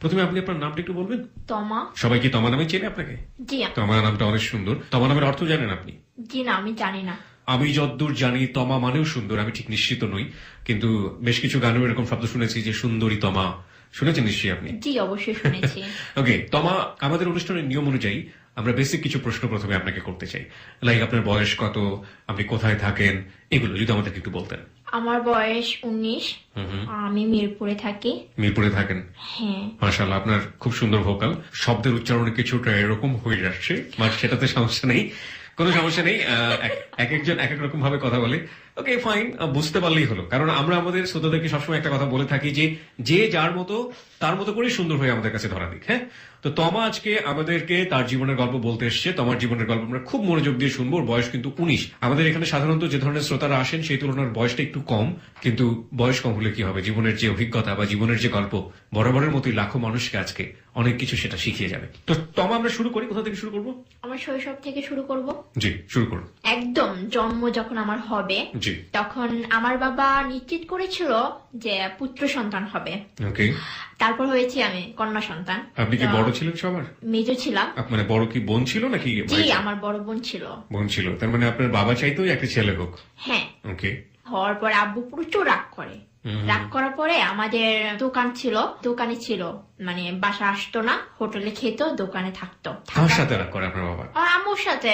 প্রথমে আপনি আপনার নামটা একটু বলবেন? তমা। সবাই কি তমা নামে চেনে আপনাকে? জি। তমা নামটা অনেক সুন্দর। তমা নামের অর্থ জানেন আপনি? জি না, আমি জানি না। আমি যতদূর জানি তমা মানেও সুন্দর, আমি ঠিক নিশ্চিত নই, কিন্তু বেশ কিছু গানেও এরকম শব্দ শুনেছি যে সুন্দরী তমা, শুনেছেন নিশ্চয়ই আপনি? জি, অবশ্যই শুনেছি। ওকে তমা, আমাদের অনুষ্ঠানের নিয়ম অনুযায়ী আমরা বেসিক কিছু প্রশ্ন প্রথমে আপনাকে করতে চাই, লাইক আপনার বয়স কত, আপনি কোথায় থাকেন, এগুলো যদি আমাদেরকে একটু বলতেন। আমার বয়স 19। আমি মিরপুরে থাকি। মিরপুরে থাকেন? হ্যাঁ। মাশাআল্লাহ, আপনার খুব সুন্দর ভোকাল, শব্দের উচ্চারণে কিছুটা এরকম হয়ে যাচ্ছে, বাট সেটাতে সমস্যা নেই, কোনো সমস্যা নেই। এক একজন এক এক রকম ভাবে কথা বলে। ওকে ফাইন, বুঝতে পারলেই হলো, কারণ আমরা আমাদের শ্রোতাদেরকে সবসময় একটা কথা বলে থাকি যে যে যার মতো তার মতো করে সুন্দর হয়ে আমাদের কাছে ধরা দিক। হ্যাঁ, তো তমা আজকে আমাদেরকে তার জীবনের গল্প বলতে এসছে। তোমার জীবনের গল্প আমরা খুব মনোযোগ দিয়ে শুনবো। ওর বয়স কিন্তু 19। আমাদের এখানে সাধারণত যে ধরনের শ্রোতারা আসেন সেই তুলনার বয়সটা একটু কম, কিন্তু বয়স কম হলে কি হবে, জীবনের যে অভিজ্ঞতা বা জীবনের যে গল্প বরাবরের মতোই লাখো মানুষকে আজকে অনেক কিছু সেটা শিখিয়ে যাবে। তো তমা, আমরা শুরু করি, কোথা থেকে শুরু করবো? আমার শৈশব থেকে শুরু করব। জি, শুরু করুন। একদম জন্ম যখন আমার হবে, জি, তখন আমার বাবা নিশ্চিত করেছিল যে পুত্র সন্তান হবে। ওকে। তারপর হয়েছি আমি কন্যা সন্তান। আপনি কি বড় ছিলেন সবার? মেজো ছিলাম। মানে বড় কি বোন ছিল নাকি? জি, আমার বড় বোন ছিল। বোন ছিল, তার মানে আপনার বাবা চাইতো একটা ছেলে হোক? হ্যাঁ। ওকে। হওয়ার পর আব্বু প্রচুর রাগ করে। রাগ করার পরে আমাদের দোকান ছিল, দোকানে ছিল, মানে বাসা আসতো না, হোটেলে খেত, দোকানে থাকতো। কার সাথে রাগ করে আপনার বাবা? আম্মুর সাথে,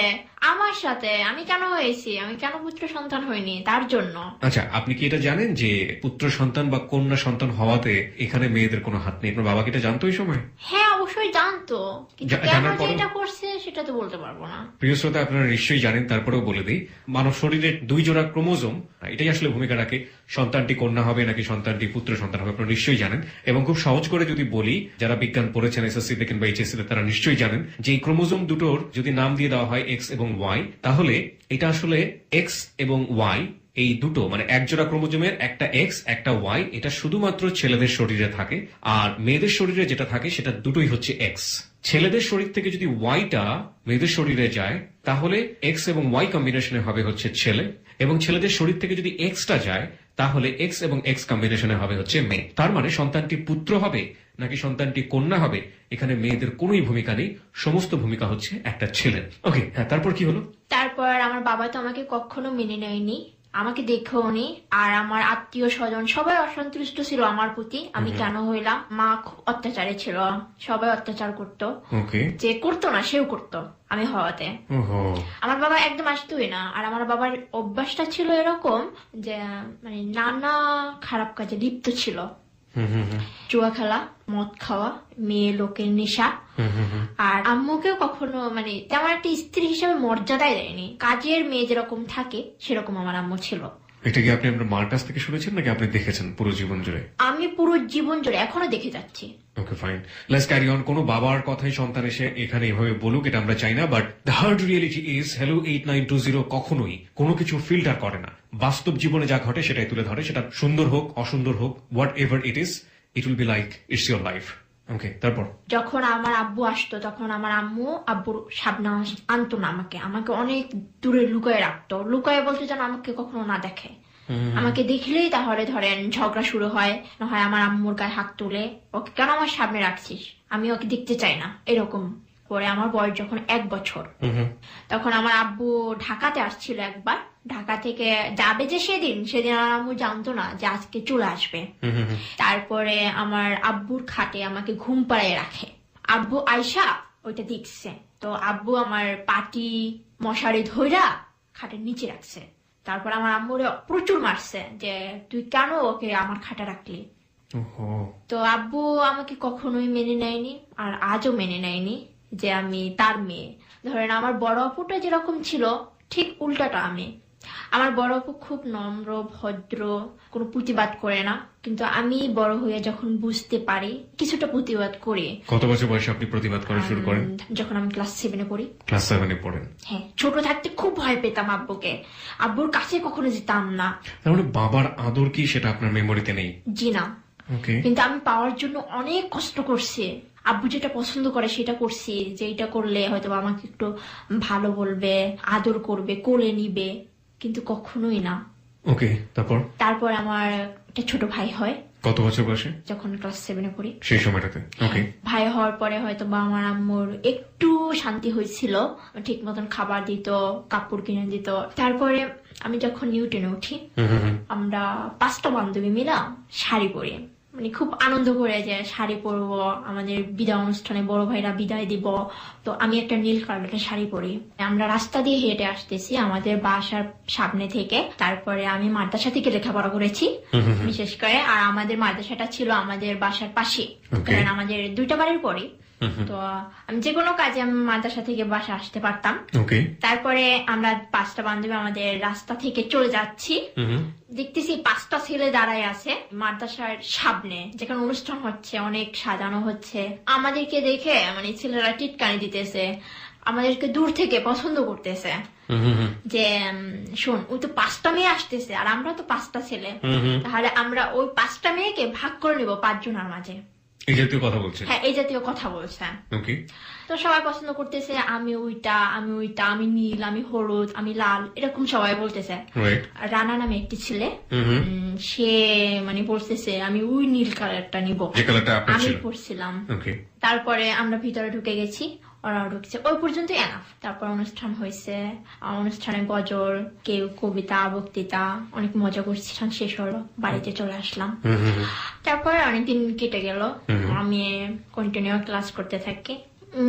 আমার সাথে। আমি কেন হয়েছি, আমি কেন পুত্র সন্তান হইনি, তার জন্য। আচ্ছা, আপনি কি এটা জানেন যে পুত্র সন্তান বা কন্যা সন্তান হওয়াতে এখানে মেয়েদের কোনো হাত নেই? আপনার বাবা কি এটা জানতো এই সময়? হ্যাঁ, অবশ্যই জানতো, কিন্তু কেন জানার যে পরেও? এটা করছে সেটা তো বলতে পারবো না। প্রিয় শ্রোতা, আপনারা নিশ্চয়ই জানেন, তারপরেও বলে দিই, মানব শরীরের 2 জোড়া ক্রোমোজোম, এটাই আসলে ভূমিকা রাখে সন্তানটি কন্যা হবে নাকি সন্তানটি পুত্র সন্তান হবে। আপনারা নিশ্চয়ই জানেন, এবং খুব সহজ করে যদি বলি, যারা বিজ্ঞান পড়েছেন এসএসসি তে কিংবা এইচএসসি তে, তারা নিশ্চয়ই জানেন যে এই ক্রোমোজোম দুটোর যদি নাম দিয়ে দেওয়া হয় এক্স এবং ওয়াই, তাহলে এটা আসলে এক্স এবং ওয়াই এই দুটো, মানে এক জোড়া ক্রোমোজোমের একটা এক্স একটা ওয়াই, এটা শুধুমাত্র ছেলেদের শরীরে থাকে, আর মেয়েদের শরীরে যেটা থাকে সেটা দুটোই হচ্ছে এক্স। ছেলেদের শরীর থেকে যদি ওয়াইটা মেয়েদের শরীরে যায়, তাহলে এক্স এবং ওয়াই কম্বিনেশনে হবে হচ্ছে ছেলে, এবং ছেলেদের শরীর থেকে যদি এক্সটা যায়, তাহলে এক্স এবং এক্স কম্বিনেশনে হবে হচ্ছে মেয়ে। তার মানে সন্তানটি পুত্র হবে নাকি সন্তানটি কন্যা হবে, এখানে মেয়েদের কোনোই ভূমিকা নেই, সমস্ত ভূমিকা হচ্ছে একটা ছেলের। ওকে, হ্যাঁ, তারপর কি হলো? তারপর আমার বাবা তো আমাকে কখনো মেনে নেয়নি, আমাকে দেখেও নি, আর আমার আত্মীয় স্বজন সবাই অসন্তুষ্ট ছিল আমার প্রতি। আমি কেন হইলাম, মা খুব অত্যাচারী ছিল, সবাই অত্যাচার করতো। ওকে। যে করতো না সেও করতো আমি হওয়াতে। ওহো। আমার বাবা একদম আসতোই না, আর আমার বাবার অভ্যাসটা ছিল এরকম যে মানে নানা খারাপ কাজে লিপ্ত ছিল। জুয়া খেলা, মদ খাওয়া, মেয়ে লোকের নেশা। আর আম্মুকেও কখনো মানে তেমন একটা স্ত্রী হিসেবে মর্যাদাই দেয়নি। কাজের মেয়ে যেরকম থাকে সেরকম আমার আম্মু ছিল। এটা কি আপনি আপনার মার কাছ থেকে শুনেছেন নাকি আপনি দেখেছেন পুরো জীবন জুড়ে? আমি পুরো জীবন জুড়ে এখনো দেখে যাচ্ছি। Okay fine, let's carry on. কোনো বাবার কথাই সন্তান এসে এখানে এভাবে বলুক, এটা আমরা চাই না, but the hard reality is, hello 8920 কখনোই কোনো কিছু ফিল্টার করে না। বাস্তব জীবনে যা ঘটে সেটাই তুলে ধরে, সেটা সুন্দর হোক অসুন্দর হোক, whatever it is, it will be like it's your life. Okay, তারপর? যখন আমার আব্বু আসতো তখন আমার আম্মু আব্বুর সামনে আনতো না, আমাকে অনেক দূরে লুকায় রাখতো। লুকায় বলতে যেন আমাকে কখনো না দেখে। আমাকে দেখলেই তাহলে ধরেন ঝগড়া শুরু হয়, না হয় আমার আম্মুর গায়ে হাত তুলে, ওকে কেন আমার সামনে রাখছিস, আমি ওকে দেখতে চাই না, এরকম করে। আমার বয়স যখন 1 বছর, তখন আমার আব্বু ঢাকাতে আসছিল একবার। ঢাকা থেকে যাবে যে সেদিন আমার আম্মু জানতো না যে আজকে চলে আসবে। তারপরে আমার আব্বুর খাটে আমাকে ঘুম পাড়িয়ে রাখে। আব্বু আয়সা ওইটা দেখছে, তো আব্বু আমার পাটি মশারি ধইরা খাটের নিচে রাখছে। তারপর আমার আম্মুরে প্রচুর মারছে যে তুই কেন ওকে আমার খাটে রাখলি। তো আব্বু আমাকে কখনোই মেনে নেয়নি, আর আজও মেনে নেয়নি যে আমি তার মেয়ে। ধরেন আমার বড় আপুটা যেরকম ছিল ঠিক উল্টাটা আমি। আমার বড় আপু খুব নম্র ভদ্র, কোনো প্রতিবাদ করে না, কিন্তু আমি বড় হয়ে যখন বুঝতে পারি কিছুটা প্রতিবাদ করি। কত বছর বয়সে আপনি প্রতিবাদ করা শুরু করেন? যখন আমি ক্লাস 7-এ পড়ি। ক্লাস 7-এ পড়েন? হ্যাঁ, ছোট থাকতে খুব ভয় পেতাম আব্বুকে, আব্বুর কাছে কখনো যেতাম না। তার মানে বাবার আদর কি সেটা আপনার মেমোরিতে নেই? জি না। ওকে। কিন্তু আমি পাওয়ার জন্য অনেক কষ্ট করছি। আব্বু যেটা পছন্দ করে সেটা করছি, যে এটা করলে হয়তো আমাকে একটু ভালো বলবে, আদর করবে, কোলে নিবে, কিন্তু কখনোই না। ওকে, তারপর? তারপর আমার একটা ছোট ভাই হয়, কত বছর বয়সে? যখন ক্লাস 7-এ পড়ি। সেই সময়টাতে। ওকে। ভাই হওয়ার পরে হয়তো বা আমার আম্মুর একটু শান্তি হয়েছিল, ঠিক মতন খাবার দিত, কাপড় কিনে দিত। তারপরে আমি যখন নিউটনে উঠি, আমরা 5টা বান্ধবী মিলা শাড়ি পরি, মানে খুব আনন্দ করে যে শাড়ি পরবো, আমাদের বিদায় অনুষ্ঠানে বড় ভাইরা বিদায় দিব, তো আমি একটা নীল কালারের শাড়ি পরি। আমরা রাস্তা দিয়ে হেঁটে আসতেছি আমাদের বাসার সামনে থেকে। তারপরে আমি মাদ্রাসা থেকে লেখাপড়া করেছি বিশেষ করে, আর আমাদের মাদ্রাসাটা ছিল আমাদের বাসার পাশে, কারণ আমাদের 2টা বাড়ির পরে। তো আমি যে কোনো কাজে আমি মাদ্রাসা থেকে বাসা আসতে পারতাম। তারপরে আমরা 5টা বান্ধবী আমাদের রাস্তা থেকে চলে যাচ্ছি, দেখতেছি 5টা ছেলে দাঁড়ায় আছে মাদ্রাসার সামনে, যেখানে অনুষ্ঠান হচ্ছে, অনেক সাজানো হচ্ছে। আমাদেরকে দেখে মানে ছেলেরা টিটকানি দিতেছে, আমাদেরকে দূর থেকে পছন্দ করতেছে যে শোন, ওই তো 5টা মেয়ে আসতেছে আর আমরা তো 5টা ছেলে, তাহলে আমরা ওই 5টা মেয়েকে ভাগ করে নিব 5 জনের মাঝে। এই জাতীয় কথা বলছে। হ্যাঁ, এই জাতীয় কথা বলছে। তো সবাই পছন্দ করতেছে, আমি ওইটা, আমি ওইটা, আমি নীল, আমি হলুদ, আমি লাল, এরকম সবাই বলতেছে। রানা নামে একটি ছেলে, সে মানে বলতেছে আমি ওই নীল কালারটা নিব, আমি পড়ছিলাম। তারপরে আমরা ভিতরে ঢুকে গেছি, ওরা ঢুকছে, ওই পর্যন্ত এনাফ। তারপর অনুষ্ঠান হয়েছে, অনুষ্ঠানে গজল, কেউ কবিতা, বক্তৃতা, অনেক মজা করছিলাম। শেষ হলো, বাড়িতে চলে আসলাম। তারপরে অনেকদিন কেটে গেল, আমি কন্টিনিউ ক্লাস করতে থাকি।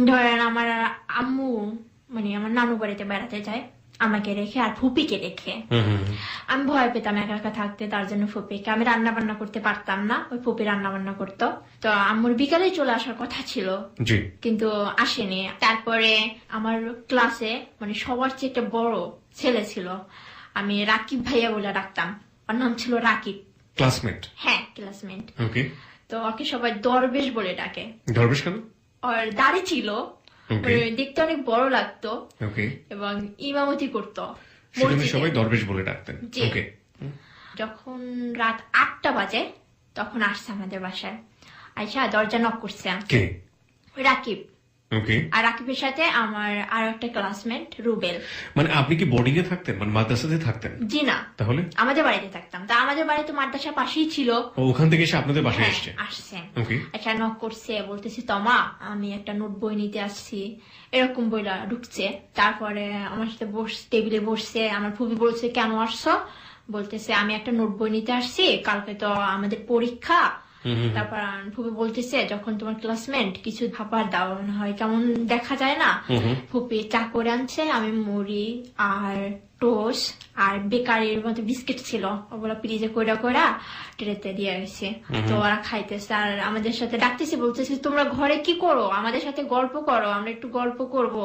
ধরেন আমার আম্মু মানে আমার নানু বাড়িতে বেড়াতে যায় আমাকে রেখে আর ফুপিকে রেখে। আমি ভয় পেতাম একা একা থাকতে, তার জন্য ফুপিকে, আমি রান্না বান্না করতে পারতাম না, ওই ফুপি রান্না বান্না করতো। তো আম্মুর বিকালে চলে আসার কথা ছিল, কিন্তু আসেনি। তারপরে আমার ক্লাসে মানে সবার চেয়ে একটা বড় ছেলে ছিল, আমি রাকিব ভাইয়া বলে ডাকতাম, ওর নাম ছিল রাকিব। ক্লাসমেট? হ্যাঁ, ক্লাসমেট। তো ওকে সবাই দরবেশ বলে ডাকে। দরবেশ কেন? ওর দাড়ি ছিল, দেখতে অনেক বড় লাগতো, এবং ইমামতি করতো, সবাই দরবেশ বলে ডাকতেন। যখন রাত 8টা বাজে তখন আসছে আমাদের বাসায়, আইসা দরজা নক করছে রাকিব। আর রাকিবের সাথে আমার আর একটা ক্লাসমেট রুবেল। মানে আপনি কি বোর্ডিং এ থাকতেন, মানে মাদ্রাসাতে থাকতেন? জি না, তাহলে আমাদের বাড়িতে থাকতাম। তা আমাদের বাড়ি তো মাদ্রাসা পাশেই ছিল। ওখান থেকে এসে আপনাদের বাসায় আসছে। আচ্ছা, নক করছে, বলতেছি তমা আমি একটা নোট বই নিতে আসছি, এরকম বইলা ঢুকছে। তারপরে আমার সাথে টেবিলে বসছে, আমার ফুপি বলছে কেন আসছো, বলতেছে আমি একটা নোট বই নিতে আসছি, কালকে তো আমাদের পরীক্ষা। তারপর ফুপি বলতেছে যখন তোমার ক্লাসমেট কিছু খাবার দাও হয় কেমন দেখা যায় না। ফুপি চা করে আনছে, আমি মুড়ি আর টোস্ট আর বেকারির মধ্যে বিস্কিট ছিল, ওগুলো ফ্রিজে কইরা কইরা ট্রেতে দিয়ে আসছে। তো ওরা খাইতেছে আর আমাদের সাথে ডাকতেছে, বলতেছে তোমরা ঘরে কি করো, আমাদের সাথে গল্প করো, আমরা একটু গল্প করব,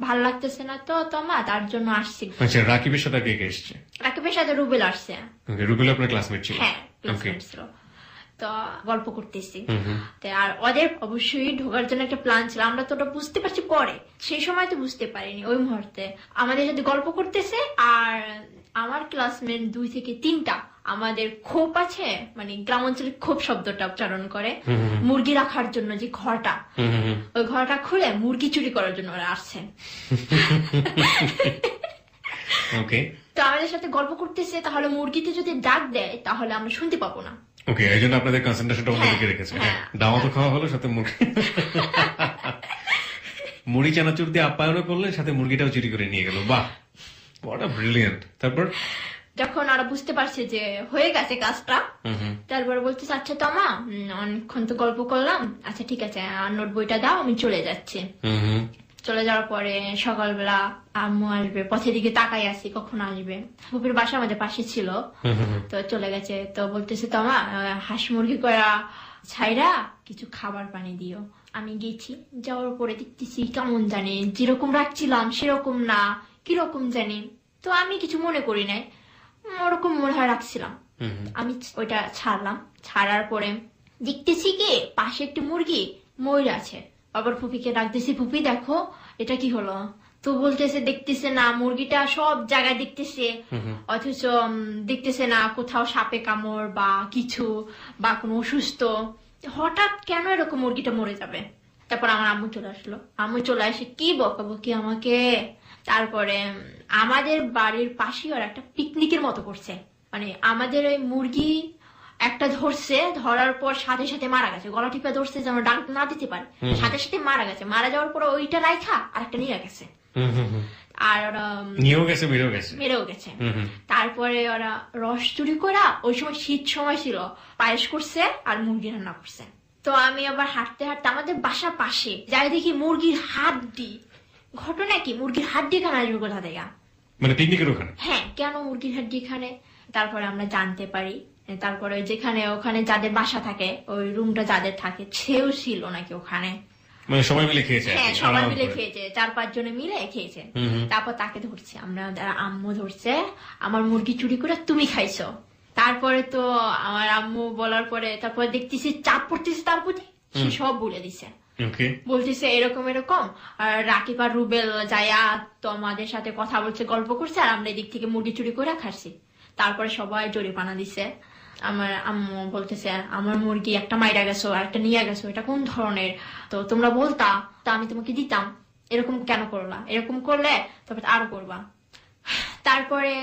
ভাল লাগতেছে না তো তোমার, তার জন্য আসছি। আচ্ছা, রাকিবের সাথে কে কে এসেছে? রাকিবের সাথে রুবেল আসছে। রুবেল আপনার ক্লাসমেট ছিল? হ্যাঁ, ক্লাসমেট ছিল। তো গল্প করতেছি, আর ওদের অবশ্যই ঢোকার জন্য একটা প্ল্যান ছিল, আমরা তো ওটা বুঝতে পারছি পরে, সেই সময় তো বুঝতে পারিনি। ওই মুহূর্তে আমাদের সাথে গল্প করতেছে, আর আমার ক্লাসমেট 2 থেকে 3টা আমাদের খোপ আছে, মানে গ্রাম অঞ্চলে খোপ শব্দটা উচ্চারণ করে, মুরগি রাখার জন্য যে ঘরটা, ওই ঘরটা খুলে মুরগি চুরি করার জন্য ওরা আসছে। তো আমাদের সাথে গল্প করতেছে, তাহলে মুরগিতে যদি ডাক দেয় তাহলে আমরা শুনতে পাবো না। ওকে, এই জন্য আপনাদের কনসেন্ট্রেশনটা অন্যদিকে রেখেছে। দাওয়া তো খাওয়া হলো, সাথে মুড়ি চানাচুর দিয়ে আপ্যায়নও করলেন, সাথে মুরগিটাও চুরি করে নিয়ে গেল। বাহ, হোয়াট আ ব্রিলিয়ান্ট। তারপর যখন ওরা বুঝতে পারছে যে হয়ে গেছে কাজটা, তারপর বলতেছে আচ্ছা তমা অনেকক্ষণ তো গল্প করলাম, আচ্ছা ঠিক আছে নোট বইটা দাও, আমি চলে যাচ্ছি। চলে যাওয়ার পরে সকালবেলা আম্মু আসবে, পথের দিকে তাকাই আছি কখন আসবে। ফুপির বাসা আমাদের পাশে ছিল, তো চলে গেছে। তো বলতেছে তোমা হাঁস মুরগি করা ছাইরা কিছু খাবার পানি দিও। আমি গেছি, যাওয়ার পরে দেখতেছি কেমন জানি যেরকম রাখছিলাম সেরকম না, কিরকম জানি। তো আমি কিছু মনে করি নাই, ওরকম মনে হয় রাখছিলাম। আমি ওইটা ছাড়লাম, ছাড়ার পরে দেখতেছি কি পাশে একটি মুরগি ময়ূর আছে। আবার ফুপিকে ডাকতেছি, ফুপি দেখো এটা কি হলো। তো বলতেছে দেখতেছে না, মুরগিটা সব জায়গায় দেখতেছে, অথচ দেখতেছে না কোথাও সাপে কামড় বা কিছু বা কোনো অসুস্থ। হঠাৎ কেন এরকম মুরগিটা মরে যাবে। তারপর আমার আম্মু চলে আসলো, আম্মু চলে আসে কি বকাবকি আমাকে। তারপরে আমাদের বাড়ির পাশে ওরা একটা পিকনিকের মতো করছে, মানে আমাদের ওই মুরগি একটা ধরছে, ধরার পর সাথে সাথে মারা গেছে, গলা টিপে ধরছে যেন ডাক না দিতে পারে, সাথে সাথে মারা গেছে। মারা যাওয়ার পর ওইটা রাইখা আর একটা নিয়ে গেছে, আর ওরা নিয়েও গেছে, মেরেও গেছে। তারপরে ওরা রস চুরি করা, ওই সময় শীত সময় ছিল, পায়েস করছে আর মুরগি রান্না করছে। তো আমি আবার হাঁটতে হাঁটতে আমাদের বাসার পাশে যাই দেখি মুরগির হাড্ডি। ঘটনা কি, মুরগির হাড্ডি খানা আসবে কোথা থেকে? মানে পিকনিকের ওখানে? হ্যাঁ, কেন মুরগির হাড্ডি খানে? তারপরে আমরা জানতে পারি, তারপরে যেখানে ওখানে যাদের বাসা থাকে, ওই রুমটা যাদের থাকে, সেও ছিল নাকি ওখানে। মানে সবাই মিলে খেয়েছে? হ্যাঁ, সবাই মিলে খেয়েছে, 4-5 জনে মিলে খেয়েছে। তারপর তাকে ধরছে আমরা, আম্মু ধরছে, আমার মুরগি চুরি করে তুমি খাইছো। তারপরে তো আমার আম্মু বলার পরে তারপরে দেখতেছি চাপ পড়তেছে তার প্রতি, সে সব বলে দিছে। বলতেছে এরকম এরকম, আর রাকিব আর রুবেল যায়া তো আমাদের সাথে কথা বলছে, গল্প করছে, আর আমরা এদিক থেকে মুরগি চুরি করে খাচ্ছি। তারপরে সবাই জরিমানা দিছে। আমার আম্মু বলতেছে আমার মুরগি একটা মাইরা গেছো আর একটা নিয়ে গেছো, এটা কোন ধরনের? তো তোমরা বলতা, তা আমি তোমাকে দিতাম, এরকম কেন করলা? এরকম করলে তারপর আরো করবা। তারপরে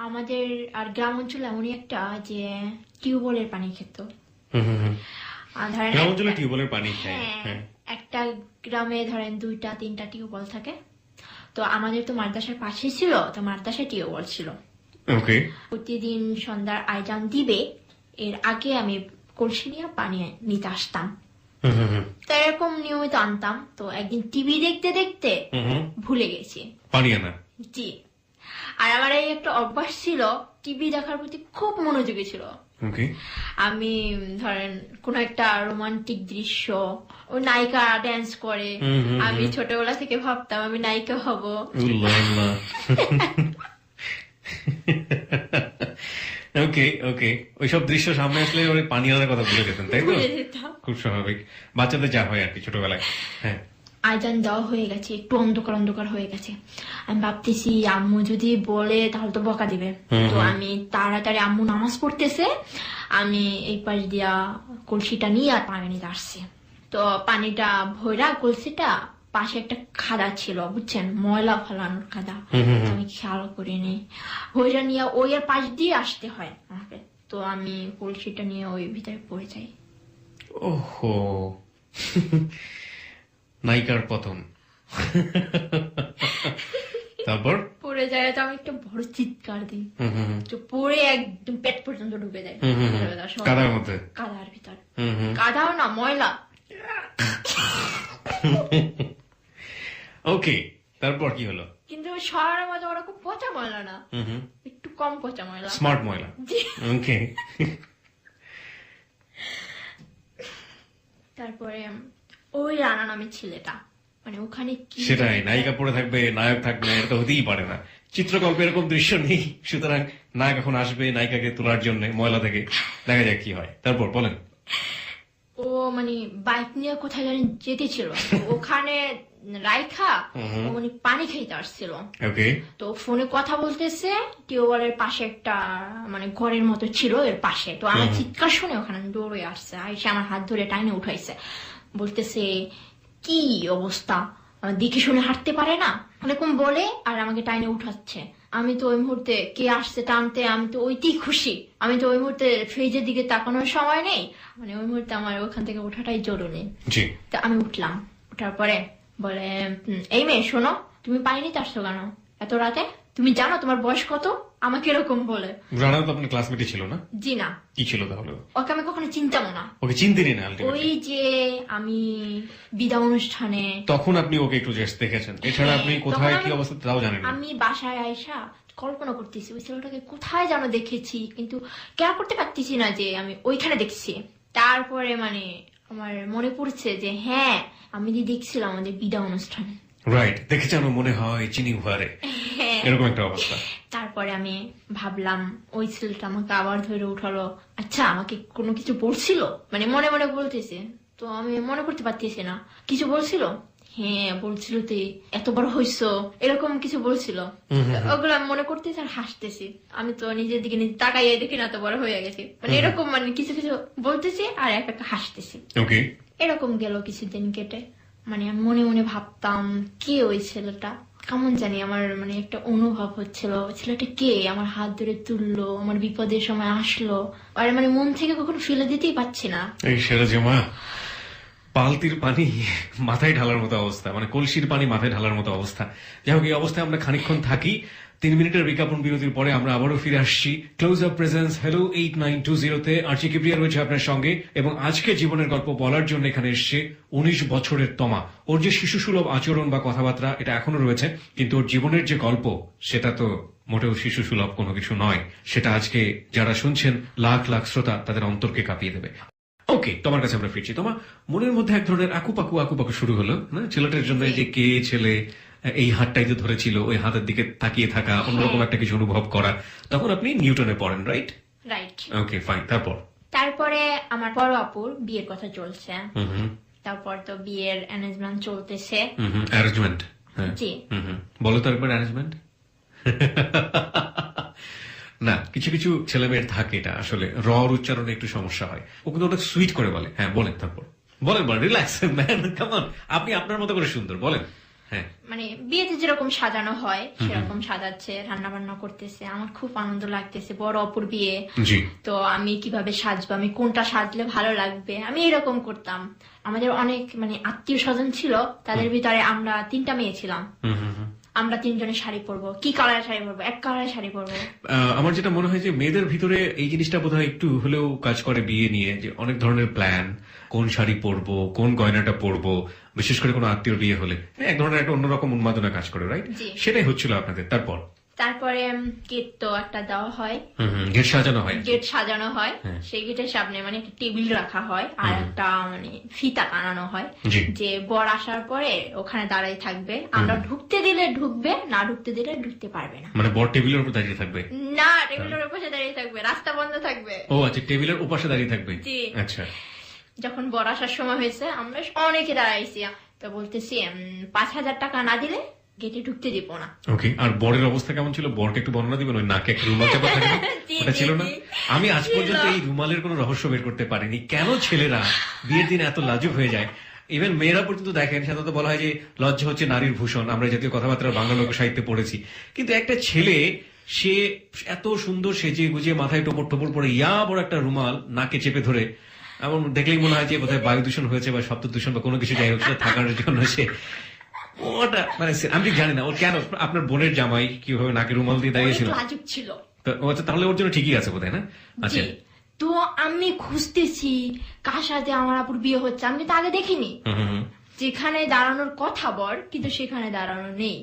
আমাদের আর গ্রাম অঞ্চলে এমনই একটা যে টিউবওয়েলের পানি খেত। টিউবওয়েলের পানি হ্যাঁ, একটা গ্রামে ধরেন 2-3টা টিউবওয়েল থাকে। তো আমাদের তো মাদ্রাসার পাশে ছিল, তো মাদ্রাসায় টিউবওয়েল ছিল। প্রতিদিন সন্ধ্যার আয়োজন দিবে, এর আগে আমি কলসি নিয়ে পানি নিতে আসতাম। তো এরকম নিয়মিত আনতাম। তো একদিন টিভি দেখতে দেখতে ভুলে গেছি পানি আনা। জি, আর আমার এই একটা অভ্যাস ছিল, টিভি দেখার প্রতি খুব মনোযোগী ছিল। আমি ধরেন কোন একটা রোমান্টিক দৃশ্য, ও নায়িকা ড্যান্স করে, আমি ছোটবেলা থেকে ভাবতাম আমি নায়িকা হব। ওকে ওকে, ওইসব দৃশ্য সামনে আসলে ওই পানি আনার কথা ভুলে যেতেন, তাই তো? খুব স্বাভাবিক, বাচ্চাদের যা হয় আর কি ছোটবেলায়। হ্যাঁ, আজান দেওয়া হয়ে গেছে, একটু অন্ধকার অন্ধকার হয়ে গেছে। আমি ভাবতেছি আম্মু যদি বলে তাহলে তো বকা দিবে। তো আমি তাড়াতাড়ি, আম্মু নামাজ পড়তেছে, আমি এই পাশ দিয়া কলসিটা নিয়ে আর পানি নিতে আসছি। তো পানিটা ভরা কলসিটা পাশে একটা খাদা ছিল, বুঝছেন, ময়লা ফেলানোর খাদা। আমি খেয়াল করিনি, ভৈরা নিয়ে ওই আর পাশ দিয়ে আসতে হয় আমাকে। তো আমি কলসিটা নিয়ে ওই ভিতরে পড়ে যাই। ওহো, নায়িকার পতন। তারপর পড়ে যায়, তো আমি একটা বড় চিৎকার দিই, তো পড়ে একদম পেট পর্যন্ত ঢুকে যায় কাদার মধ্যে, কাদার ভিতর। কাদাও না, ময়লা। ওকে, তারপর কি হলো? কিন্তু শহরের মধ্যে ওরা খুব পচা ময়লা না, একটু কম পচা ময়লা, স্মার্ট ময়লা। ওকে। তারপরে ওই রানা নামের ছেলেটা, মানে ওখানে সেটাই, নায়িকা পড়ে থাকবে, নায়ক থাকবে না, এটা হতেই পারে না। চিত্রকল্পে এরকম দৃশ্য নেই, সুতরাং নায়ক এখন আসবে নায়িকাকে তোলার জন্য ময়লা থেকে, দেখা যাক কি হয়। তারপর বলেন। ও মানে বাইক নিয়ে কোথায় জানি যেতেছিল, ওখানে রাইখা মানে পানি খাইতে আসছিল। তো ফোনে কথা বলতেছে, টিউবওয়েলের পাশে একটা মানে ঘরের মতো ছিল এর পাশে। তো আমার চিৎকার শুনে ওখানে দৌড়ে আসছে, এসে আমার হাত ধরে টাইনে উঠাইছে, বলতেছে কি অবস্থা, দেখে শুনে হাঁটতে পারে না, এরকম বলে, আর আমাকে টাইনে উঠাচ্ছে। আমি তো ওই মুহূর্তে কে আসছে টানতে, আমি তো ওইতেই খুশি, আমি তো ওই মুহূর্তে ফ্রিজের দিকে তাকানোর সময় নেই, মানে ওই মুহূর্তে আমার ওখান থেকে ওঠাটাই জরুরি। তো আমি উঠলাম, ওঠার পরে বলে এই মেয়ে শোনো, তুমি পানি নিতে আসছো কেন এত রাতে? তুমি জানো তোমার বয়স কত? আমাকে এরকম বলে। রানা তো আপনার ক্লাসমেটই ছিল না? জি না। কি ছিল তাহলে? ওকে আমি কখনো চিনতাম না। ওকে চিনতেনই না? ওই যে আমি বিদায় অনুষ্ঠানে, তখন আপনি ওকে একটু জাস্ট দেখেছেন, এছাড়া আপনি কোথায় কি অবস্থা তাও জানেন না? আমি বাসায় আয়সা কল্পনা করতেছি ওই ছেলেটাকে কোথায় যেন দেখেছি, কিন্তু কেয়ার করতে পারতেছি না যে আমি ওইখানে দেখছি। তারপরে মানে আমার মনে পড়ছে যে হ্যাঁ, আমি দেখছিলাম আমাদের বিদায় অনুষ্ঠানে। রাইট, দেখেছেন মনে হয় চিনি ঘরে, এরকম একটা অবস্থা। তারপরে আমি ভাবলাম ওই ছেলেটা আমাকে আবার ধরে উঠালো, আচ্ছা আমাকে কোনো কিছু বলছিল, মানে মনে মনে বলতেছে, তো আমি মনে করতে পারতেছি না, কিছু বলছিল। হ্যাঁ বলছিল, তুই এত বড় হইছো, এরকম কিছু বলছিল। ওগুলো আমি মনে করতেছি আর হাসতেছি। আমি তো নিজের দিকে নিজে তাকাইয়ে দেখি না, তো বড় হয়ে গেছি, মানে এরকম মানে কিছু কিছু বলতেছি আর এক হাসতেছি। এরকম গেল কিছুদিন কেটে। মানে আমি মনে মনে ভাবতাম কে ওই ছেলেটা, কেমন জানি আমার মানে একটা অনুভব হচ্ছিল ছেলেটা কে আমার হাত ধরে তুললো, আমার বিপদের সময় আসলো, আর মানে মন থেকে কখনো ফেলে দিতেই পারছি না। এই সেরা জমা বালতির পানি মাথায় ঢালার মতো অবস্থা, মানে কলসির পানি মাথায় ঢালার মতো অবস্থা। যাই হোক, এই অবস্থায় আমরা খানিকক্ষণ থাকি। 3 মিনিটের বিজ্ঞাপন বিরতির পরে আমরা আবারও ফিরে আসছি ক্লোজ আপ প্রেজেন্স হ্যালো 8920-তে। আরজি কিবরিয়া রয়েছে আপনার সঙ্গে, এবং আজকে জীবনের গল্প বলার জন্য এখানে এসছে 19 বছরের তমা। ওর যে শিশু সুলভ আচরণ বা কথাবার্তা এটা এখনো রয়েছে, কিন্তু ওর জীবনের যে গল্প সেটা তো মোটেও শিশু সুলভ কোনো কিছু নয়। সেটা আজকে যারা শুনছেন লাখ লাখ শ্রোতা তাদের অন্তরকে কাঁপিয়ে দেবে। ওকে, তোমার কাছে আমরা ফিরছি। তোমার মনের মধ্যে এক ধরনের আকুপাকু শুরু হলো না ছেলেটার জন্য, যে কে ছেলে, এই হাতটাই যে ধরেছিল, ওই হাতের দিকে তাকিয়ে থাকা, অন্যরকম একটা কিছু অনুভব করা। তখন আপনি নিউটনে পড়েন, রাইট? রাইট। ওকে, ফাইন। তারপরে আমার বড় আপুর বিয়ের কথা চলছে, হুম, তারপর তো বিয়ের অ্যারেঞ্জমেন্ট চলতেছে। অ্যারেঞ্জমেন্ট, জি। বলো তো একবার অ্যারেঞ্জমেন্ট। না, কিছু কিছু ছেলে মেয়ের থাকে এটা আসলে র উচ্চারণে একটু সমস্যা হয়, ও কিন্তু ওটা সুইট করে বলে। হ্যাঁ বলেন, তারপর বলেন, রিল্যাক্স ম্যান, কামন, আপনি আপনার মতো করে সুন্দর বলেন। হ্যাঁ, মানে বিয়েতে যেরকম সাজানো হয় সেরকম সাজাচ্ছে, রান্না বান্না করতেছে, আমার খুব আনন্দ লাগতেছে। বড় অপুর বিয়ে, জি। তো আমি কিভাবে সাজবো, আমি কোনটা সাজলে ভালো লাগবে, আমি এরকম করতাম। আমাদের অনেক মানে আত্মীয় স্বজন ছিল, তাদের ভিতরে আমরা 3টা মেয়ে ছিলাম। আমরা 3 জনে শাড়ি পরবো, কি কালারের শাড়ি পরবো, এক কালারের শাড়ি পরবো। আমার যেটা মনে হয় যে মেয়েদের ভিতরে এই জিনিসটা বোধহয় একটু হলেও কাজ করে বিয়ে নিয়ে, যে অনেক ধরনের প্ল্যান, কোন শাড়ি পরবো, কোন গয়নাটা পরবো, বিশেষ করে কোনো আত্মীয় বিয়ে হলে এক ধরনের একটা অন্যরকম উন্মাদনা কাজ করে, রাইট? সেটাই হচ্ছিল আপনাদের। তারপরে গেট তো একটা দেওয়া হয়, গেট সাজানো হয়, গেট সাজানো হয়। সেই গেটের সামনে মানে একটা টেবিল রাখা হয় আর একটা মানে ফিতা টানানো হয়, যে বর আসার পরে ওখানে দাঁড়াই থাকবে। আমরা ঢুকতে দিলে ঢুকবে, না ঢুকতে দিলে ঢুকতে পারবে না। মানে বর টেবিলের উপর দাঁড়িয়ে থাকবে? না, টেবিলের উপরে দাঁড়িয়ে থাকবে, রাস্তা বন্ধ থাকবে। ও আচ্ছা, টেবিলের উপাশে দাঁড়িয়ে থাকবে। জি। আচ্ছা। যখন বর আসার সময় হয়েছে আমরা অনেকে দাঁড়াইছি, তো বলতেছি 5,000 টাকা না দিলে গেটে ঢুকতে দিব না। ওকে, আর বরের অবস্থা কেমন ছিল? বরকে একটু বর্ণনা দিবেন, ওই নাকে একটা রুমাল চাপা থাকে, ওটা ছিল না? আমি আজ পর্যন্ত এই রুমালের কোনো রহস্য বের করতে পারিনি, কেন ছেলেরা বিয়ের দিন এত লাজুক হয়ে যায়। ইভেন মেয়েরা পর্যন্ত দেখেন, সাধারণত বলা হয় যে লজ্জা হচ্ছে নারীর ভূষণ, আমরা জাতীয় কথাবার্তা বাংলা লোক সাহিত্যে পড়েছি, কিন্তু একটা ছেলে সে এত সুন্দর সেজে গুজে মাথায় টোপর টোপর পরে ইয়া বড় একটা রুমাল নাকে চেপে ধরে, এমন দেখলেই মনে হয় যে বোধহয় বায়ু দূষণ হয়েছে বা শব্দ দূষণ বা কোনো কিছু যাই হোক থাকার জন্য সে ওটা মানে আমি জানি না ও কেন। আপনার বোনের জামাই কিভাবে নাকে রুমাল দিয়ে দাঁড়িয়েছিল? লাজুক ছিল। আচ্ছা, তাহলে ওর জন্য ঠিকই আছে বোধহয়, না? আচ্ছা, তো আমি খুঁজতেছি কার সাথে আমার আপুর বিয়ে হচ্ছে, আমি তো আগে দেখিনি। যেখানে দাঁড়ানোর কথা বর, কিন্তু সেখানে দাঁড়ানো নেই।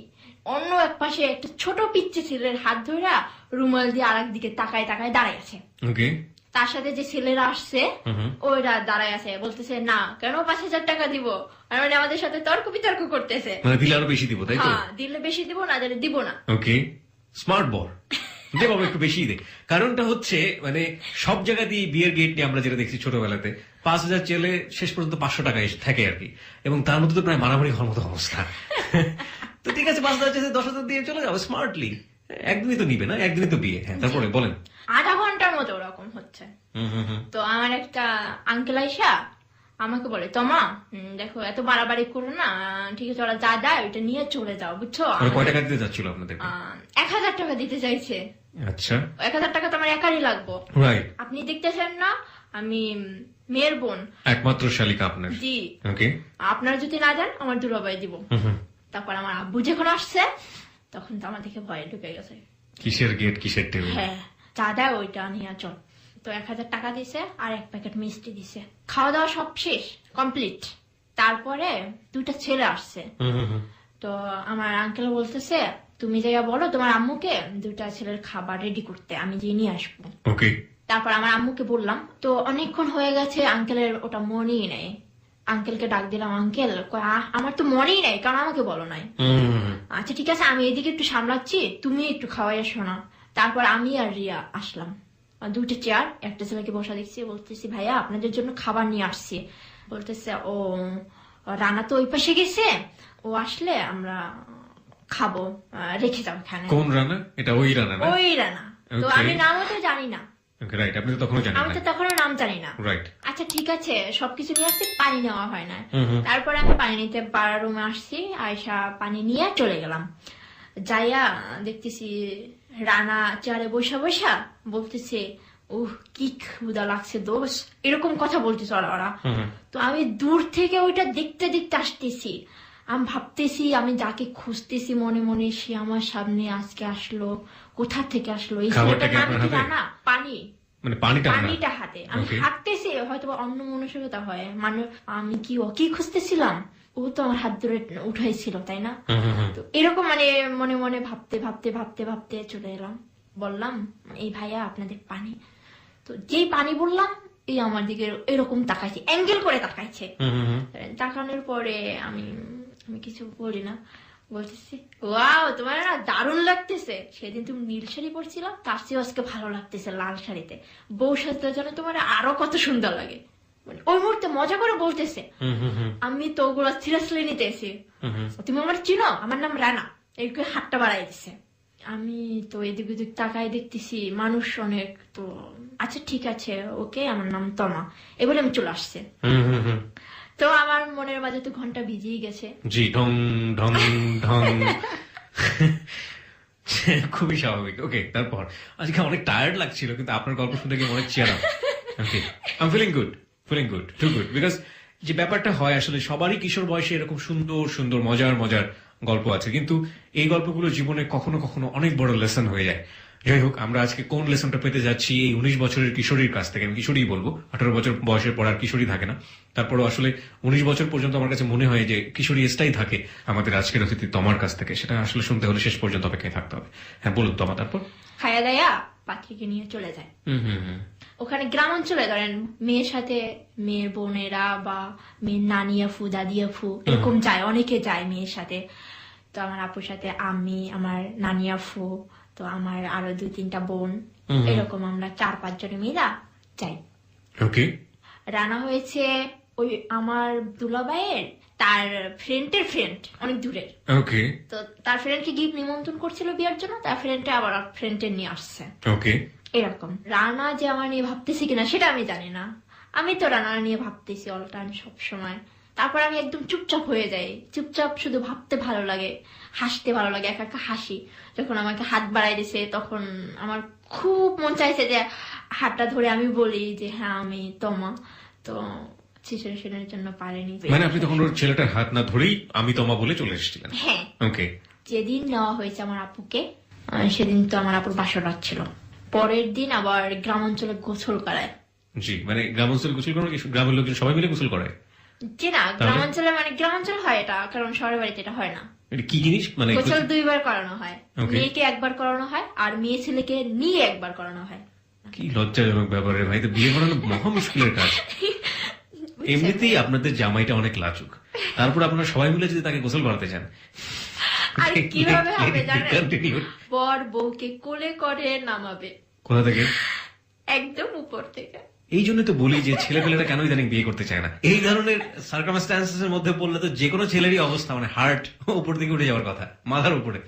অন্য এক পাশে একটা ছোট পিচ্চি ছেলের হাত ধরে রুমাল দিয়ে আর দিকে তাকায় তাকায় দাঁড়ায় আছে। তার সাথে যে ছেলেরা আসছে ওইরা দাঁড়ায় আছে, বলতেছে না কেন 5,000 টাকা দিব, মানে আমাদের সাথে তর্ক বিতর্ক করতেছে। মানে দিলে আরো বেশি দিব, তাই তো? হ্যাঁ, দিলে বেশি দিব, না দিলে দিব না। ওকে, স্মার্ট বর, দে বাবা একটু বেশি দে। কারণটা হচ্ছে মানে সব জায়গাতেই বিয়ের গেট নিয়ে আমরা যেটা দেখছি ছোটবেলাতে 5,000 চেলে শেষ পর্যন্ত 500 টাকা এসে থাকে আর কি, এবং তার মধ্যে তো প্রায় মারামারি হওয়ার মতো অবস্থা। তো ঠিক আছে, 5,000 চেয়ে 10,000 দিয়ে চলে যাবে স্মার্টলি, একদিনই তো নিবে না, একদিনই তো বিয়ে। হ্যাঁ, তারপরে বলেন। আধা ঘন্টার মতো ওরকম হচ্ছে। তো আমার একটা আঙ্কেল আইসা আমাকে বলে, তোমা দেখো এত বাড়াবাড়ি করো না, ঠিক আছে ওরা যা দেয় ওইটা নিয়ে চলে যাও, বুঝছো? কয় টাকা দিতে যাচ্ছিল আপনাদের? 1,000 টাকা দিতে চাইছে। আচ্ছা, 1,000 টাকা তো আমার একারই লাগবো। আপনি দেখতেছেন না আমি মেয়ের বোন, একমাত্র শালিকা আপনার। জি। ওকে, আপনারা যদি না যান আমার দুলাভাই দিব। তারপর আমার আব্বু যখন আসছে তখন তো আমার দেখে ভয়ে ঢুকে গেছে, কিসের গেট কিসের টেবিল। হ্যাঁ, যা দেয় ওইটা নিয়ে চল। তো 1,000 টাকা দিছে আর 1 প্যাকেট মিষ্টি দিছে। খাওয়া দাওয়া সব শেষ, কমপ্লিট। তারপরে 2টা ছেলে আসছে। তো আমার আঙ্কেল বলতেছে, তুমি যাইয়া বলো তোমার আম্মুকে 2টা ছেলের খাবার রেডি করতে, আমি যে নিয়ে আসবো। ওকে। তারপর আমার আম্মুকে বললাম, তো অনেকক্ষণ হয়ে গেছে, আঙ্কেলের ওটা মনেই নেই। আঙ্কেলকে ডাক দিলাম, আঙ্কেল আমার তো মনেই নাই, কারণ আমাকে বলো নাই। আচ্ছা ঠিক আছে, আমি এদিকে একটু সামলাচ্ছি, তুমি একটু খাওয়াই আসো না। তারপর আমি আর রিয়া আসলাম, 2টা চেয়ার, একটা ছেলেকে বসা দেখছি, বলতেছি ভাইয়া আপনাদের জন্য খাবার নিয়ে আসছি। বলতেছে ও রানা তো ওই পাশে গেছে, ও আসলে আমরা খাবো, রেখে যাও এখানে। কোন রানা? এটা ওই রানা না? ওই রানা। তো আমি নামও তো জানি না। রাইট, আপনি তো তখনও জানেন আমি না। তো তখন নাম জানি না। রাইট। আচ্ছা ঠিক আছে, সবকিছু নিয়ে আসছি, পানি নেওয়া হয় না। তারপরে আমি পানি নিতে রুমে আসছি, আয়সা পানি নিয়ে চলে গেলাম। যাইয়া দেখতেছি রানা চেয়ারে বসা বসা বলতেছে, কি ক্ষুধা লাগছে দোষ, এরকম কথা বলতেছে ওরা। তো আমি দূর থেকে ওইটা দেখতে দেখতে আসতেছি। আমি ভাবতেছি, আমি যাকে খুঁজতেছি মনে মনে, সে আমার সামনে আজকে আসলো, কোথা থেকে আসলো? এই ছেলেটার নাম কি রানা? পানি, মানে পানিটা হাতে। আমি হাঁটতেছি, হয়তো অন্য মনস্কতা হয় মানুষ, আমি কি খুঁজতেছিলাম, ও তো আমার হাত ধরে উঠাইছিল, তাই না? তো এরকম মানে মনে মনে ভাবতে ভাবতে ভাবতে ভাবতে চলে এলাম, বললাম এই ভাইয়া আপনাদের পানি। তো যেই পানি বললাম, এই আমার দিকে এরকম তাকাইছে, অ্যাঙ্গেল করে তাকাইছে। তাকানোর পরে আমি কিছু বলি না, বলতেছি ওয়াও তোমার না দারুণ লাগতেছে, সেদিন তুমি নীল শাড়ি পরছিলাম, তার চেয়ে আজকে ভালো লাগতেছে লাল শাড়িতে, বউ সাজতে জানো তোমার আরো কত সুন্দর লাগে। মানে ওই মুহূর্তে মজা করে বলতেছে। আমি তো ওগুলো সিরিয়াসলি নিতেছি। তুমি আমার চিনো? আমার নাম রানা। এরকম হাতটা বাড়াই দিছে। আমি তো এদিক ওদিক তাকাই দেখতেছি মানুষ অনেক। তো আচ্ছা ঠিক আছে, ওকে, আমার নাম তমা, এবারে আমি চলে আসছে। তো আমার মনের মাঝে তো ঘন্টা ভিজেই গেছে। জি, ঢং ঢং ঢং। খুবই স্বাভাবিক। ওকে, তারপর আজকে অনেক টায়ার্ড লাগছিল, কিন্তু আপনার গল্প শুনতে গিয়ে অনেক cheer up. Okay, I am feeling good, too good. Because যে ব্যাপারটা হয় আসলে সবারই কিশোর বয়সে এরকম সুন্দর সুন্দর মজার মজার গল্প আছে, কিন্তু এই গল্পগুলো জীবনে কখনো কখনো অনেক বড় লেসন হয়ে যায়। যাই হোক, আমরা আজকে কোন লেসনটা পেতে যাচ্ছি এই 19 বছরের কিশোরীর কাছ থেকে? আমি কিশোরী বলবো, 18 বছর বয়সের পর আর কিশোরী থাকে না। তারপরও আসলে 19 বছর পর্যন্ত আমার কাছে মনে হয় যে কিশোরী এজটাই থাকে আমাদের আজকের অতিথি তমার কাছ থেকে। সেটা আসলে শুনতে হলে শেষ পর্যন্ত অপেক্ষায় থাকতে হবে। হ্যাঁ, বলুন তমা, তারপর? খায়া দায়া পাত্রীকে নিয়ে চলে যায়। ওখানে গ্রাম অঞ্চলে ধরেন মেয়ের সাথে মেয়ের বোনেরা বা মেয়ের নানি আফু দাদি আফু এরকম যায়, অনেকে যায় মেয়ের সাথে। তো আমার আপুর সাথে আমি, আমার নানি আফু, তো আমার আরো 2-3টা বোন, এরকম আমরা 4-5 জনে মিলা যাই। ওকে। রানা হয়েছে ওই আমার দুলাভাইয়ের তার ফ্রেন্ডের ফ্রেন্ড, অনেক দূরের। ওকে। তো তার ফ্রেন্ডকে গিফট নিমন্ত্রণ করছিল বিয়ের জন্য, তার ফ্রেন্ডটা আবার ফ্রেন্ডের নিয়ে আসছে। ওকে। এরকম রানা যে আমার নিয়ে ভাবতেছি কিনা সেটা আমি জানি না। আমি তো রানা নিয়ে ভাবতেছি অল টাইম, সব সময়। তারপর আমি একদম চুপচাপ হয়ে যাই, চুপচাপ শুধু ভাবতে ভালো লাগে, হাসতে ভালো লাগে, একা একা হাসি। যখন আমাকে হাত বাড়াই দিছে তখন আমার খুব মন চাইছে যে হাতটা ধরে আমি বলি যে হ্যাঁ আমি তমা। তো সিচুয়েশনের জন্য পারেনি। মানে আপনি তখন ওর ছেলেটার হাত না ধরেই আমি তমা বলে চলে এসেছিলেন? হ্যাঁ। ওকে। যেদিন নেওয়া হয়েছে আমার আপুকে, সেদিন তো আমার আপুর বাসর রাত ছিল। পরের দিন আবার গ্রাম অঞ্চলে গোসল করায়। জি, মানে গ্রাম অঞ্চলে গোসল করানো, গ্রামের লোকজন সবাই মিলে গোসল করায়? জি না, গ্রাম অঞ্চলে মানে গ্রাম অঞ্চলে হয় এটা, কারণ শহরের বাড়িতে এটা হয় না। এটা কি জিনিস? মানে গোসল 2 বার করানো হয়, মেয়েকে 1 বার করানো হয় আর মেয়ে ছেলেকে নিয়ে 1 বার করানো হয়। কি লজ্জাজনক ব্যাপার রে ভাই, তো বিয়ে করানো মহা মুশকিলের কাজ। এমনিতেই আপনাদের জামাইটা অনেক লাজুক, তারপর আপনারা সবাই মিলে যদি তাকে গোসল করাতে চান, আর কিভাবে হবে জানেন? বর বউকে কোলে করে নামাবে। কোথা থেকে? একদম উপর থেকে। এই জন্য তো বলি যে ছেলেপেলেরা কেন ইদানিং বিয়ে করতে চায় না। এই ধরনের সার্কামস্ট্যান্সেস এর মধ্যে পড়লে তো যে কোনো ছেলেরই অবস্থা, মানে হার্ট উপর দিকে উঠে যাওয়ার কথা, মাথার উপরে।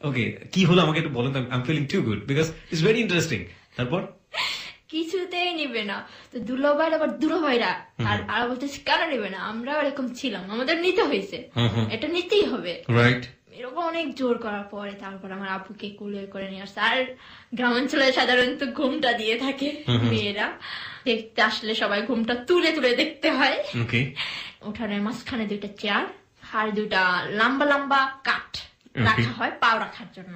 ওকে, কি হলো আমাকে একটু বলেন তো, I am feeling too good because it's very interesting. তারপর? কিছুতেই নিবে না। তো দুলাভাই আবার দুলাভাইরা আর বলতেছে কেন নিবে না, আমরা এরকম ছিলাম, আমাদের নিতে হয়েছে, এটা নিতেই হবে। রাইট। এরকম অনেক জোর করার পরে তারপর আমার আপুকে কোলে করে নিয়ে আসছে। আর গ্রামাঞ্চলে সাধারণত ঘুমটা দিয়ে থাকে মেয়েরা, দেখতে আসলে সবাই ঘুমটা তুলে তুলে দেখতে হয়। উঠানের মাঝখানে 2টা চেয়ার আর 2টা লম্বা লম্বা কাঠ রাখা হয় পাও রাখার জন্য।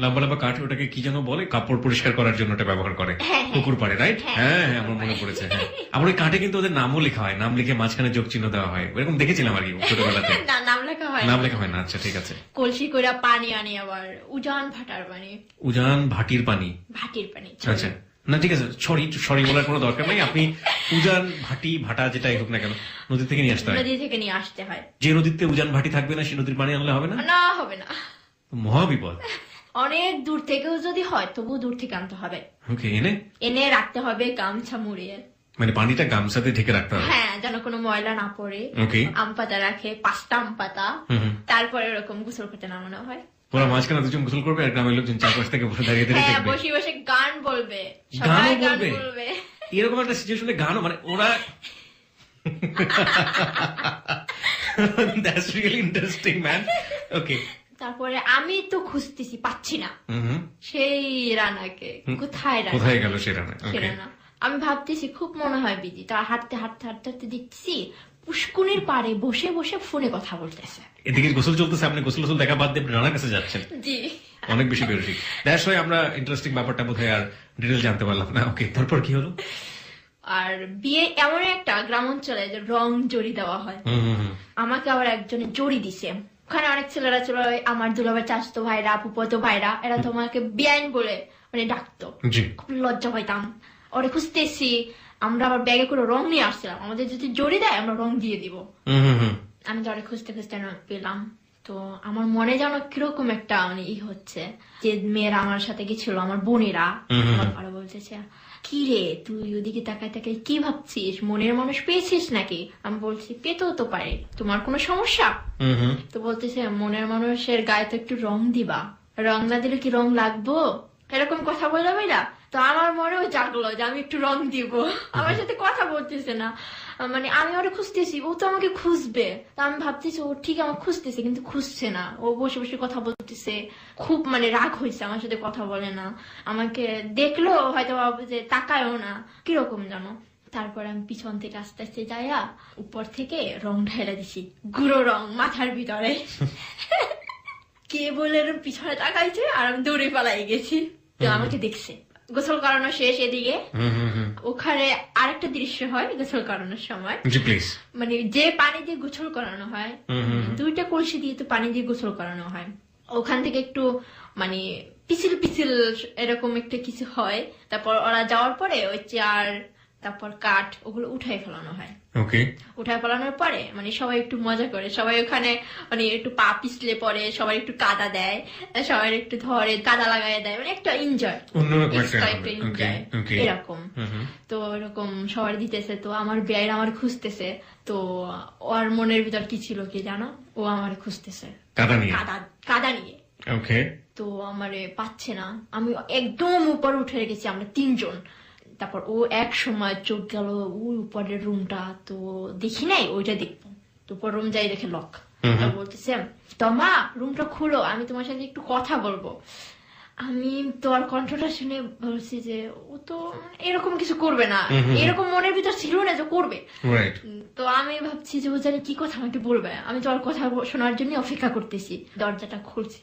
লম্বা লম্বা কাঠ, ওটাকে কি যেন বলে, কাপড় পরিষ্কার করার জন্য ওটা ব্যবহার করে পুকুর পাড়ে, রাইট? হ্যাঁ, আমার মনে পড়েছে। হ্যাঁ, আমার ওই কাঠে কিন্তু ওদের নামও লেখা হয়, নাম লিখে মাঝখানে যোগ চিহ্ন দেওয়া হয়, এরকম দেখেছিলাম আর কি ছোটবেলাতে। না, নাম লেখা হয়, নাম লেখা হয় না। আচ্ছা ঠিক আছে। কলসি করে পানি আনি, আবার উজান ভাটার পানি, উজান ভাটির পানি, ভাটির পানি। আচ্ছা, না ঠিক আছে, সরি বলার কোনো দরকার নাই। আপনি উজান ভাটি ভাটা যেটাই হোক না কেন নদী থেকে নিয়ে আসতে হয়। নদী থেকে নিয়ে আসতে হয়। যে নদীতে উজান ভাটি থাকবে না সেই নদীর পানি আনলে হবে না? না, হবে না, মহা বিপদ। অনেক দূর থেকেও যদি হয় তবু দূর থেকে আনতে হবে। ওকে, এনে রাখতে হবে গামছা মুড়িয়ে, মানে পানিটা গামছাতে ঢেকে রাখতে হবে। হ্যাঁ, যেন কোনো ময়লা না পড়ে। আম পাতা রাখে, 5টা আম পাতা, তারপরে এরকম গোসল করতে নামানো হয়। ওরা মাঝখানে দুজন গোসল করবে আর গ্রামের লোকজন চারপাশ থেকে বসে দাঁড়িয়ে দাঁড়িয়ে হ্যাঁ, দেখবে। বসে বসে গান বলবে, গানও সবাই গান বলবে? বলবে। এরকম একটা সিচুয়েশনে গানও মানে ওরা দ্যাটস রিয়েলি ইন্টারেস্টিং ম্যান। ওকে, তারপরে আমি তো খুঁজতেছি, পাচ্ছি না সেই রানাকে, কোথায় রানা? কোথায় গেল সে রানা? সে ওকে, রানা। আমি ভাবতেছি খুব মনে হয় বিজি, তার হাঁটতে হাঁটতে হাঁটতে হাঁটতে দেখতেছি পুষ্কুনির পাড়ে বসে বসে ফোনে কথা বলতেছে। এদিকে গোসল চলতেছে, আপনি গোসল দেখা বাদ দিয়ে আপনি রানার কাছে যাচ্ছেন। জি, অনেক বেশি বেরোছি। দ্যাটস ওয়াই আমরা ইন্টারেস্টিং ব্যাপারটা বোধহয় আর ডিটেল জানতে পারলাম না। ওকে, তারপর কি হলো? আর বিয়ে এমন একটা গ্রাম অঞ্চলে যে রং জড়ি দেওয়া হয়, আমাকে আবার একজনে জড়ি দিছে। ওখানে অনেক ছেলেরা ছিল, আমার দুলাভাই চাচতো ভাইরা, ফুফাতো ভাইরা, এরা তো আমাকে বেআইন বলে মানে ডাকতো। জি, খুব লজ্জা পাইতাম। ওরে খুঁজতেছি, আমরা আবার ব্যাগে করে রং নিয়ে আসছিলাম, আমাদের যদি জড়ি দেয় আমরা রং দিয়ে দিব। আমি তো ওরে খুঁজতে খুঁজতে পেলাম। তো আমার মনে যেন কিরকম একটা মানে হচ্ছে, যে মেয়েরা আমার সাথে গেছিল, আমার বোনেরা, আমার ঘরে বলতেছে, কি রে তুই ওদিকে তাকায় তাকায় কি ভাবছিস, মনের মানুষ পেয়েছিস নাকি? আমি বলছি পেতেও তো পারে, তোমার কোনো সমস্যা? তো বলতেছে মনের মানুষের গায়ে তো একটু রং দিবা, রং না দিলে কি রং লাগবো, এরকম কথা বললো ভাইরা। তো আমার মনেও জাগলো যে আমি একটু রং দিব। আমার সাথে কথা বলতেছে না, মানে আমি ওরা খুঁজতেছি, ও তো আমাকে খুঁজবে। তা আমি ভাবতেছি ও ঠিক আমার খুঁজতেছে, কিন্তু খুঁজছে না, ও বসে বসে কথা বলতেছে। খুব মানে রাগ হয়েছে, আমার সাথে কথা বলে না, আমাকে দেখলো হয়তো ভাববে যে তাকায়ও না, কিরকম জানো। তারপর আমি পিছন থেকে আস্তে আস্তে যাইয়া উপর থেকে রং ঢেলে দিছি, গুঁড়ো রং মাথার ভিতরে। কে বলে পিছনে তাকাইছে আর আমি দৌড়ে পালাই গেছি। তো আমাকে দেখছে। গোসল করানো শেষ, এদিকে ওখানে আরেকটা দৃশ্য হয় গোসল করানোর সময়। মানে যে পানি দিয়ে গোসল করানো হয়, দুইটা কলসি দিয়ে তো পানি দিয়ে গোসল করানো হয়, ওখান থেকে একটু মানে পিছিল পিছিল এরকম একটা কিছু হয়। তারপর ওরা যাওয়ার পরে ওই চেয়ার, তারপর কাঠ, ওগুলো উঠাই ফেলানো হয়। উঠায় ফেলানোর পরে মানে সবাই একটু মজা করে, সবাই ওখানে মানে একটু পা পিছলে পরে, সবাই একটু কাদা দেয়, সবাই একটু ধরে কাদা লাগাই দেয়, মানে একটা এনজয় এরকম। তো এরকম সবাই দিতেছে। তো আমার বেয়ার আমার খুঁজতেছে। তো ওর মনের ভিতর কি ছিল কি জানো, ও আমার খুঁজতেছে কাদা নিয়ে। তো আমারে পাচ্ছে না, আমি একদম উপরে উঠে রেখেছি, আমরা তিনজন। তারপর ও এক সময় চোখ গেল ওই উপরের রুমটা, তো দেখি নাই, ওইটা দেখবো। তো উপর রুম যাই দেখে লক। বলতেছে তোমা রুমটা খুলো, আমি তোমার সাথে একটু কথা বলবো। আমি তোর কণ্ঠটা শুনে বলছি যে ও তো এরকম কিছু করবে না, এরকম মনের ভিতর ছিল না যে করবে। তো আমি ভাবছি যে ও জানি কি কথা আমাকে বলবে, আমি তোর কথা শোনার জন্য অপেক্ষা করতেছি। দরজাটা খুলছি,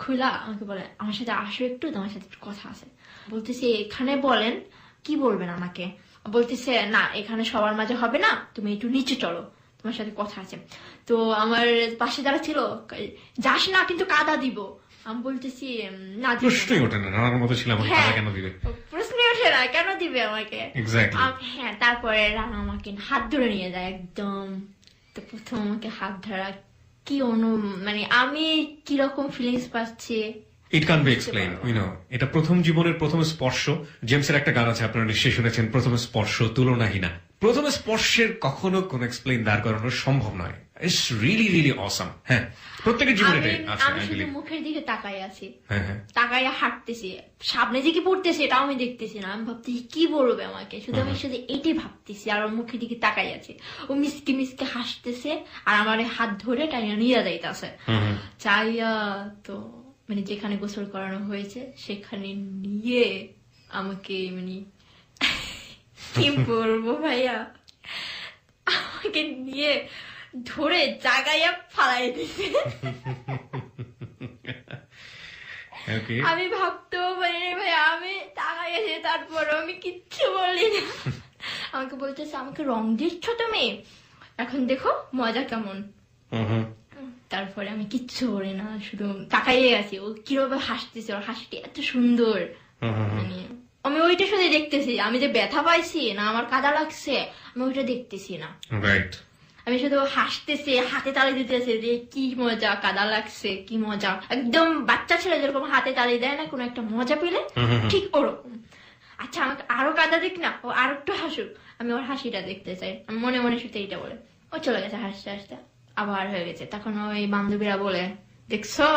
খোলা আমাকে বলে আমার সাথে আসো একটু, তোমার সাথে একটু কথা আছে। বলতেছি এখানে বলেন, কি বলবেন আমাকে? বলতেছে না এখানে সবার মাঝে হবে না, তুমি একটু নিচে চলো, তোমার সাথে কথা আছে। তো আমার পাশে যারা ছিল, যাস না কিন্তু কাদা দিব। আমি বলতেছি না, প্রশ্নই ওঠে না, নানার মতো ছিলাম, কেন দিবে? প্রশ্নই ওঠে না, কেন দিবে আমাকে? হ্যাঁ, তারপরে রানা আমাকে হাত ধরে নিয়ে যায় একদম। তো প্রথম আমাকে হাত ধরা কি মানে আমি কিরকম ফিলিংস পাচ্ছি, ইট ক্যান বি এক্সপ্লেইন, এটা প্রথম জীবনের প্রথম স্পর্শ। জেমসের একটা গান আছে, আপনারা নিশ্চয়ই শুনেছেন, প্রথম স্পর্শ তুলনাহীনা। প্রথম স্পর্শের কখনো কোন এক্সপ্লেইন দাঁড় করানো সম্ভব নয়। It's really really awesome. হ্যাঁ, প্রত্যেকের জীবনে আমি শুধু মুখের দিকে তাকাই আছি, তাকাইয়া হাঁটতেছি, সামনে যে কি পড়তেছে এটাও আমি দেখতেছি না। আমি ভাবতেছি কি বলবে আমাকে, শুধু আমি শুধু এটাই ভাবতেছি, আর ওর মুখের দিকে তাকাই আছি। ও মিসকে মিসকে হাসতেছে আর আমার হাত ধরে টাইনা নিয়ে যাইতেছে। চাইয়া তো মানে যেখানে গোসল করানো হয়েছে সেখানে নিয়ে আমাকে মানে কি বলবো ভাইয়া, আমাকে নিয়ে ধরে জাগাইয়া ফালাই দিছে। আমি ভাবতেও পারি না ভাই, আমি তাকাইছি, তারপর আমি কিচ্ছু বললি না। আমাকে বলতেছে আমাকে রং দিচ্ছ তুমি, এখন দেখো মজা কেমন। তারপরে আমি কিচ্ছু বলি না, শুধু তাকাইয়ে গেছি ও কিভাবে হাসতেছে, ওর হাসিটি এত সুন্দর। মানে আমি ওইটা শুধু দেখতেছি, আমি যে ব্যথা পাইছি না আমার কাদা লাগছে আমি ওইটা দেখতেছি না। আমি শুধু হাসতেছি, হাতে তালি দিতেছি যে কি মজা, কাদা লাগছে কি মজা। একদম বাচ্চা ছেলে যেরকম হাতে তালি দেয় না কোনো একটা মজা পেলে, ঠিক ওরকম। আচ্ছা আমাকে আরো কাদা দিক না, ও আর একটু হাসুক, আমি ওর হাসিটা দেখতে চাই। আমি মনে মনে শুধু এইটা বলে ও চলে গেছে হাসতে হাসতে, আবার হয়ে গেছে। তখন ওই বান্ধবীরা বলে দেখছো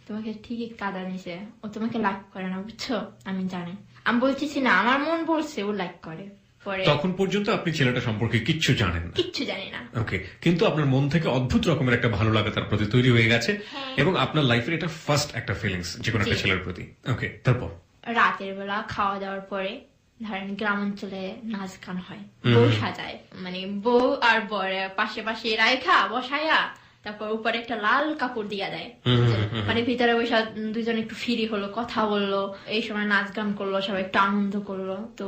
তোমাকে ঠিকই কাদা নিছে, ও তোমাকে লাইক করে না, বুঝছো? আমি জানি, আমি বলতেছি না, আমার মন বলছে ও লাইক করে। পরে তখন পর্যন্ত আপনি ছেলেটা সম্পর্কে কিচ্ছু জানেন না? কিচ্ছু জানি না। ওকে, কিন্তু আপনার মন থেকে অদ্ভুত রকমের একটা ভালো লাগা তার প্রতি তৈরি হয়ে গেছে, এবং আপনার লাইফের এটা ফার্স্ট একটা ফিলিংস যে কোনো একটা ছেলের প্রতি। ওকে, তারপর? রাতের বেলা খাওয়া দাওয়ার পরে ধরেন গ্রাম অঞ্চলে নাচ গান হয়, বউ সাজায়, মানে বউ আর বর পাশে পাশে রাইখা বসায়া তারপর উপরে একটা লাল কাপড় দিয়া দেয়, মানে ভিতরে বসে দুজন একটু ফ্রি হলো, কথা বললো, এই সময় নাচ গান করলো, সবাই একটু আনন্দ করলো। তো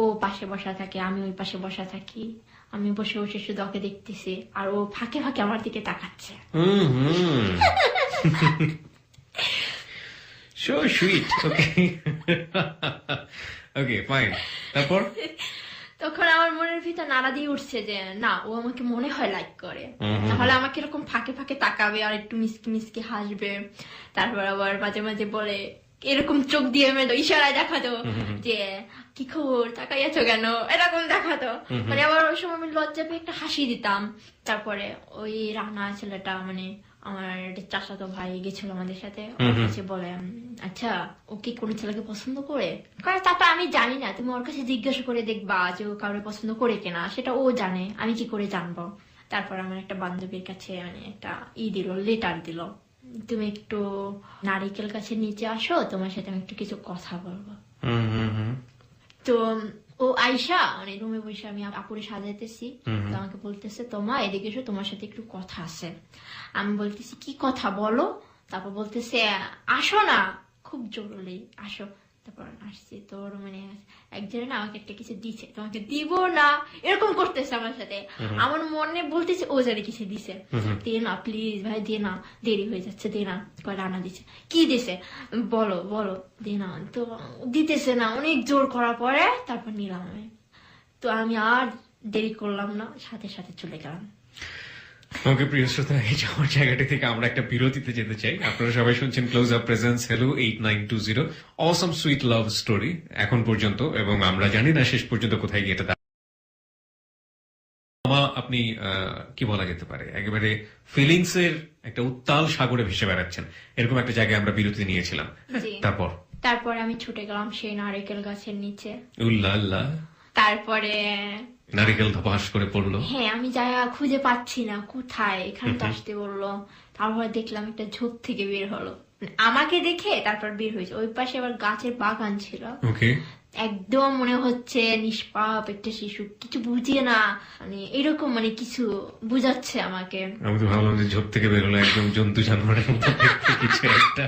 ও পাশে বসা থাকে, আমি ওই পাশে বসা থাকি, আমি বসে বসে শুধু ওকে দেখতেছি, আর ও ফাঁকে ফাঁকে আমার দিকে তাকাচ্ছে। So sweet. ওকে ওকে, ফাইন। তারপর? তখন আমার মনের ভিতর নাড়া দিয়ে উঠছে যে না, ও আমাকে মনে হয় লাইক করে, তাহলে আমাকে এরকম ফাঁকে ফাঁকে তাকাবে আর একটু মিসকি মিসকি হাসবে, তারপর আবার মাঝে মাঝে বলে, এরকম চোখ দিয়ে মেলো ইশারায় দেখাতো যে কি খবর, তাকাইয়াছো কেন, এরকম দেখাতো। মানে আবার ওই সময় আমি লজ্জা পেয়ে একটা হাসি দিতাম। তারপরে ওই রানা ছেলেটা, মানে আমার চাচাতো ভাই গেছিল আমাদের সাথে, ওর কাছে বলে, আচ্ছা ও কি কোন ছেলেকে পছন্দ করে? কারণ তারপর আমি জানি না, তুমি ওর কাছে জিজ্ঞাসা করে দেখবা যে ও কাউকে পছন্দ করে কিনা, সেটা ও জানে, আমি কি করে জানবো? তারপর আমার একটা বান্ধবীর কাছে মানে একটা দিল, লেটার দিল, তুমি একটু নারিকেল গাছের নিচে আসো, তোমার সাথে আমি একটু কিছু কথা বলবো। তো ও আয়শা, মানে রুমে বসে আমি আপুরে সাজাইতেছি, তো আমাকে বলতেছে, তোমা এদিকে এসো, তোমার সাথে একটু কথা আছে। আমি বলতেছি কি কথা বলো? তারপর বলতেছে আসো না, খুব জরুরি, আসো। তারপর আসছি, তোর মানে একজনে না আমাকে একটা কিছু দিছে, তোমাকে দিব না, এরকম করতেছে আমার সাথে। আমার মনে বলতেছে ও জানি কিছু দিছে, দে না প্লিজ ভাই, দে না, দেরি হয়ে যাচ্ছে, দে না। কয় রানা দিছে। কি দিছে বলো বলো, দে না। তো দিতেছে না, অনেক জোর করার পরে তারপর নিলাম আমি। তো আমি আর দেরি করলাম না, সাথে সাথে চলে গেলাম। ওকে প্রিয় শ্রোতা, এই যাওয়ার জায়গাটি থেকে আমরা একটা বিরতিতে যেতে চাই। আপনারা সবাই শুনছেন ক্লোজ আপ প্রেজেন্স হ্যালো 8920 অসম সুইট লাভ স্টোরি এখন পর্যন্ত, এবং আমরা জানি না শেষ পর্যন্ত কোথায় গিয়ে এটা আপনি কি বলা যেতে পারে, একেবারে ফিলিংস এর একটা উত্তাল সাগরে ভেসে বেড়াচ্ছেন, এরকম একটা জায়গায় আমরা বিরতি নিয়েছিলাম। তারপর আমি ছুটে গেলাম সেই নারিকেল গাছের নিচে। উল্লাহ। তারপরে নারিকেল ধপাস করে পড়লো। হ্যাঁ, আমি জায়গা খুঁজে পাচ্ছি না, কোথায়, এখানে তো আসতে বললো। তারপরে দেখলাম একটা ঝোপ থেকে বের হলো, আমাকে দেখে তারপর বের হয়েছে। ওই পাশে আবার গাছের বাগান ছিল, একদম মনে হচ্ছে নিষ্পাপ একটা শিশু, কিছু বুঝিয়ে না, মানে এরকম, মানে কিছু বুঝাচ্ছে আমাকে। আমি তো ভাবলাম যে ঝোপ থেকে বের হলো একদম জন্তু জানোয়ারের মতো কিছু একটা।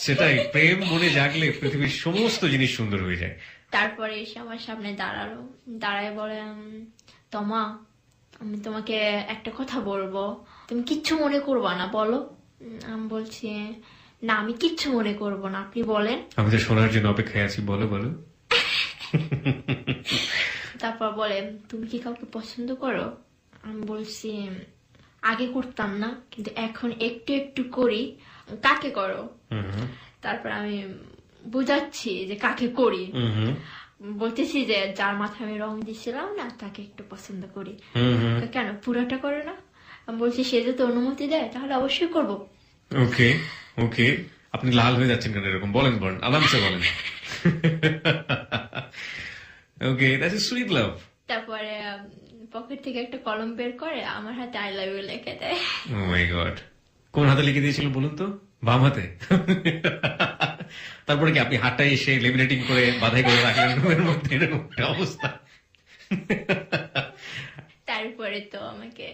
সেটাই, প্রেম মনে জাগলে পৃথিবীর সমস্ত জিনিস সুন্দর হয়ে যায়। তারপরে এসে আমার সামনে দাঁড়ালো, দাঁড়ায় বলে, তোমা আমি তোমাকে একটা কথা বলবো, তুমি কিচ্ছু মনে করবা না, বলো। আমি বলছি না, আমি কিচ্ছু মনে করবো না, আপনি বলেন। আমি তো শোনার জন্য অপেক্ষায় আছি, বলো বলো। তারপর বলে, তুমি কি কাউকে পছন্দ করো? আমি বলছি আগে করতাম না, কিন্তু এখন একটু একটু করি। কাকে করো? তারপর আমি বুঝাচ্ছি যে কাকে করি, বলতেছি যে যার মাথায় আমি রং দিছিলাম না, তাকে একটু পছন্দ করি। কেন পুরোটা করে না? আমি বলছি সে যদি অনুমতি দেয় তাহলে অবশ্যই করবো। ওকে ওকে, আপনি লাল হয়ে যাচ্ছেন কেন এরকম? বলেন বলেন, আরামসে বলেন। ওকে, দ্যাটস এ সুইট লাভ। তারপরে পকেট থেকে একটা কলম বের করে আমার হাতে আই লাভ ইউ লিখে দেয়। ও মাই গড, কোন হাতে লিখে দিয়েছিল বলুন তো? বাম হাতে? তারপরে কি আপনি হাতটা এসে লেমিনেটিং করে বাধাই করে রাখলেন রুমের মধ্যে, এরকম একটা অবস্থা? তারপরে তো আমাকে,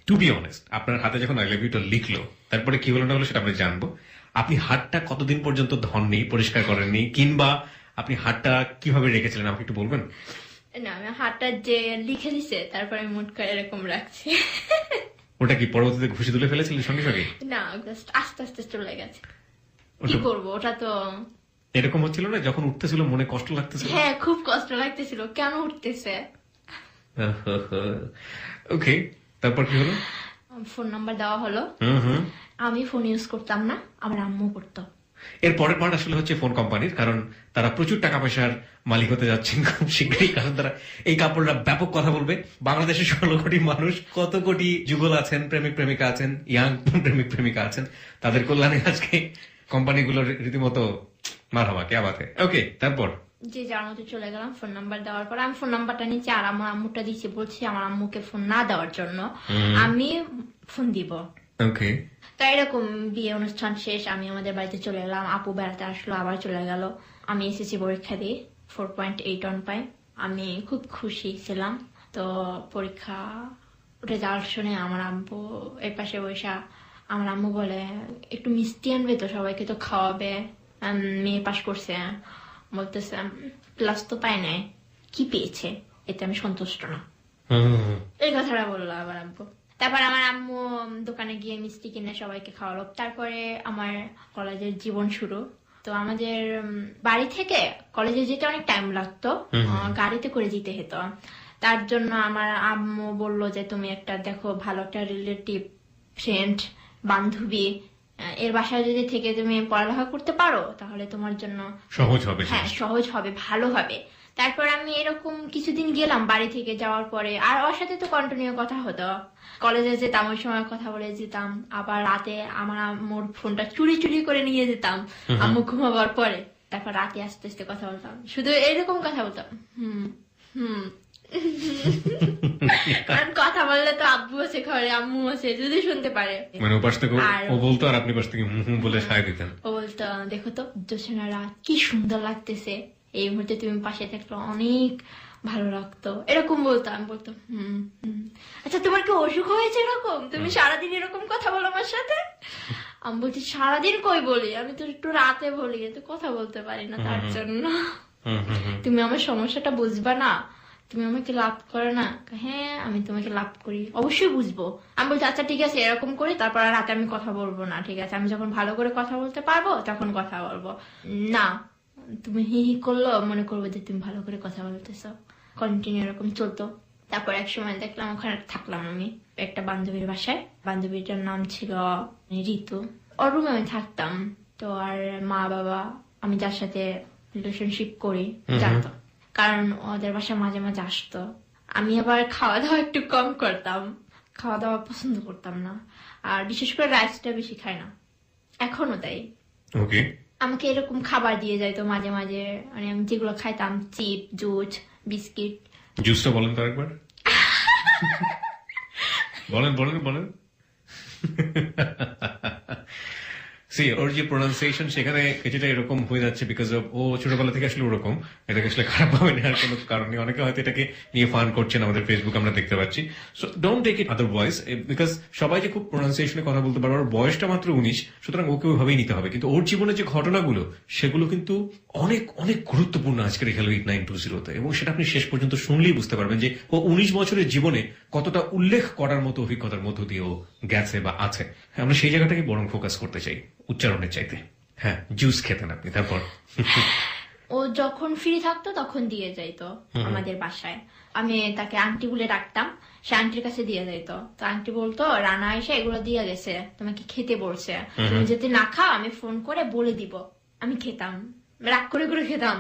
টু বি অনেস্ট, আপনার হাতে যখন আই লাভ ইউটা লিখলো, তারপরে কি হলো না হলো সেটা আমরা জানবো। আপনি হাতটা কতদিন পর্যন্ত ধননি, পরিষ্কার করেননি, কিংবা আপনি হাতটা কিভাবে রেখেছিলেন আমাকে একটু বলবেন? না, আমি হাতটা যে লিখে দিছে তারপরে আমি মুট করে এরকম রাখছি। ওটা কি পরবর্তীতে ঘুষি তুলে ফেলেছিলেন সঙ্গে সঙ্গে? না, আস্তে আস্তে চলে গেছে। কি করবো, ওটা তো এরকম হচ্ছিল না যখন উঠতেছিল মনে কষ্ট লাগতেছিল? হ্যাঁ, খুব কষ্ট লাগতেছিল, কেন উঠতেছে। ওকে, তারপর কি হলো? ফোন নাম্বার দেওয়া হলো। আমি ফোন ইউজ করতাম না, আমার আম্মু করতো। এর পরের পার্ট আসলে হচ্ছে ফোন কোম্পানির, কারণ তারা প্রচুর টাকা পয়সার মালিক হতে যাচ্ছেন খুব শীঘ্রই, কারণ তারা এই কাপড়রা ব্যাপক কথা বলবে। বাংলাদেশের 16 কোটি মানুষ, কত কোটি যুগল আছেন, প্রেমিক প্রেমিকা আছেন, ইয়াং প্রেমিক প্রেমিকা আছেন, তাদের কল্যাণে আজকে কোম্পানিগুলোর রীতিমতো মারহামা কে বাতে। ওকে, তারপর যে যার মতো চলে গেলাম। ফোন নাম্বার দেওয়ার পর আমি ফোন নাম্বারটা নিচ্ছি, আর আমার আম্মুটা দিচ্ছি, বলছি আমার আম্মুকে ফোন না দেওয়ার জন্য, আমি ফোন দিব। ওকে, তো এরকম বিয়ে অনুষ্ঠান শেষ, আমি আমাদের বাড়িতে চলে গেলাম। আপু বেড়াতে আসলো, আবার চলে গেল। আমি এসএসসি পরীক্ষা দিই, 4.81 পাই। আমি খুব খুশি ছিলাম। তো পরীক্ষা রেজাল্ট শুনে আমার আব্বু এর পাশে বসা, আমার আম্মু বলে একটু মিষ্টি আনবে তো, সবাইকে তো খাওয়াবে, মেয়ে পাশ করছে। বলতেছে ক্লাস তো পায় নাই, কি পেয়েছে এতে আমি সন্তুষ্ট না, এই কথাটা বললো আবার আব্বু। তারপর আমার আম্মু দোকানে গিয়ে মিষ্টি কিনে সবাইকে খাওয়ালো। তারপরে আমার কলেজের জীবন শুরু। তো আমাদের বাড়ি থেকে কলেজে যেতে অনেক টাইম লাগতো, গাড়িতে করে যেতে হতো। তার জন্য আমার আম্মু বললো যে তুমি একটা দেখো ভালো একটা রিলেটিভ, ফ্রেন্ড, বান্ধবী, এর বাসায় যদি থেকে তুমি পড়ালেখা করতে পারো তাহলে তোমার জন্য সহজ হবে। হ্যাঁ, সহজ হবে, ভালো হবে। তারপর আমি এরকম কিছুদিন গেলাম বাড়ি থেকে যাওয়ার পরে, আর ওর সাথে তো কন্টিনিউ কথা হতো। কলেজে যেতাম, ওই সময় কথা বলে যেতাম। আবার রাতে আমার আম্মুর ফোনটা চুরি চুরি করে নিয়ে যেতাম আম্মু ঘুমাবার পরে। তারপর রাতে আস্তে আস্তে কথা বলতাম, শুধু এরকম কথা বলতাম, হুম হুম। কারণ কথা বললে তো আব্বু আছে ঘরে, আম্মু আছে, যদি শুনতে পারে। মানে ওপাশ থেকে ও বলতো আর আপনি পাশ থেকে হুম হুম বলে সায় দিতেন। ও বলতো দেখো তো জোছনা রাত কি সুন্দর লাগতেছে, এই মুহূর্তে তুমি পাশে থাকলে অনেক ভালো লাগতো, এরকম বলতাম। আমি বলতাম হুম হুম। আচ্ছা তোমার কি অসুখ হয়েছে এরকম, তুমি সারাদিন এরকম কথা বলো আমার সাথে? আমি বলছি সারাদিন কই বলি, আমি তো একটু রাতে বলি, তো কথা বলতে পারি না, তার জন্য। তুমি আমার সমস্যাটা বুঝবা না, তুমি আমাকে লাভ করো না? হ্যাঁ আমি তোমাকে লাভ করি, অবশ্যই বুঝবো। আমি বলছি আচ্ছা ঠিক আছে এরকম করি, তারপর আর রাতে আমি কথা বলবো না, ঠিক আছে? আমি যখন ভালো করে কথা বলতে পারবো তখন কথা বলবো। না, তুমি হি হি করলো মনে করবো যে তুমি ভালো করে কথা বলতেছো। কন্টিনিউ এরকম চলতো। তারপর এক সময় দেখলাম ওখানে থাকলাম আমি একটা বান্ধবীর বাসায়। বান্ধবীটার নাম ছিল ঋতু। ওর রুমে আমি থাকতাম। তো আর মা বাবা আমি যার সাথে রিলেশনশিপ করি জানতো, কারণ ওদের বাসা মাঝে মাঝে আসতো। আমি আবার খাওয়া দাওয়া একটু কম করতাম, খাওয়া দাওয়া পছন্দ করতাম না, আর বিশেষ করে রাইসটা বেশি খাই না, এখনো তাই। ওকে, আমাকে এরকম খাবার দিয়ে যাইতো মাঝে মাঝে, মানে আমি যেগুলো খাইতাম, চিপ, জুস, বিস্কিট। জুসটা বলেন তো একবার। বলেন বলেন বলেন। সি ওর যে প্রোনাউন্সিয়েশন সেখানে কিছুটা এরকম হয়ে যাচ্ছে, বিকজ অফ ও ছোটবেলা থেকে আসলে ওরকম। এটাকে আসলে খারাপ ভাবে নেওয়ার কোনো কারণ নেই। অনেকে হয়তো এটাকে নিয়ে ফান করছেন, আমাদের ফেসবুক আমরা দেখতে পাচ্ছি। So don't take it otherwise, because সবাই যে খুব প্রোনাউন্সিয়েশনে কথা বলতে পারবে, ওর বয়সটা মাত্র 19, সুতরাং ওকে ওইভাবেই নিতে হবে। কিন্তু ওর জীবনে যে ঘটনাগুলো সেগুলো কিন্তু অনেক অনেক গুরুত্বপূর্ণ আজকের হ্যালো 8920-তে, এবং সেটা আপনি শেষ পর্যন্ত শুনলেই বুঝতে পারবেন যে ও 19 বছরের জীবনে কতটা উল্লেখ করার মতো অভিজ্ঞতার মধ্য দিয়ে ও গেছে বা আছে। আমরা সেই জায়গাটাকে বরং ফোকাস করতে চাই উচ্চারণের চাইতে। হ্যাঁ, জুস খেতেন আপনি, তারপর? ও যখন ফ্রি থাকতো তখন দিয়ে যাইতো আমাদের বাসায়। আমি তাকে আন্টি বলে ডাকতাম, সে আন্টির কাছে দিয়ে যাইতো। তো আন্টি বলতো রানা এসে এগুলো দিয়ে গেছে, তোমাকে খেতে বলছে, তুমি যদি না খাও আমি ফোন করে বলে দিব। আমি খেতাম, রাগ করে করে খেতাম।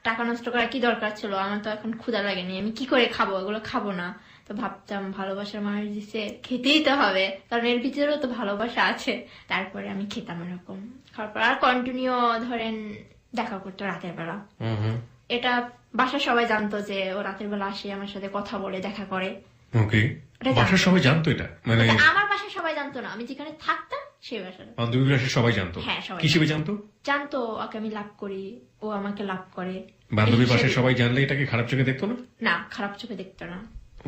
টাকা নষ্ট করার কি দরকার ছিল, আমার তো এখন ক্ষুধা লাগেনি, আমি কি করে খাবো, এগুলো খাবো না। তো ভাবতাম ভালোবাসার মানুষ দিচ্ছে, খেতেই তো হবে, কারণ এর ভিতরেও তো ভালোবাসা আছে। তারপরে আমি খেতাম এরকম খাওয়ার পর। আর কন্টিনিউ ধরেন দেখা করতো রাতের বেলা। এটা বাসার সবাই জানতো যে ও রাতের বেলা আসে, আমার সাথে কথা বলে, দেখা করে। ওকে, বাসার সবাই জানতো এটা? মানে আমার বাসায় সবাই জানতো না, আমি যেখানে থাকতাম সেই বাসায়। বান্ধবীর বাসায় সবাই জানতো? হ্যাঁ, সবাই। কিসেবে জানতো? জানতো ওকে আমি লাভ করি, ও আমাকে লাভ করে। বান্ধবীর বাসায় সবাই জানলে এটাকে খারাপ চোখে দেখতো না? না, খারাপ চোখে দেখতো না।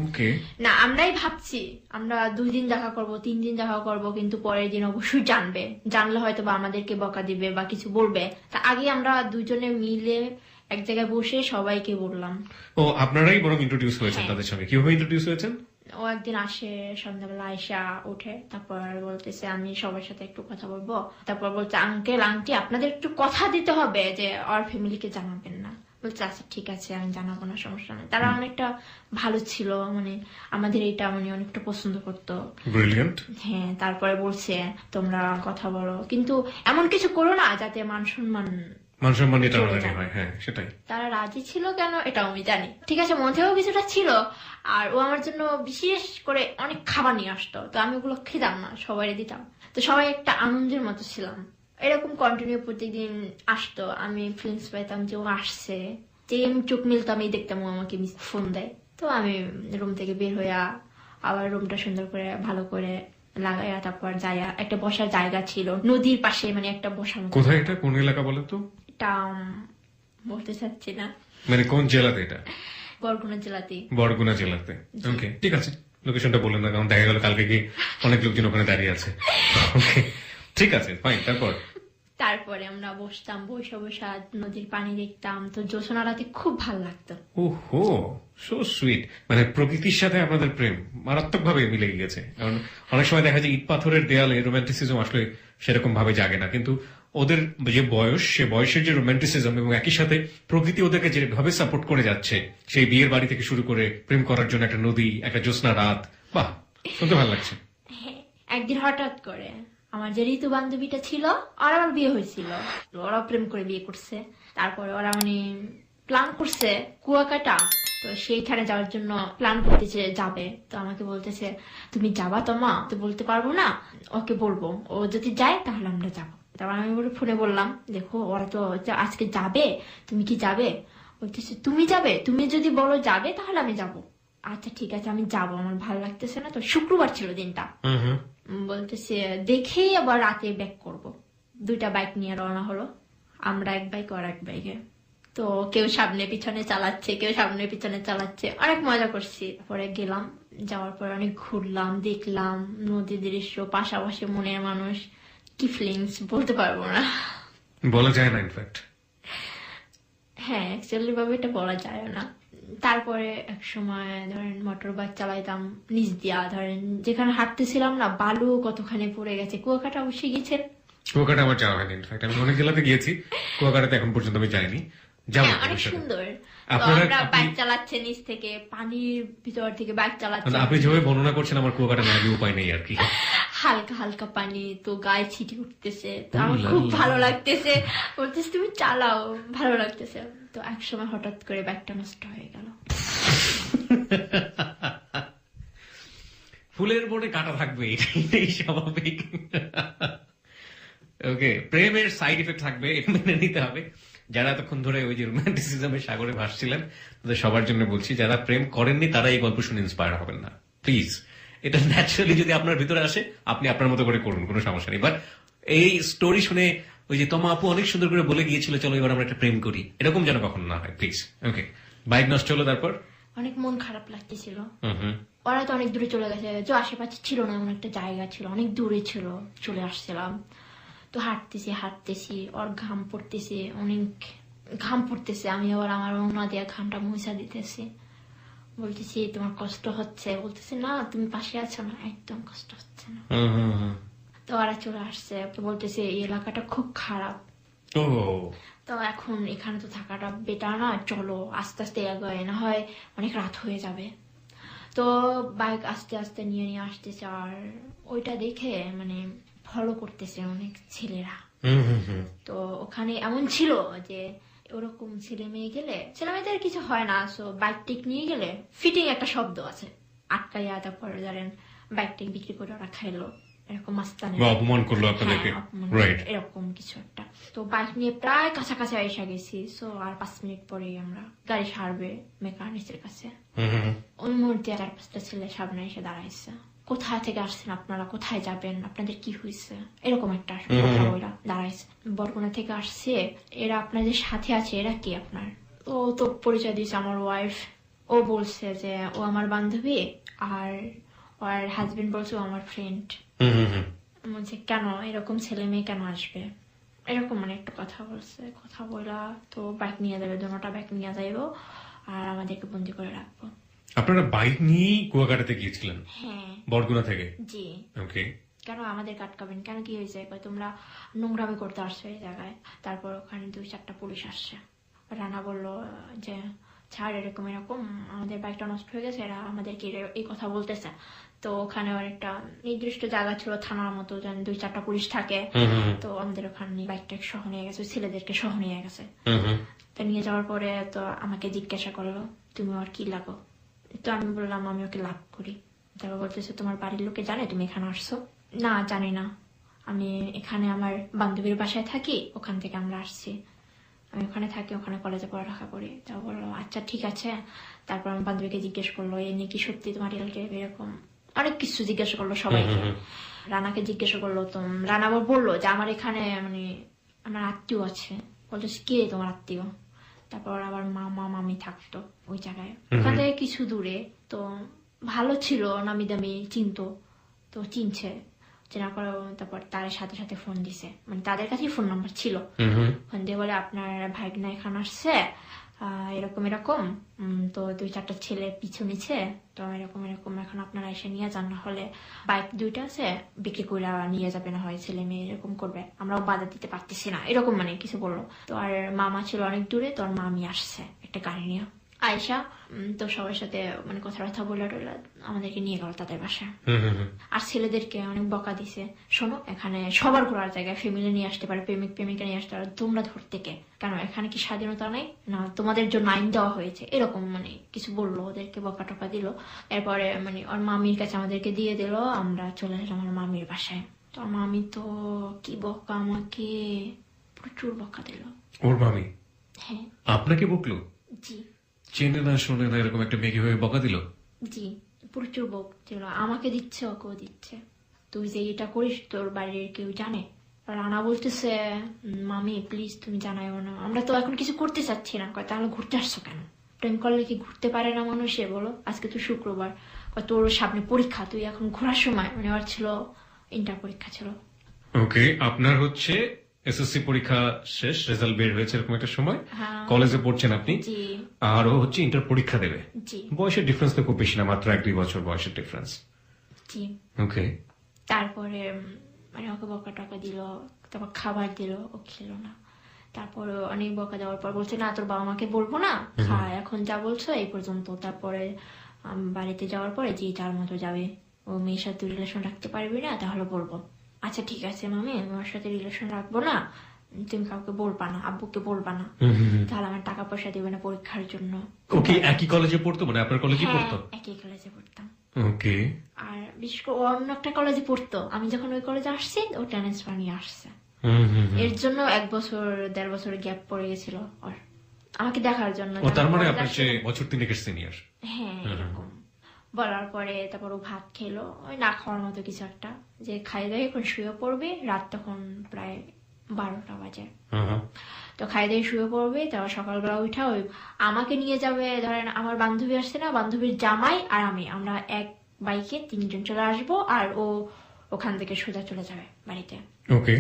ওকে, না, আমরাই ভাবছি আমরা 2 দিন দেখা করব, 3 দিন দেখা করব, কিন্তু পরের দিন অবশ্যই জানবে। জানলে হয়তো বা আমাদেরকে বকা দিবে বা কিছু বলবে। তা আগে আমরা দুজনে মিলে এক জায়গায় বসে সবাইকে বললাম। ও আপনারাই বরং ইন্ট্রোডিউস হয়েছেন তাদের সঙ্গে? কিভাবে ইন্ট্রোডিউস হয়েছেন? ও একদিন আসে সন্ধ্যাবেলা, আয়সা উঠে, তারপর বলতেছে আমি সবার সাথে একটু কথা বলবো। তারপর বলছে আঙ্কেল আন্টি আপনাদের একটু কথা দিতে হবে যে ওর ফ্যামিলিকে জানাবেন না। বলছে আচ্ছা ঠিক আছে আমি জানাবো না, সমস্যা নেই। তারা অনেকটা ভালো ছিল, মানে আমাদের এটা মানে অনেকটা পছন্দ করতো। ব্রিলিয়ান্ট। হ্যাঁ, তারপরে বলছে তোমরা কথা বলো, কিন্তু এমন কিছু করো না যাতে মান সম্মান এটা হয়। হ্যাঁ, সেটাই। তারা রাজি ছিল কেন এটাও আমি জানি, ঠিক আছে, মধ্যেও কিছুটা ছিল। আর ও আমার জন্য বিশেষ করে অনেক খাবার নিয়ে আসতো, তো আমি ওগুলো খেতাম না, সবাই দিতাম। তো সবাই একটা আনন্দের মতো ছিলাম। এরকম কন্টিনিউ প্রত্যেকদিন আসতো, আমি ফিলিংস পাইতাম যে ও আসছে, যে আমি চোখ মিলতাম এই দেখতাম ও আমাকে ফোন দেয়। তো আমি রুম থেকে বের হইয়া আবার রুমটা সুন্দর করে ভালো করে লাগাইয়া তারপর যাইয়া একটা বসার জায়গা ছিল নদীর পাশে, মানে একটা বসার মতো। কোথায় এটা, কোন এলাকা বলো তো? এটা বলতে চাচ্ছি না। মানে কোন জেলাতে এটা? বরগুনা জেলাতে। বরগুনা জেলাতে। ওকে, ঠিক আছে, লোকেশনটা বললেন না কারণ দেখা গেল কালকে কি অনেক লোকজন ওখানে দাঁড়িয়ে আছে। ওকে, ঠিক আছে, ফাইন। তারপরে আমরা বসতাম, বসে বসে নদীর পানি দেখতাম। তো জ্যোৎস্না রাতে খুব ভালো লাগতো। ওহো, সো সুইট। মানে প্রকৃতির সাথে আপনাদের প্রেম মারাত্মক ভাবে মিলে গিয়েছে। কারণ অনেক সময় দেখা যায় ইট পাথরের দেয়ালে রোম্যান্টিসিজম আসলে সেরকম ভাবে জাগে না, কিন্তু ওদের যে বয়স, সে বয়সের যে রোম্যান্টিসিজম এবং একই সাথে প্রকৃতি ওদেরকে যেভাবে সাপোর্ট করে যাচ্ছে, সেই বিয়ের বাড়ি থেকে শুরু করে প্রেম করার জন্য একটা নদী, একটা জ্যোৎস্না রাত, বাহ, শুনতে ভালো লাগছে। হ্যাঁ, একদিন হঠাৎ করে আমার যে ঋতু বান্ধবীটা ছিল, আর আমার বিয়ে হয়েছিল, ওরা প্রেম করে বিয়ে করছে। তারপরে ওরা মানে প্ল্যান করছে কুয়াকাটা, তো সেইখানে যাওয়ার জন্য প্ল্যান করতেছে যাবে। তো আমাকে বলতেছে তুমি যাবা তো? মা তো বলতে পারবো না, ওকে বলবো, ও যদি যায় তাহলে আমরা যাবো। তারপর আমি ফোনে বললাম দেখো ওরা তো আজকে যাবে, তুমি কি যাবে? বলতেছে তুমি যাবে, তুমি যদি বলো যাবে তাহলে আমি যাবো। আচ্ছা ঠিক আছে আমি যাবো, আমার ভালো লাগতেছে না। তো শুক্রবার ছিল দিনটা। বলতেছে দেখেই আবার রাতে ব্যাক করব। 2টা বাইক নিয়ে রওনা হলো, আমরা এক বাইক আর এক বাইকে। তো কেউ সামনে পিছনে চালাচ্ছে, কেউ সামনে পিছনে চালাচ্ছে, অনেক মজা করছি। পরে গেলাম, যাওয়ার পর অনেক ঘুরলাম, দেখলাম নদীর দৃশ্য, পাশাপাশি মনের মানুষ, কি ফিলিংস বলতে পারবো না, বলা যায় না ইনফ্যাক্ট। হ্যাঁ অ্যাকচুয়ালি ভাবে এটা বলা যায় না। তারপরে এক সময় ধরেন মোটর বাইক চালাইতাম নিচ দিয়া, ধরেন যেখানে হাঁটতেছিলাম না বালু কতখানি পড়ে গেছে। কুয়াকাটা অবশ্যই গেছেন? কুয়াকাটা আমার যাওয়া হয়নি ইনফ্যাক্ট, আমি অনেক জেলাতে গিয়েছি, কুয়াকাটাতে এখন পর্যন্ত আমি যাইনি। যাবো অনেক সুন্দর। আপনারা বাইক চালাচ্ছে নিচ থেকে, পানির ভিতর থেকে বাইক চালাচ্ছে। আপনি যেভাবে বর্ণনা করছেন আমার কুয়াকাটা না গিয়ে উপায় নেই আর কি। হালকা হালকা পানি, তো গায়ে ছিটি উঠতেছে, তো আমার খুব ভালো লাগতেছে। বলতেছে তুমি চালাও, ভালো লাগতেছে। তো এক সময় হঠাৎ করে বাইকটা নষ্ট হয়ে গেল। ফুলের বোনে কাটা থাকবে, এটাই স্বাভাবিক। ওকে, প্রেমের সাইড এফেক্ট থাকবে, এটা মেনে নিতে হবে। যারা এতক্ষণ ধরে ওই যে রোম্যান্টিসিজমের সাগরে ভাসছিলেন, তাদের সবার জন্য বলছি, যারা প্রেম করেননি তারা এই গল্প শুনে ইন্সপায়ার হবেন না প্লিজ। এটা ন্যাচারালি যদি আপনার ভিতরে আসে, আপনি আপনার মতো করে করুন, কোনো সমস্যা নেই। বাট এই স্টোরি শুনে ওই যে তোমা আপু অনেক সুন্দর করে বলে গিয়েছিল চলো এবার আমরা একটা প্রেম করি, এরকম যেন কখনো না হয় প্লিজ। ওকে, বাইক নষ্ট হলো, তারপর অনেক মন খারাপ লাগতেছিল। ওরা তো অনেক দূরে চলে গেছে, যে আশেপাশে ছিল না, এমন একটা জায়গা ছিল, অনেক দূরে ছিল, চলে আসছিলাম। তো হাঁটতেছি, ওর ঘাম পড়তেছে, অনেক ঘাম পড়তেছে। আমি আবার আমার ওনা দিয়ে ঘামটা মুছা দিতেছি, বলতেছি তোমার কষ্ট হচ্ছে? বলতেছে না তুমি পাশে আছো না, একদম কষ্ট হচ্ছে না। তো ওরা চলে আসছে, তো বলতেছে এই এলাকাটা খুব খারাপ, তো এখন এখানে তো থাকাটা বেটার না, চলো আস্তে আস্তে এগোয়, না হয় অনেক রাত হয়ে যাবে। তো বাইক আস্তে আস্তে নিয়ে আসতেছে, আর ওইটা দেখে মানে ফলো করতেছে অনেক ছেলেরা। তো ওখানে এমন ছিল যে ওরকম ছেলে মেয়ে গেলে, ছেলে মেয়েদের কিছু হয় না, সো বাইক টেক নিয়ে গেলে ফিটিং একটা শব্দ আছে, আটকাইয়া তারপরে ধরেন বাইক টেক বিক্রি করে ওরা খাইলো, এরকম মাস্তানে অপমান করলো আপনাদেরকে, এরকম কিছু একটা। তো বাইক নিয়ে প্রায় কাছাকাছি এসে গেছি, সো আর 5 মিনিট পরেই আমরা গাড়ি সারবে মেকানিক্সের কাছে। ওই মুহূর্তে 4-5টা ছেলে সামনে এসে দাঁড়াইছে, কোথায় থেকে আসছেন আপনারা, কোথায় যাবেন, আপনাদের কি হয়েছে, এরকম একটা কথা বলা দাঁড়াইছে। বরগুনা থেকে আসছে, এরা আপনাদের সাথে আছে, এরা কি আপনার? ও তো পরিচয় দিয়েছে আমার ওয়াইফ। ও বলছে যে ও আমার বান্ধবী, আর ওর হাজবেন্ড বলছে ও আমার ফ্রেন্ড। বলছে কেন এরকম ছেলে মেয়ে কেন আসবে, এরকম মানে একটা কথা বলছে। কথা বলা তো বাইক নিয়ে যাবে, দুটা বাইক নিয়ে যাইবো আর আমাদেরকে বন্দি করে রাখবো। আপনারা বাইক নিয়ে কুয়াকাটাতে গিয়েছিলেন? হ্যাঁ, বরগুনা থেকে। জি। ওকে, কেন আমাদের আটকাবেন, কেন কি হয়েছে? তোমরা নোংরামি করতে আসছো এই জায়গায়। তারপর ওখানে 2-4টা পুলিশ আসছে। রানা বললো যে ছাড়, এরকম এরকম আমাদের বাইকটা নষ্ট হয়ে গেছে, এরা আমাদেরকে এই কথা বলতেছে। তো ওখানে একটা নির্দিষ্ট জায়গা ছিল থানার মতো, 2-4টা পুলিশ থাকে। তো আমাদের ওখানে বাইকটা সহ নিয়ে গেছে, ছেলেদেরকে সহ নিয়ে গেছে। তো নিয়ে যাওয়ার পরে তো আমাকে জিজ্ঞাসা করলো তুমি আর কি লাগো। তো আমি বললাম আমি ওকে লাভ করি। তারপর বলতেছে তোমার বাড়ির লোকে জানে তুমি এখানে আসছো? না জানি না, আমি এখানে আমার বান্ধবীর বাসায় থাকি, ওখান থেকে আমরা আসছি, আমি ওখানে থাকি, ওখানে কলেজে পড়ালেখা করি। তা বললো আচ্ছা ঠিক আছে। তারপর আমার বান্ধবীকে জিজ্ঞেস করলো এ নিয়ে কি সত্যি তোমার রিলেটিভ, এরকম অনেক কিছু জিজ্ঞাসা করলো সবাইকে। রানাকে জিজ্ঞাসা করলো, তো রানা আবার বললো যে আমার এখানে মানে আমার আত্মীয় আছে। বলতেছে কে তোমার আত্মীয়? তারপর আবার মামা মামি থাকতো ওই জায়গায়, ওখান থেকে কিছু দূরে। তো ভালো ছিল, নামি দামি চিনতো, তো চিনছে, চেনা করে। তারপর তার সাথে সাথে ফোন দিছে, মানে তাদের কাছেই ফোন নাম্বার ছিল। ফোন দিয়ে বলে আপনার ভাইগনা এখানে আসছে, এরকম এরকম, তো 2-4টা ছেলে পিছু নিচ্ছে, তো এরকম এরকম, এখন আপনারা এসে নিয়ে যান, না হলে বাইক 2টা আছে বিক্রি করে নিয়ে যাবে, না হয় ছেলে মেয়ে এরকম করবে, আমরাও বাধা দিতে পারতেছি না, এরকম মানে কিছু বললো। তো আর মামা ছিল অনেক দূরে, তো আর মামি আসছে একটা গাড়ি নিয়ে, আয়সা। তো সবার সাথে মানে কথাবার্তা বলে টলে আমাদেরকে নিয়ে গেল তাদের বাসায়। আর ছেলেদেরকে অনেক বকা দিছে, শোনো এখানে সবার ঘোরার জায়গায়, ফ্যামিলি নিয়ে আসতে পারে, প্রেমিক প্রেমিকা নিয়ে আসতে পারে, তোমরা ধরতে কে, কেন এখানে কি স্বাধীনতা নেই না, তোমাদের জন্য আইন দেওয়া হয়েছে, এরকম মানে কিছু বললো, ওদেরকে বকা টকা দিল। এরপরে মানে ওর মামির কাছে আমাদেরকে দিয়ে দিল, আমরা চলে আসলাম আমার মামির বাসায়। তো ওর মামি তো কি বকা, আমাকে প্রচুর বকা দিল। ওর মামি হ্যাঁ। আপনাকে বকলো? জি। চেনে না শোনে না এরকম একটা মেয়ে কিভাবে বকা দিল? জি, প্রচুর বক দিল, আমাকে দিচ্ছে, ওকেও দিচ্ছে। তুই যে এটা করিস তোর বাড়ির কেউ জানে? রানা বলতেছে মামি প্লিজ তুমি জানাইও না, আমরা তো এখন কিছু করতে চাচ্ছি না। কয় তাহলে ঘুরতে আসছো কেন? প্রেম করলে কি ঘুরতে পারে না মানুষে বলো? আজকে তো শুক্রবার, তোর সামনে পরীক্ষা, তুই এখন ঘোরার সময়, মানে ওর ছিল ইন্টার পরীক্ষা ছিল। ওকে, আপনার হচ্ছে এসএসসি পরীক্ষা শেষ, রেজাল্ট বের হয়েছে এরকম একটা সময়, হ্যাঁ। কলেজে পড়ছেন আপনি, জি আর ও হচ্ছে ইন্টার পরীক্ষা দেবে। জি বয়সের ডিফারেন্স তো খুব বেশি না, মাত্র 1-2 বছর বয়সের ডিফারেন্স। জি। ওকে। তারপরে মানে ওকে বকা টকা দিল, তারপর খাবার দিল, ও খেলো না। তারপর অনেক বকা দেওয়ার পর বলছে না তোর বাবা মাকে বলবো না, খা এখন যা বলছো এই পর্যন্ত। তারপরে বাড়িতে যাওয়ার পরে যে যার মতো যাবে, ও মেয়ের সাথে রিলেশন রাখতে পারবি না, তাহলে বলবো। আচ্ছা ঠিক আছে মামি, আমি ওর সাথে রিলেশন রাখবো না, তুমি কাউকে বলবা না, আব্বুকে বলবা না, তাহলে আমার টাকা পয়সা দিবে না পরীক্ষার জন্য। ও কি একই কলেজে পড়তো, মানে আপনার কলেজে হ্যাঁ, পড়তো? একই কলেজে পড়তাম। ওকে। আর বিশেষ করে ও অন্য একটা কলেজে পড়তো, আমি যখন ওই কলেজে আসছি ও ট্রান্সফার নিয়ে আসছে। এর জন্য 1-1.5 বছর গ্যাপ পড়ে গেছিল ওর, আমাকে দেখার জন্য। ও তার মানে আপনার চেয়ে বছর 3 সিনিয়র? হ্যাঁ এরকম বলার পরে তারপর ও ভাত খেলো, ওই না খাওয়ার মতো কিছু একটা, যে খাই দাই এখন শুয়ে পড়বে, রাত তখন প্রায় 12টা বাজে। তো খাই দাই শুয়ে পড়বে, তারপর সকালবেলা উঠা ওই আমাকে নিয়ে যাবে, ধরেন আমার বান্ধবী আসছে না, বান্ধবীর জামাই আর আমি, আমরা এক বাইকে 3 জন চলে আসবো, আর ও ওখান থেকে সোজা চলে যাবে বাড়িতে। ওকে।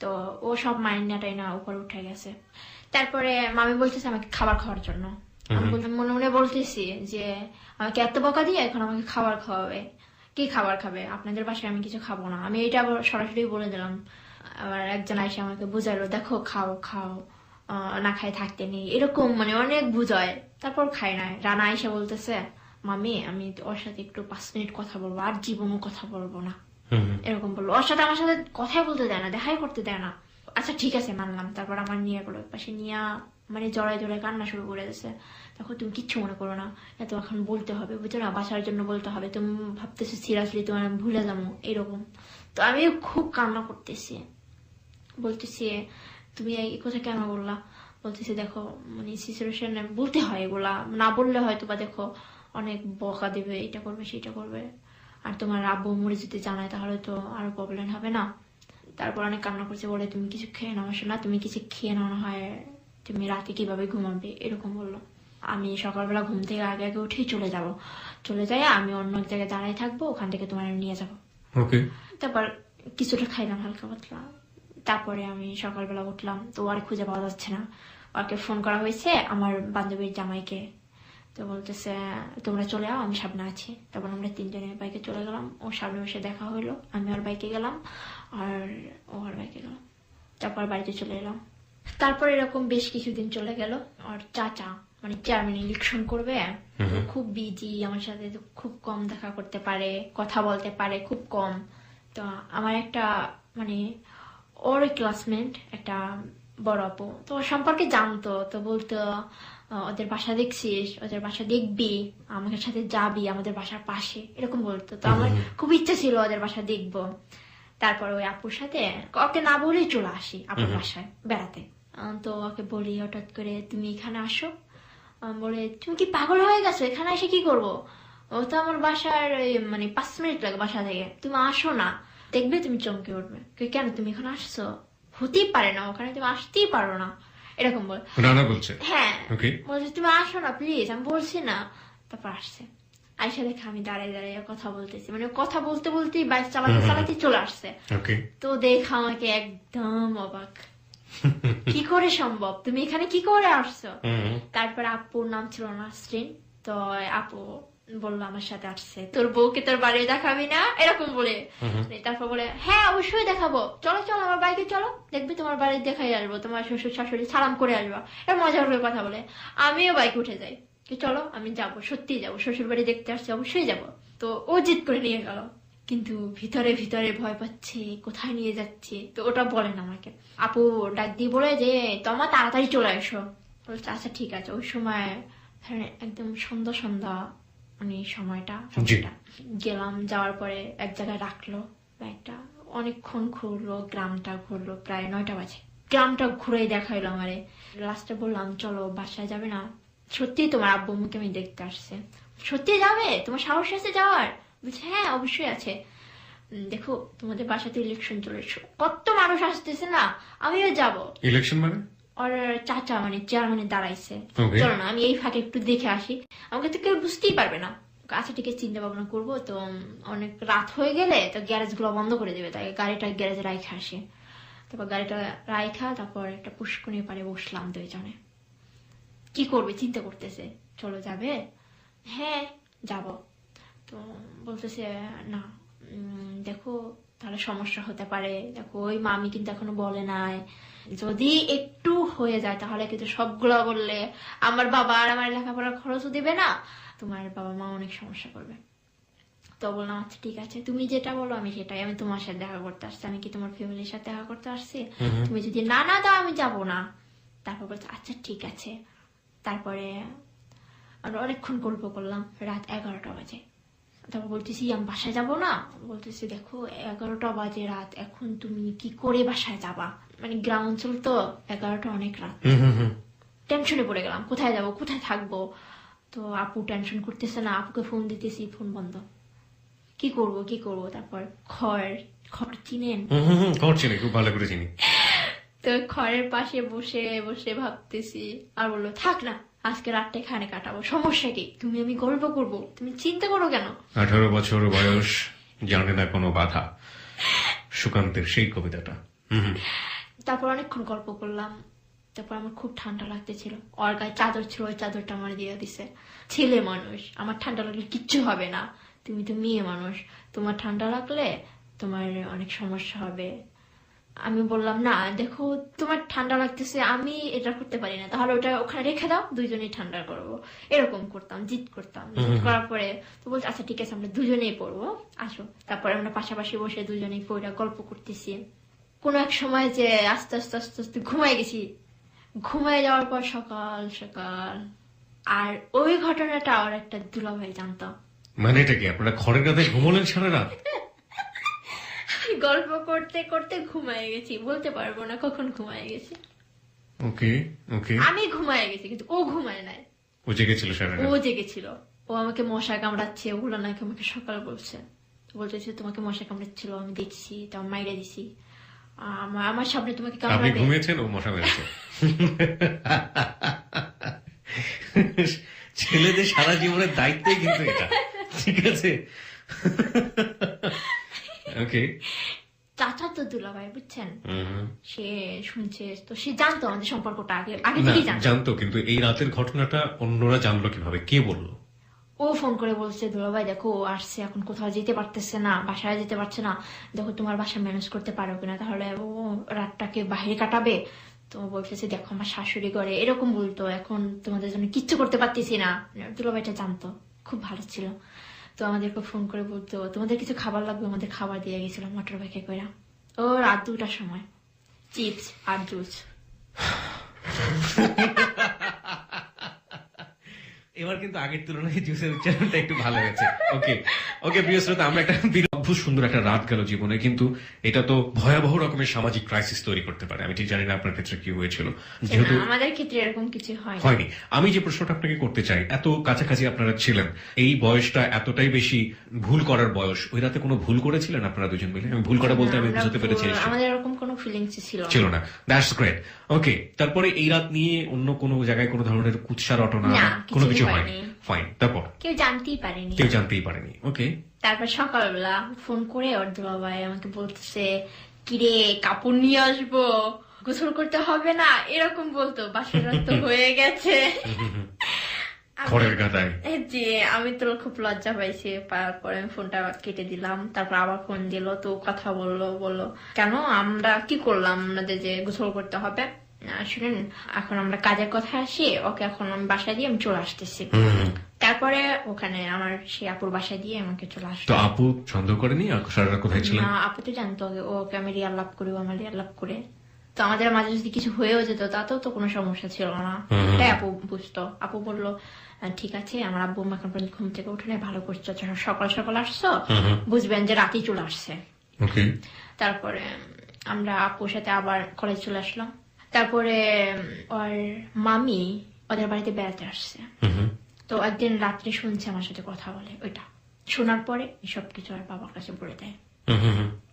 তো ও সব মাইনা টাইনা উপরে উঠে গেছে। তারপরে মামি বলতেছে আমাকে খাবার খাওয়ার জন্য, আমি মনে মনে বলতেছি যে আমাকে এত বকা দিয়ে এখন আমাকে খাবার খাওয়াবে, কি খাবার খাবে? আপনাদের বাসায় আমি কিছু খাবো না, আমি এটা আবার সরাসরি বলে দিলাম। আবার একজন আইসা আমাকে বুঝাইলো, দেখো খাও খাও, না খাই থাকতে নেই, এরকম মানে অনেক বুঝায়। তারপর খাই না। রানা আইসা বলতেছে মামি আমি ওর সাথে একটু 5 মিনিট কথা বলবো, আর জীবনও কথা বলবো না, এরকম বললো। ওর সাথে আমার সাথে কথাই বলতে দেয় না, দেখাই করতে দেয় না। আচ্ছা ঠিক আছে মানলাম। তারপর আমার নিয়ে গেলো পাশে, নিয়ে মানে জড়াই জড়াই কান্না শুরু করে দিয়েছে। তখন তুমি কিচ্ছু মনে করো না, এত এখন বলতে হবে বুঝছো না, বাসার জন্য বলতে হবে, তুমি ভাবতেছো সিরিয়াসলি তোমার আমি ভুলে যাবো এরকম। তো আমি খুব কান্না করতেছি, বলতেছি তুমি এই কথা কেন বললা? বলতেছি দেখো মানে সিচুয়েশনে বলতে হয়, এগুলা না বললে হয়তো বা দেখো অনেক বকা দেবে, এটা করবে সেটা করবে, আর তোমার আব্বু মরে যদি জানায় তাহলে তো আরো প্রবলেম হবে না। তারপর অনেক কান্না করছে, বলে তুমি কিছু খেয়ে নাও না, তুমি কিছু খেয়ে নাও, না হয় তুমি রাতে কিভাবে ঘুমাবে, এরকম বললো। আমি সকালবেলা ঘুম থেকে আগে আগে উঠেই চলে যাব, চলে যাই আমি অন্য এক জায়গায় দাঁড়াই থাকবো, ওখান থেকে তোমার নিয়ে যাবো। ওকে। তারপর কিছুটা খাইলাম হালকা পাতলা। তারপরে আমি সকালবেলা উঠলাম, তো আর খুঁজে পাওয়া যাচ্ছে না। ওকে ফোন করা হয়েছে আমার বান্ধবীর জামাইকে, তো বলতেছে তোমরা চলে যাও, আমি সামনে আছি। তারপর আমরা 3 জনে বাইকে চলে গেলাম, ওর সামনে বসে দেখা হইলো, আমি ওর বাইকে গেলাম আর ও ওর বাইকে গেলাম। তারপর বাড়িতে চলে এলাম। তারপর এরকম বেশ কিছুদিন চলে গেল। আর চাচা মানে চেয়ারম্যান ইলেকশন করবে, খুব বিজি, আমার সাথে খুব কম দেখা করতে পারে, কথা বলতে পারে খুব কম। তো আমার একটা মানে ওর ক্লাসমেট একটা বড় আপু, তো ওর সম্পর্কে জানতো, তো বলতো ওদের বাসা দেখছিস, ওদের বাসা দেখবি, আমাদের সাথে যাবি, আমাদের বাসার পাশে, এরকম বলতো। তো আমার খুব ইচ্ছা ছিল ওদের বাসা দেখবো। তারপর ওই আপুর সাথে ওকে না বলেই চলে আসি আপুর বাসায় বেড়াতে। তো ওকে বলি হঠাৎ করে তুমি এখানে আসো। বলে তুমি কি পাগল হয়ে গেছো, এখানে এসে কি করবো? ও তো আমার বাসার মানে 5 মিনিট লাগে বাসা থেকে, তুমি আসো না, দেখবে তুমি চমকে উঠবে। কেন তুমি এখানে আসছো? হতেই পারে না, ওখানে তুমি আসতেই পারো না, এরকম বল। রানা বলছে হ্যাঁ, ওকে, বলছে তুমি আসো না প্লিজ, আমি বলছি না। তারপর আসছে, আইসা দেখে আমি দাঁড়িয়ে দাঁড়িয়ে কথা বলতেছি, মানে কথা বলতে বলতেই বাইক চালাতে চালাতে চলে আসছে। ওকে, তো দেখা আমাকে একদম অবাক, কি করে সম্ভব, তুমি এখানে কি করে আসছো? তারপর আপুর নাম ছিল নাসরিন। তো আপু বললো আমার সাথে আসছে, তোর বউকে তোর বাড়ি দেখাবি না, এরকম বলে। তারপর বলে হ্যাঁ অবশ্যই দেখাবো, চলো চলো আমার বাইকে চলো, দেখবি তোমার বাড়ি দেখাই আসবো, তোমার শ্বশুর শাশুড়ি সালাম করে আসবো। এটা মজা করে কথা বলে। আমিও বাইকে উঠে যাই, কি চলো আমি যাবো, সত্যি যাবো, শ্বশুর বাড়ি দেখতে আসছি, অবশ্যই যাবো। তো ও জিদ করে নিয়ে গেল, কিন্তু ভিতরে ভিতরে ভয় পাচ্ছে কোথায় নিয়ে যাচ্ছে, তো ওটা বলেন আমাকে। আপু ডাক দিয়ে বলে যে তোমার তাড়াতাড়ি চলে এসো। বলছে আচ্ছা ঠিক আছে। ওই সময় ধরেন একদম সন্ধ্যা সন্ধ্যা, মানে সময়টা গেলাম, যাওয়ার পরে এক জায়গায় রাখলো ব্যাগটা, অনেকক্ষণ ঘুরলো, গ্রামটা ঘুরলো, প্রায় 9টা বাজে। গ্রামটা ঘুরে দেখাইলো আমারে। লাস্টে বললাম চলো বাসায় যাবে না? সত্যি তোমার আব্বু আম্মুকে আমি দেখতে আসছে। সত্যি যাবে? তোমার সাহস আছে যাওয়ার? বলছে হ্যাঁ অবশ্যই আছে। দেখো তোমাদের বাসাতে ইলেকশন চলেছে, কত মানুষ আসতেছে না, আমিও যাব। ইলেকশন মানে? ওর চাচা মানে চেয়ারম্যানে দাঁড়াইছে, চলো না আমি এই ফাঁকে একটু দেখে আসি, আমাকে তো কেউ বুঝতেই পারবে না। আচ্ছা ঠিক আছে, চিন্তা ভাবনা করবো। তো অনেক রাত হয়ে গেলে তো গ্যারেজ গুলো বন্ধ করে দেবে, তাই গাড়িটা গ্যারেজে রাইখা আসে। তারপর গাড়িটা রাইখা তারপর একটা পুষ্করণীর পাড়ে বসলাম দুইজনে। কি করবে চিন্তা করতেছে, চলো যাবে? হ্যাঁ যাব। তো বলতেছে না দেখো তাহলে সমস্যা হতে পারে, দেখো ওই মামি কিন্তু এখনো বলে নাই, যদি একটু হয়ে যায় তাহলে কিন্তু সবগুলো বললে আমার বাবা আর আমার লেখাপড়ার খরচও দিবে না, তোমার বাবা মা অনেক সমস্যা করবে। তো বললাম আচ্ছা ঠিক আছে, তুমি যেটা বলো আমি সেটাই, আমি তোমার সাথে দেখা করতে আসছি, আমি কি তোমার ফ্যামিলির সাথে দেখা করতে আসছি? তুমি যদি না না দাও আমি যাব না। তারপর বলছে আচ্ছা ঠিক আছে। তারপরে আমরা অনেকক্ষণ গল্প করলাম, রাত 11টা বাজে। তারপর বলতেছি আমি বাসায় যাব না। বলতেছি দেখো 11টা বাজে রাত, এখন তুমি কি করে বাসায় যাবা? মানে গ্রাম অঞ্চল তো 11টা অনেক রাত। টেনশনে পড়ে গেলাম, কোথায় যাব, কোথায় থাকবো। তো আপু টেনশন করতেছে না, আপুকে ফোন দিতেছি, ফোন বন্ধ। কি করব কি করব। তারপর খড় খড় চিনেন? খড় চিনি, খুব ভালো করে চিনি। তো খড়ের পাশে বসে বসে ভাবতেছি, আর বললো থাক না আজকে রাতটা এখানে কাটাবো, সমস্যা কি, তুমি আমি গল্প করব, তুমি চিন্তা করো কেন। 18 বছর বয়স, জানে না কোনো বাধা, সুকান্তের সেই কবিতাটা। তারপর অনেকক্ষণ গল্প করলাম। তারপর আমার খুব ঠান্ডা লাগতেছিল, ওর গায়ে চাদর ছিল, ওই চাদরটা আমার দিয়ে দিছে। ছেলে মানুষ, আমার ঠান্ডা লাগলে কিচ্ছু হবে না, তুমি তো মেয়ে মানুষ, তোমার ঠান্ডা লাগলে তোমার অনেক সমস্যা হবে। আমি বললাম না দেখো তোমার ঠান্ডা লাগতেছে, আমি এটা করতে পারি না, তাহলে ওটা ওখানে রেখে দাও, দুইজনেই ঠান্ডা করবো, এরকম করতাম, জিদ করতাম। জিদ করার পরে তো বলছে আচ্ছা ঠিক আছে আমরা দুজনেই পড়বো, আসো। তারপরে আমরা পাশাপাশি বসে দুজনেই পড়া গল্প করতেছি। কোনো এক সময় যে আস্তে আস্তে আস্তে আস্তে ঘুমাই গেছি। ঘুমাই যাওয়ার পর সকাল সকাল, আর ওই ঘটনাটা আর একটা দুলাভাই জানতো। মানে এটা কি, আপনারা খড়ের গাদায় ঘুমলেন সারা রাত? গল্প করতে করতে ঘুমায় গেছি, বলতে পারবো না কখন ঘুমায় গেছি। ওকে ওকে, আমি ঘুমায় গেছি কিন্তু ও ঘুমায় নাই। ও জেগেছিল সারা ও রাত? জেগেছিল। ও আমাকে মশা কামড়াচ্ছে, ওগুলো নাকি আমাকে সকাল বলছে। বলতেছে তোমাকে মশা কামড়াচ্ছিল, আমি দেখছি, তাও মাইরে দিছি, আমার সামনে তোমাকে আপনি কামড়াবে। ঘুমিয়েছেন, ও মশা মেরেছে। ছেলেদের সারা জীবনের দায়িত্বই কিন্তু এটা, ঠিক আছে? ওকে। চাচা তো দুলাভাই বুঝছেন, সে শুনছে তো সে জানতো আমাদের সম্পর্কটা আগে আগে না, থেকেই জানতো। জানতো, কিন্তু এই রাতের ঘটনাটা অন্যরা জানলো কিভাবে, কে বললো? ও ফোন করে বলছে দুলাভাই দেখো ও আসছে, এখন কোথাও যেতে পারতেছে না, বাসায় যেতে পারছে না, দেখো তোমার বাসা ম্যানেজ করতে পারো কিনা, তাহলে ও রাতটাকে বাইরে কাটাবে। তো বলতেছে দেখো আমার শাশুড়ি করে এরকম বলতো, এখন তোমাদের জন্য কিচ্ছু করতে পারতেছি না। দুলাভাইটা জানতো, খুব ভালো ছিল। তো আমাদেরকে ফোন করে বলতো তোমাদের কিছু খাবার লাগবে, আমাদের খাবার দিয়ে গেছিল মটর ভেকে করে। ও রাত 2টার সময় চিপস আর জুস। এবার কিন্তু আগের তুলনায় জুসের উচ্চারণটা একটু ভালো হয়েছে। ওকে ওকে, প্রিয় শ্রোতা, আমরা একটা বিরতি অদ্ভুত সুন্দর একটা রাত গেল জীবনে, কিন্তু এটা তো ভয়াবহ রকমের সামাজিক ক্রাইসিস তৈরি করতে পারে। আমি ঠিক জানি না আপনার ক্ষেত্রে কি হয়েছিল, যেহেতু আমাদের ক্ষেত্রে এরকম কিছু হয়নি। আমি যে প্রশ্নটা আপনাকে করতে চাই, এত কাছাকাছি আপনারা ছিলেন, এই বয়সটা এতটাই বেশি ভুল করার বয়স, ওই রাতে কোনো ভুল করেছিলেন আপনারা দুজন মিলে? আমি ভুল করা বলতে আমি বুঝতে পেরেছি আমাদের এরকম কোনো ফিলিংস ছিল না। That's great. ওকে, তারপরে এই রাত নিয়ে অন্য কোনো জায়গায় কোনো ধরনের কুৎসা রটনা কোনো কিছু হয়নি? ফাইন। তারপর কেউ জানতেই পারেনি। ওকে। তারপর সকালবেলা ফোন করে ওর দুলাভাই আমাকে বলতেছে, কিরে কাপড় নিয়ে আসবো, গোসল করতে হবে না, এরকম বলতো। বাসর রাত তো হয়ে গেছে। খড়ের গাদায় জি, আমি তো খুব লজ্জা পাইছি। তারপরে আমি ফোনটা কেটে দিলাম। তারপর আবার ফোন দিল, তো কথা বললো কেন আমরা কি করলাম, আমাদের যে গোসল করতে হবে। শুনেন, এখন আমরা কাজের কথা আসি, ওকে এখন আমি বাসায় দিয়ে আমি চলে আসতেছি। তারপরে ওখানে আমার সেই আপুর বাসায় দিয়ে আমাকে চলে আসলো। তো আপু সন্দেহ করেনি সারা কোথায় ছিলেন? আপু তো জানতো ওকে আমি রিয়াল লাভ করি, আমার রিয়াল লাভ করে। তো আমাদের মাঝে যদি কিছু হয়েও যেত তাতেও তো কোনো সমস্যা ছিল না, তাই আপু বুঝতো। আপু বললো ঠিক আছে, আমার আব্বু এখন পর্যন্ত ঘুম থেকে উঠে নেই, ভালো করছো, সকাল সকাল আসছো, বুঝবেন যে রাতেই চলে আসছে। তারপরে আমরা আপুর সাথে আবার কলেজ চলে আসলাম। তারপরে ওর মামি ওদের বাড়িতে বেড়াতে আসছে। তো একদিন রাত্রে শুনছে আমার সাথে কথা বলে, ওইটা শোনার পরে সবকিছু আর বাবার কাছে বলে দেয়।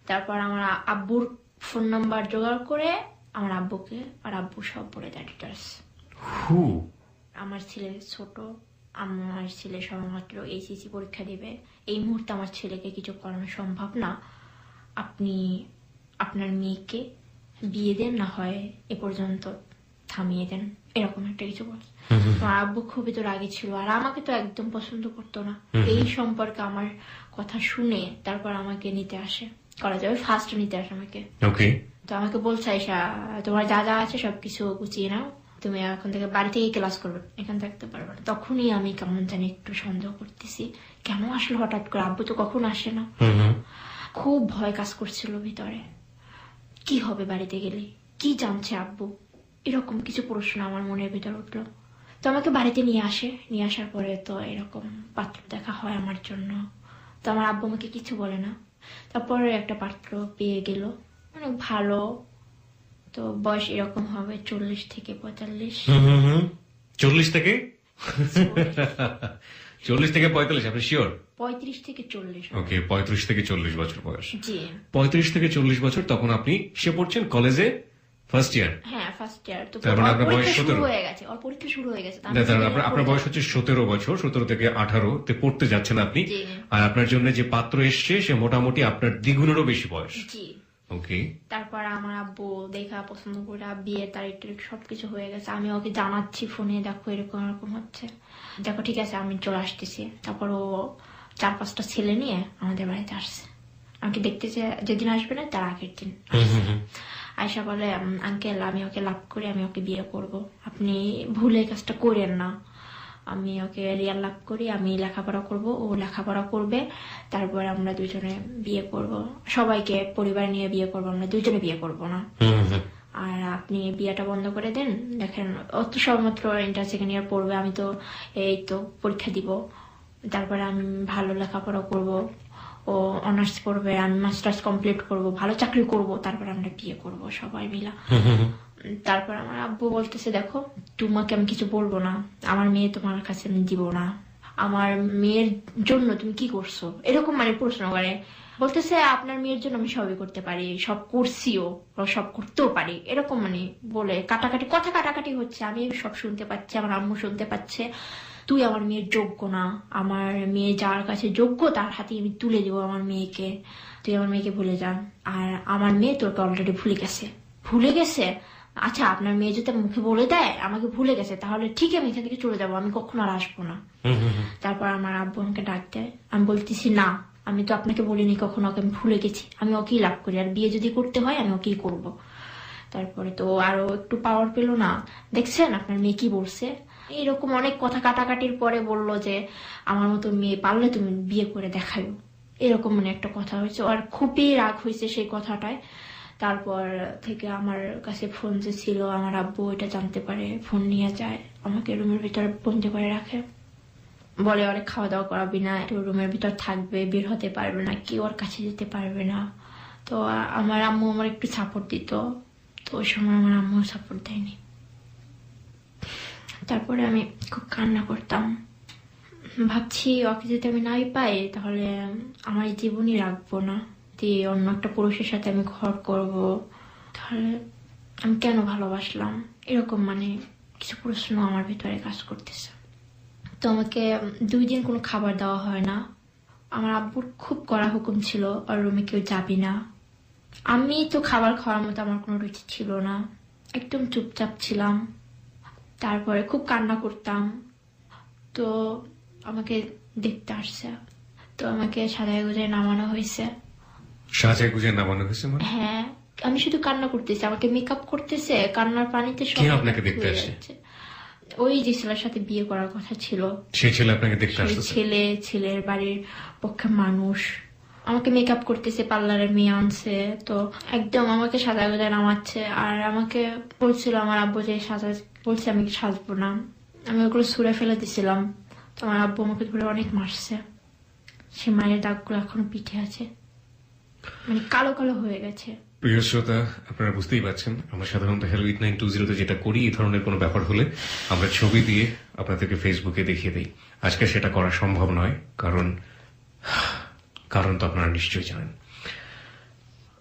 তারপর আমার আব্বুর ফোন নাম্বার জোগাড় করে আমার আব্বুকে, আর আব্বু সব বলে দেয় ডিটেলস। আমার ছেলে ছোট, আমার ছেলে সবেমাত্র এইচএসসি পরীক্ষা দিবে, এই মুহূর্তে আমার ছেলেকে কিছু করানো সম্ভব না, আপনি আপনার মেয়েকে বিয়ে দেন, না হয় এ পর্যন্ত থামিয়ে দেন, এরকম একটা কিছু বল। আমার আব্বু খুবই তো রাগী ছিল, আর আমাকে তো একদম পছন্দ করতো না। এই সম্পর্কে আমার কথা শুনে তারপর আমাকে নিতে আসে, করা যাবে ফার্স্ট নিতে আসে আমাকে। তো আমাকে বলছে, আয়শা তোমার যা যা আছে সবকিছু গুছিয়ে নাও, তুমি এখন থেকে বাড়ি থেকে ক্লাস করবে, এখানে থাকতে পারবে না। তখনই আমি কেমন জানি একটু সন্দেহ করতেছি, কেন আসলো হঠাৎ করে, আব্বু তো কখন আসে না। খুব ভয় কাজ করছিল ভিতরে, কি হবে বাড়িতে গেলে, কি জানছে আব্বু, এরকম কিছু প্রশ্ন আমার মনের ভিতর উঠলো। তো আমাকে বাড়িতে নিয়ে আসার পরে তো এরকম পাত্র দেখা হয় আমার জন্য। তো আমার আব্বু আমাকে কিছু বলে না। তারপরে একটা পাত্র পেয়ে গেল, অনেক ভালো, তো বয়স এরকম হবে 40 থেকে 45। 40 থেকে 45? আপনি শিওর? 35 থেকে 40। ওকে, 35 থেকে 40 বছর বয়স। জি, 35 থেকে 40 বছর। তখন আপনি সে পড়ছেন কলেজে ফার্স্ট ইয়ার? হ্যাঁ, ফার্স্ট ইয়ার। তো আপনার বয়স 17 হয়ে গেছে, ওর পরীক্ষা শুরু হয়ে গেছে। আপনার বয়স হচ্ছে 17 বছর, 17 থেকে 18 তে পড়তে যাচ্ছেন আপনি। আর আপনার জন্য যে পাত্র এসছে সে মোটামুটি আপনার দ্বিগুণেরও বেশি বয়স। জি। ওকে। তারপর আমার আব্বু দেখা পছন্দ করে বিয়ের তারিখ সবকিছু হয়ে গেছে। আমি ওকে জানাচ্ছি ফোনে, দেখো এরকম এরকম হচ্ছে, দেখো ঠিক আছে আমি চলে আসতেছি। তারপর ও 4-5টা ছেলে নিয়ে আমাদের বাড়িতে আসছে, আমাকে দেখতে যেদিন আসবে না তার আগের দিন আয়শা বলে, আঙ্কেল আমি ওকে লাভ করি, আমি ওকে বিয়ে করব, আপনি ভুলে কাজটা করেন না, আমি ওকে রিয়াল লাভ করি, আমি লেখাপড়া করব, ও লেখাপড়া করবে, তারপর আমরা দুজনে বিয়ে করব, সবাইকে পরিবার নিয়ে বিয়ে করব, আমরা দুজনে বিয়ে করব না। আর আপনি বিয়েটা বন্ধ করে দেন, দেখেন ও তো সবেমাত্র ইন্টার সেকেন্ড ইয়ার পড়বে, আমি তো এই তো পরীক্ষা দিব, তারপরে আমি ভালো লেখাপড়া করব, ও অনার্স পড়বে, আমি মাস্টার্স কমপ্লিট করব, ভালো চাকরি করব, তারপর আমরা বিয়ে করব সবাই মিলা। তারপর আমার আব্বু বলতেছে, দেখো তোমাকে আমি কিছু বলবো না, আমার মেয়ে তোমার কাছে আমি দিব না, আমার মেয়ের জন্য তুমি কি করছো, এরকম মানে প্রশ্ন করে। বলতেছে আপনার মেয়ের জন্য আমি সবই করতে পারি, সব করছিও, সব করতেও পারি, এরকম মানে বলে কথা কাটাকাটি হচ্ছে। আমি সব শুনতে পাচ্ছি, আমার আম্মু শুনতে পাচ্ছে, তুই আমার মেয়ের যোগ্য না, আমার মেয়ে যার কাছে যোগ্য তার হাতে আমি তুলে দেবো আমার মেয়েকে, তুই আমার মেয়েকে ভুলে যা। আর আমার মেয়ে তোকে অলরেডি ভুলে গেছে। আচ্ছা, আপনার মেয়ে যদি মুখে বলে দেয় আমাকে ভুলে গেছে, তাহলে ঠিক আমি এখান থেকে চলে যাবো, আমি কখনো আর আসবো না। তারপর আমার আব্বু আমাকে ডাক দেয়, আমি বলতেছি না, আমি তো আপনাকে বলিনি কখনো ওকে আমি ভুলে গেছি, আমি ওকেই লাভ করি, আর বিয়ে যদি করতে হয় আমি ওকেই করব। তারপরে তো আরো একটু পাওয়ার পেল না, দেখছেন আপনার মেয়ে কি বলছে, এরকম অনেক কথা কাটাকাটির পরে বললো যে আমার মতো মেয়ে পারলে তুমি বিয়ে করে দেখাও, এরকম মানে একটা কথা হয়েছে। আর খুবই রাগ হয়েছে সেই কথাটায়। তারপর থেকে আমার কাছে ফোন যে ছিল, আমার আব্বু এটা জানতে পারে, ফোন নিয়ে যায়, আমাকে রুমের ভিতরে বন্দি করে রাখে। বলে অনেক খাওয়া দাওয়া করাবি না, রুমের ভিতর থাকবে, বের হতে পারবে না, কেউ ওর কাছে যেতে পারবে না। তো আমার আম্মু আমার একটু সাপোর্ট দিত, তো ওই সময় আমার আম্মু সাপোর্ট দেয়নি। তারপরে আমি খুব কান্না করতাম, ভাবছি ওকে যদি আমি নাই পাই তাহলে আমার এই জীবনই রাখবো না, দিয়ে অন্য একটা পুরুষের সাথে আমি ঘর করব, তাহলে আমি কেন ভালোবাসলাম, এরকম মানে কিছু প্রশ্ন আমার ভিতরে কাজ করতেছে। তো আমাকে 2 দিন কোনো খাবার দেওয়া হয় না। আমার আব্বুর খুব কড়া হুকুম ছিল, আর রুমে কেউ যাবি না। আমি তো খাবার খাওয়ার মতো আমার কোনো রুচি ছিল না, একদম চুপচাপ ছিলাম। তারপরে খুব কান্না করতাম, তো আমাকে দেখতে আসছে, তো আমাকে সাজায় গুজায় নামানো হয়েছে। সাজায় গুজে নামানো হয়েছে মানে? হ্যাঁ, আমি শুধু কান্না করতেছি, আমাকে মেকআপ করতেছে, কান্নার পানিতে সব কে আপনাকে দেখতে ধুয়ে আসছে? যাচ্ছে। ওই যে ছেলের সাথে বিয়ে করার কথা ছিল, সেই ছেলে আপনাকে দেখতে সেই আসছে? ছেলের বাড়ির পক্ষে মানুষ আমাকে মেকআপ করতেছে, পার্লারে মেয়ে আনছে, তো একদম আমাকে সাজা গোজায় নামাচ্ছে। আর আমাকে বলছিল আমার আব্বু যে বলছে আমি সাজবো না, আমি ওগুলো ছুঁড়ে ফেলে দিছিলাম। তো আমার আব্বু আমাকে ধরে অনেক মারছে, সে মায়ের দাগগুলো এখনো পিঠে আছে, মানে কালো কালো হয়ে গেছে। প্রিয় শ্রোতা, আপনারা বুঝতেই পারছেন আমরা সাধারণত হ্যালো 8920 যেটা করি, এই ধরনের কোনো ব্যাপার হলে আমরা ছবি দিয়ে আপনাদেরকে ফেসবুকে দেখিয়ে দিই। আজকে সেটা করা সম্ভব নয়, কারণ তো আপনারা নিশ্চয়ই জানেন।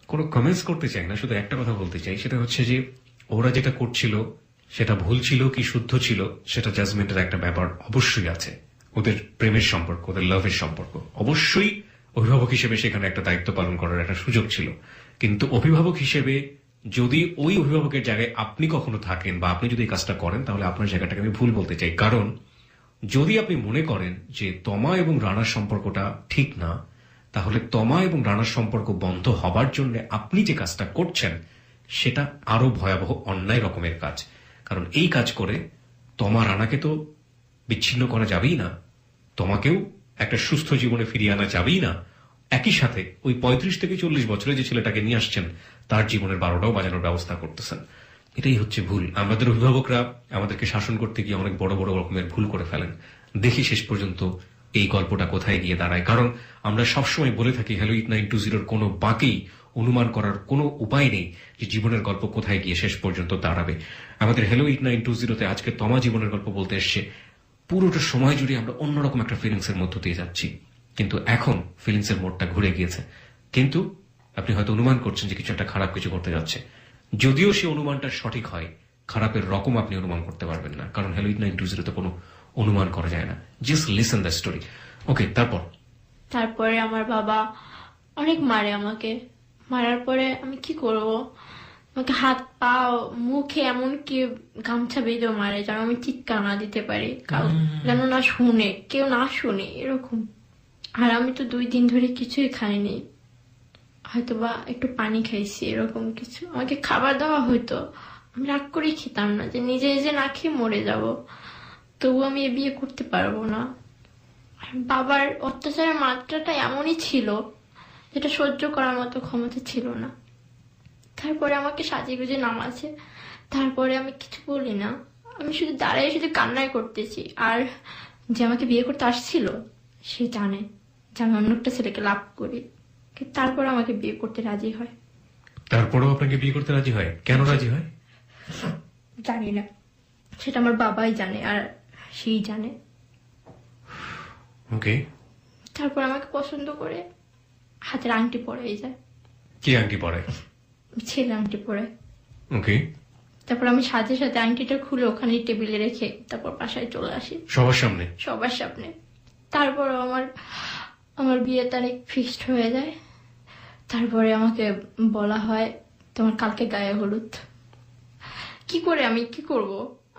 কোনো কমেন্টস করতে চাই না, শুধু একটা কথা বলতে চাই, সেটা হচ্ছে যে ওরা যেটা করছিল সেটা ভুল ছিল কি শুদ্ধ ছিল সেটা জাজমেন্টের একটা ব্যাপার অবশ্যই আছে। ওদের প্রেমের সম্পর্ক, ওদের লাভের সম্পর্ক, অবশ্যই অভিভাবক হিসেবে সেখানে একটা দায়িত্ব পালন করার একটা সুযোগ ছিল। কিন্তু অভিভাবক হিসেবে যদি ওই অভিভাবকের জায়গায় আপনি কখনো থাকেন বা আপনি যদি এই কাজটা করেন, তাহলে আপনার জায়গাটাকে আমি ভুল বলতে চাই। কারণ যদি আপনি মনে করেন যে তমা এবং রানার সম্পর্কটা ঠিক না, তাহলে তমা এবং রানার সম্পর্ক বন্ধ হবার জন্য আপনি যে কাজটা করছেন সেটা আরো ভয়াবহ অন্যায় রকমের কাজ। কারণ এই কাজ করে তমা রানাকে তো বিচ্ছিন্ন করা যাবেই না, তোমাকেও একটা সুস্থ জীবনে ফিরিয়ে আনা যাবেই না। একই সাথে ওই 35 থেকে 40 বছরে যে ছেলেটাকে নিয়ে আসছেন তার জীবনের 12টাও বাজানোর ব্যবস্থা করতেছেন। এটাই হচ্ছে ভুল। আমাদের অভিভাবকরা আমাদেরকে শাসন করতে গিয়ে অনেক বড় বড় রকমের ভুল করে ফেলেন। দেখি শেষ পর্যন্ত এই গল্পটা কোথায় গিয়ে দাঁড়ায়। কারণ আমরা সবসময় বলে থাকি হ্যালো 8920 কোনো বাঁকেই অনুমান করার কোনো উপায় নেই যে জীবনের গল্প কোথায় গিয়ে শেষ পর্যন্ত দাঁড়াবে। আমাদের হ্যালো 8920 আজকে তমা জীবনের গল্প বলতে এসছে, পুরোটা সময় জুড়ে আমরা অন্যরকম একটা ফিলিংস এর মধ্য দিয়ে যাচ্ছি, কিন্তু এখন ফিলিংস এর মোড়টা ঘুরে গিয়েছে। কিন্তু আপনি হয়তো অনুমান করছেন যে কিছু একটা খারাপ কিছু করতে যাচ্ছে, যদিও সে অনুমানটা সঠিক হয়, খারাপের রকম আপনি অনুমান করতে পারবেন না, কারণ হ্যালো 8920 কোনো অনুমান করা যায় না। Just listen the story. Okay, তারপরে আমার বাবা অনেক মারে আমাকে, মারার পরে আমি কি করব, আমাকে হাত পা মুখে এমনকি গামছা বেঁধেও মারে যেন আমি চিৎকার না দিতে পারি, যেন না শুনে, কেউ না শুনে, এরকম। আর আমি তো 2 দিন ধরে কিছুই খাইনি, হয়তোবা একটু পানি খাইছি, এরকম কিছু। আমাকে খাবার দেওয়া হয়তো, আমি রাগ করে খেতাম না, যে নিজে যে না খেয়ে মরে যাব, তবু আমি এ বিয়ে করতে পারবো না। বাবার অত্যাচারের মাত্রাটা এমনই ছিল যেটা সহ্য করার মতো ক্ষমতা ছিল না। তারপরে আমাকে সাজিয়ে গুজে নামাছে, তারপরে আমি কিছু বলি না, আমি শুধু দাঁড়ায় শুধু কান্নাই করতেছি। আর যে আমাকে বিয়ে করতে আসছিল সে জানে যে আমি অন্য একটা ছেলেকে লাভ করি, তারপর আমাকে বিয়ে করতে রাজি হয়। তারপরেও আপনাকে বিয়ে করতে রাজি হয়? কেন রাজি হয় জানি না, সেটা আমার বাবাই জানে আর সেই জানে। ওকে, তারপর আমাকে পছন্দ করে হাতের আংটি পরাই যায়। কি আংটি পরে? ছেলে আংটি পরে। ওকে, তারপর আমি সাথে সাথে আংটিটা খুলে ওখানে টেবিলে রেখে তারপর বাসায় চলে আসি সবার সামনে। সবার সামনে। তারপর আমার বিয়ে তারিখ ফিক্সড হয়ে যায়। তারপরে আমাকে বলা হয় তোমার কালকে গায়ে হলুদ। কি করে আমি কি করব,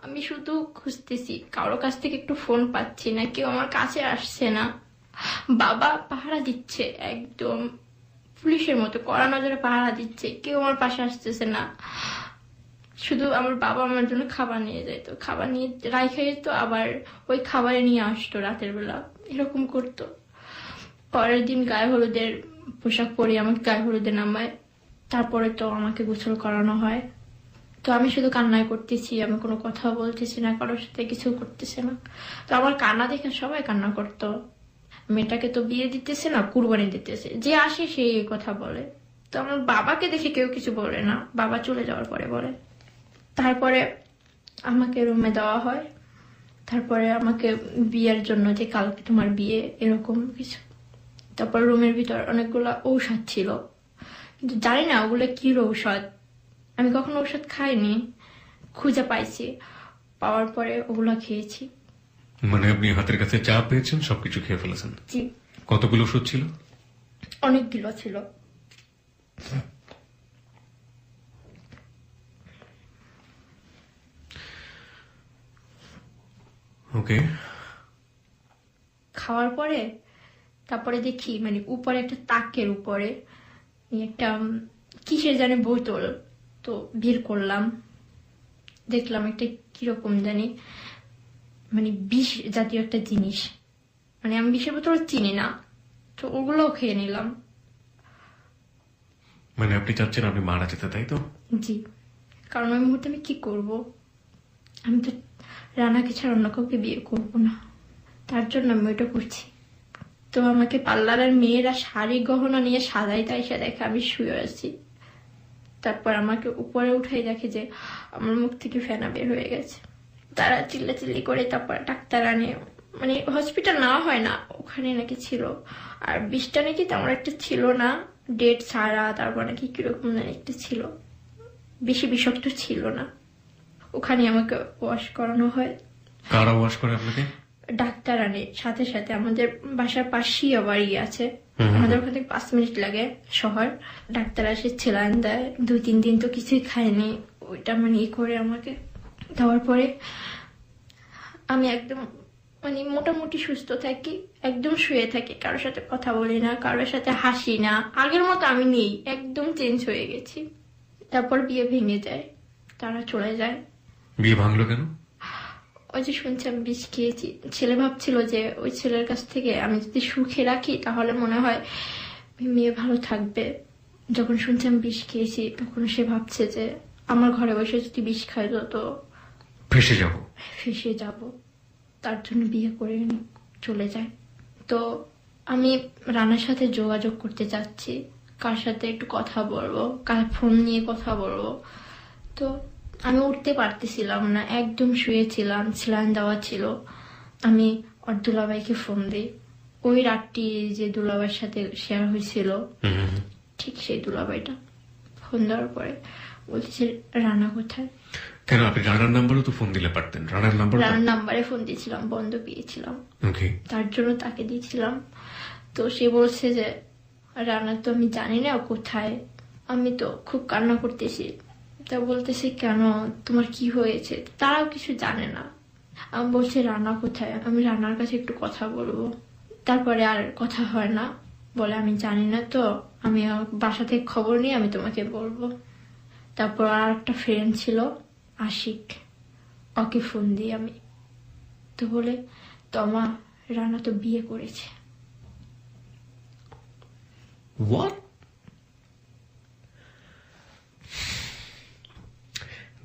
আমি শুধু খুঁজতেছি, কারো কাছ থেকে একটু ফোন পাচ্ছি না, কেউ আমার কাছে আসছে না। বাবা পাহারা দিচ্ছে, একদম পুলিশের মতো কড়া নজরে পাহারা দিচ্ছে, কেউ আমার পাশে আসতেছে না। শুধু আমার বাবা আমার জন্য খাবার নিয়ে যেত, খাবার নিয়ে রাইখে যেত, আবার ওই খাবারে নিয়ে আসতো রাতের বেলা, এরকম করতো। পরের দিন গায়ে হলুদের পোশাক পরে আমাকে গায়ে হলুদে নামায়, তারপরে তো আমাকে গোসল করানো হয়। তো আমি শুধু কান্নাই করতেছি, আমি কোনো কথা বলতেছি না, কারোর সাথে কিছু করতেছি না। তো আমার কান্না দেখে সবাই কান্না করতো, মেয়েটাকে তো বিয়ে দিতেছে না, কুরবানি দিতেছে, যে আসে সেই এই কথা বলে। তো আমার বাবাকে দেখে কেউ কিছু বলে না, বাবা চলে যাওয়ার পরে বলে। তারপরে আমাকে রুমে দেওয়া হয়, তারপরে আমাকে বিয়ের জন্য যে কালকে তোমার বিয়ে এরকম কিছু। তারপর রুমের ভিতর অনেকগুলো ঔষধ ছিল, কিন্তু জানি না ওগুলো কি ঔষধ, আমি কখনো ঔষধ খাইনি, খুঁজে পাইছি, পাওয়ার পরে ওগুলো খেয়েছি। মানে আপনি হাতের কাছে যা পেয়েছেন সবকিছু খেয়ে ফেলেছেন? জি, কতগুলো ওষুধ ছিল? অনেকগুলো ছিল। ওকে। খাওয়ার পরে তারপরে দেখি মানে উপরে একটা তাকের উপরে একটা কিসের জানি বোতল, তো বের করলাম, দেখলাম একটা কিরকম জানি মানে বিষ জাতীয় একটা জিনিস, মানে আমি বিষের বোতল চিনি না, তো ওগুলোও খেয়ে নিলাম। মানে আপনি চাচ্ছেন আপনি মারা যেতে, তাই তো? জি, কারণ ওই মুহূর্তে আমি কি করব, আমি তো রানাকে ছাড়া অন্য কাউকে বিয়ে করবো না, তার জন্য আমি ওইটা করছি। তো আমাকে পার্লারের মেয়েরা শাড়ি গহনা নিয়ে সাজাই, তাই সে দেখে আমি শুয়ে আছি। তারপর আমাকে উপরে উঠাই দেখে যে আমার মুখ থেকে ফেনা বের হয়ে গেছে। তারা চিল্লাচিল্লি করে তারপর ডাক্তার আনে, মানে হসপিটাল না হয় না, ওখানে নাকি ছিল। আর বিষটা নাকি তেমন একটা ছিল না, ডেট ছাড়া, তারপর নাকি কিরকম জানি একটা ছিল, বেশি বিষাক্ত ছিল না। ওখানে আমাকে ওয়াশ করানো হয়। কারা ওয়াশ করে আপনাকে? ডাক্তার আনে সাথে সাথে, আমাদের বাসার পাশেই আবার আছে, আমাদের ওখান থেকে 5 মিনিট লাগে শহর। ডাক্তার আসে, ছেলাইন দেয়, 2-3 দিন তো কিছুই খাইনি, ওইটা মানে করে আমাকে দেওয়ার পরে আমি একদম মানে মোটামুটি সুস্থ থাকি, একদম শুয়ে থাকি, কারোর সাথে কথা বলি না, কারোর সাথে হাসি না, আগের মতো আমি নেই, একদম চেঞ্জ হয়ে গেছি। তারপর বিয়ে ভেঙে যায়, তারা চলে যায়। বিয়ে ভাঙলো কেন? ওই যে শুনছি আমি বিষ খেয়েছি, ছেলে ভাবছিল যে ওই ছেলের কাছ থেকে আমি যদি সুখে রাখি তাহলে মনে হয় মেয়ে ভালো থাকবে। যখন শুনছি আমি বিষ খেয়েছি তখন সে ভাবছে যে আমার ঘরে বসে যদি বিষ খাই তো ফেসে যাব, তার জন্য বিয়ে করে চলে যায়। তো আমি রানার সাথে যোগাযোগ করতে চাচ্ছি, কার সাথে একটু কথা বলবো, কার ফোন নিয়ে কথা বলবো। তো আমি উঠতে পারতেছিলাম না, একদম শুয়েছিলাম, স্যালাইন দেওয়া ছিল। আমি ওর দুলাভাইকে ফোন দিই, ওই রাতটি যে দুলাভাইয়ের সাথে শেয়ার হয়েছিল ঠিক সেই দুলাভাইটা। ফোন দেওয়ার পরে বলতেছে রানা কোথায়। কেন আপনি রানার নাম্বারও তো ফোন দিলে পারতেন? রানার নাম্বারে ফোন দিয়েছিলাম, বন্ধ পেয়েছিলাম, ওকে, তার জন্য তাকে দিয়েছিলাম। তো সে বলছে যে রানা তো আমি জানি না কোথায়। আমি তো খুব কান্না করতেছি, তা বলতেছে কেন, তোমার কি হয়েছে? তারাও কিছু জানে না। আমি বলছি রানা কোথায়, আমি রানার কাছে একটু কথা বলবো। তারপরে আর কথা হয় না, বলে আমি জানি না, তো আমি বাসা থেকে খবর নিয়ে আমি তোমাকে বলবো। তারপর আর একটা ফ্রেন্ড ছিল আশিক, ওকে ফোন দিই আমি, তো বলে তোমা রানা তো বিয়ে করেছে। What?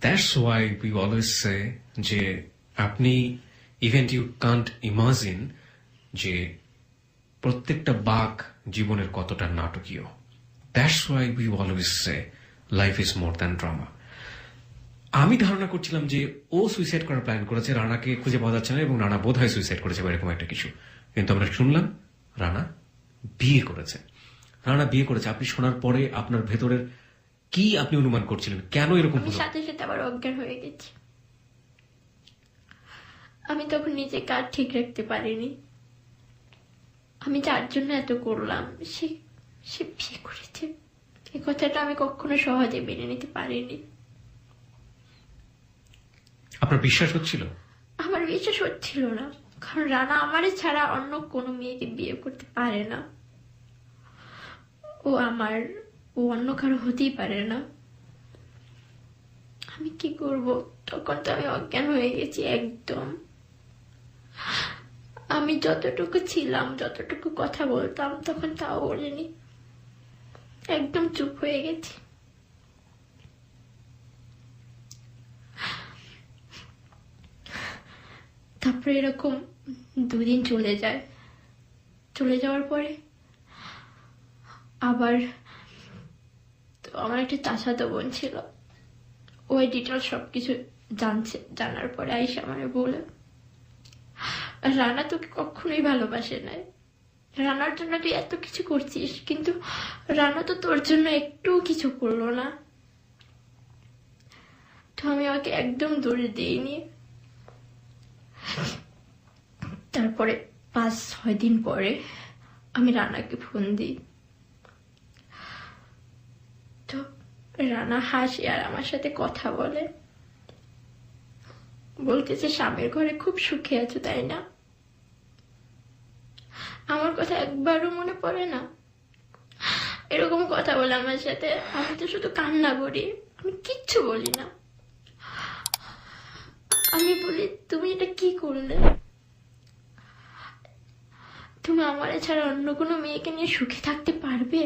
That's why we always say যে আপনি even you can't imagine যে প্রত্যেকটা বাঁক জীবনের কতটা নাটকীয়। That's why we always say life is more than drama. আমি ধারণা করছিলাম যে ও সুইসাইড করার প্ল্যান করেছে, রানাকে খুঁজে পাওয়া যাচ্ছে না এবং রানা বোধহয় সুইসাইড করেছে বা এরকম একটা কিছু, কিন্তু আমরা শুনলাম রানা বিয়ে করেছে। রানা বিয়ে করেছে, আপনি শোনার পরে আপনার ভেতরের কি আপনি অনুমান করছিলেন, কেন এরকম আমি সাথে সাথে আবার অজ্ঞান হয়ে গেছি। আমি তখন নিজেকে আর ঠিক রাখতে পারিনি। আমি যার জন্য এত করলাম সে বিয়ে করেছে, এই কথাটা আমি কখনো সহজে মেনে নিতে পারিনি। আপনার বিশ্বাস হচ্ছিল? আমার বিশ্বাস হচ্ছিল না, কারণ রানা আমারে ছাড়া অন্য কোনো মেয়েকে বিয়ে করতে পারে না, ও অন্য কারো হতেই পারে না। আমি কি করব? তখন তো আমি অজ্ঞান হয়ে গেছি একদম। আমি যতটুকু ছিলাম, যতটুকু কথা বলতাম তখন তাও বলিনি, একদম চুপ হয়ে গেছি। তারপরে এরকম 2 দিন চলে যায়, চলে যাওয়ার পরে আবার তো আমার একটা চাচাতো বোন ছিল, ওই ডিটেল সবকিছু জানার পরে আইসা আমাকে বলে, রানা তোকে কখনোই ভালোবাসে নাই, রানার জন্য তুই এত কিছু করছিস, কিন্তু রানা তো তোর জন্য একটু কিছু করলো না। তো আমি ওকে একদম দূরে দিইনি। তারপরে 5-6 দিন পরে আমি রানাকে ফোন দিই, তো রানা হাসি আর আমার সাথে কথা বলে, বলতেছে স্বামীর ঘরে খুব সুখে আছো তাই না? আমার কথা একবারও মনে পড়ে না? এরকম কথা বলে আমার সাথে। আমি তো শুধু কান্না করি, আমি কিচ্ছু বলি না। আমি বলি, তুমি এটা কি করলে? তুমি আমার ছাড়া অন্য কোনো মেয়েকে নিয়ে সুখে থাকতে পারবে?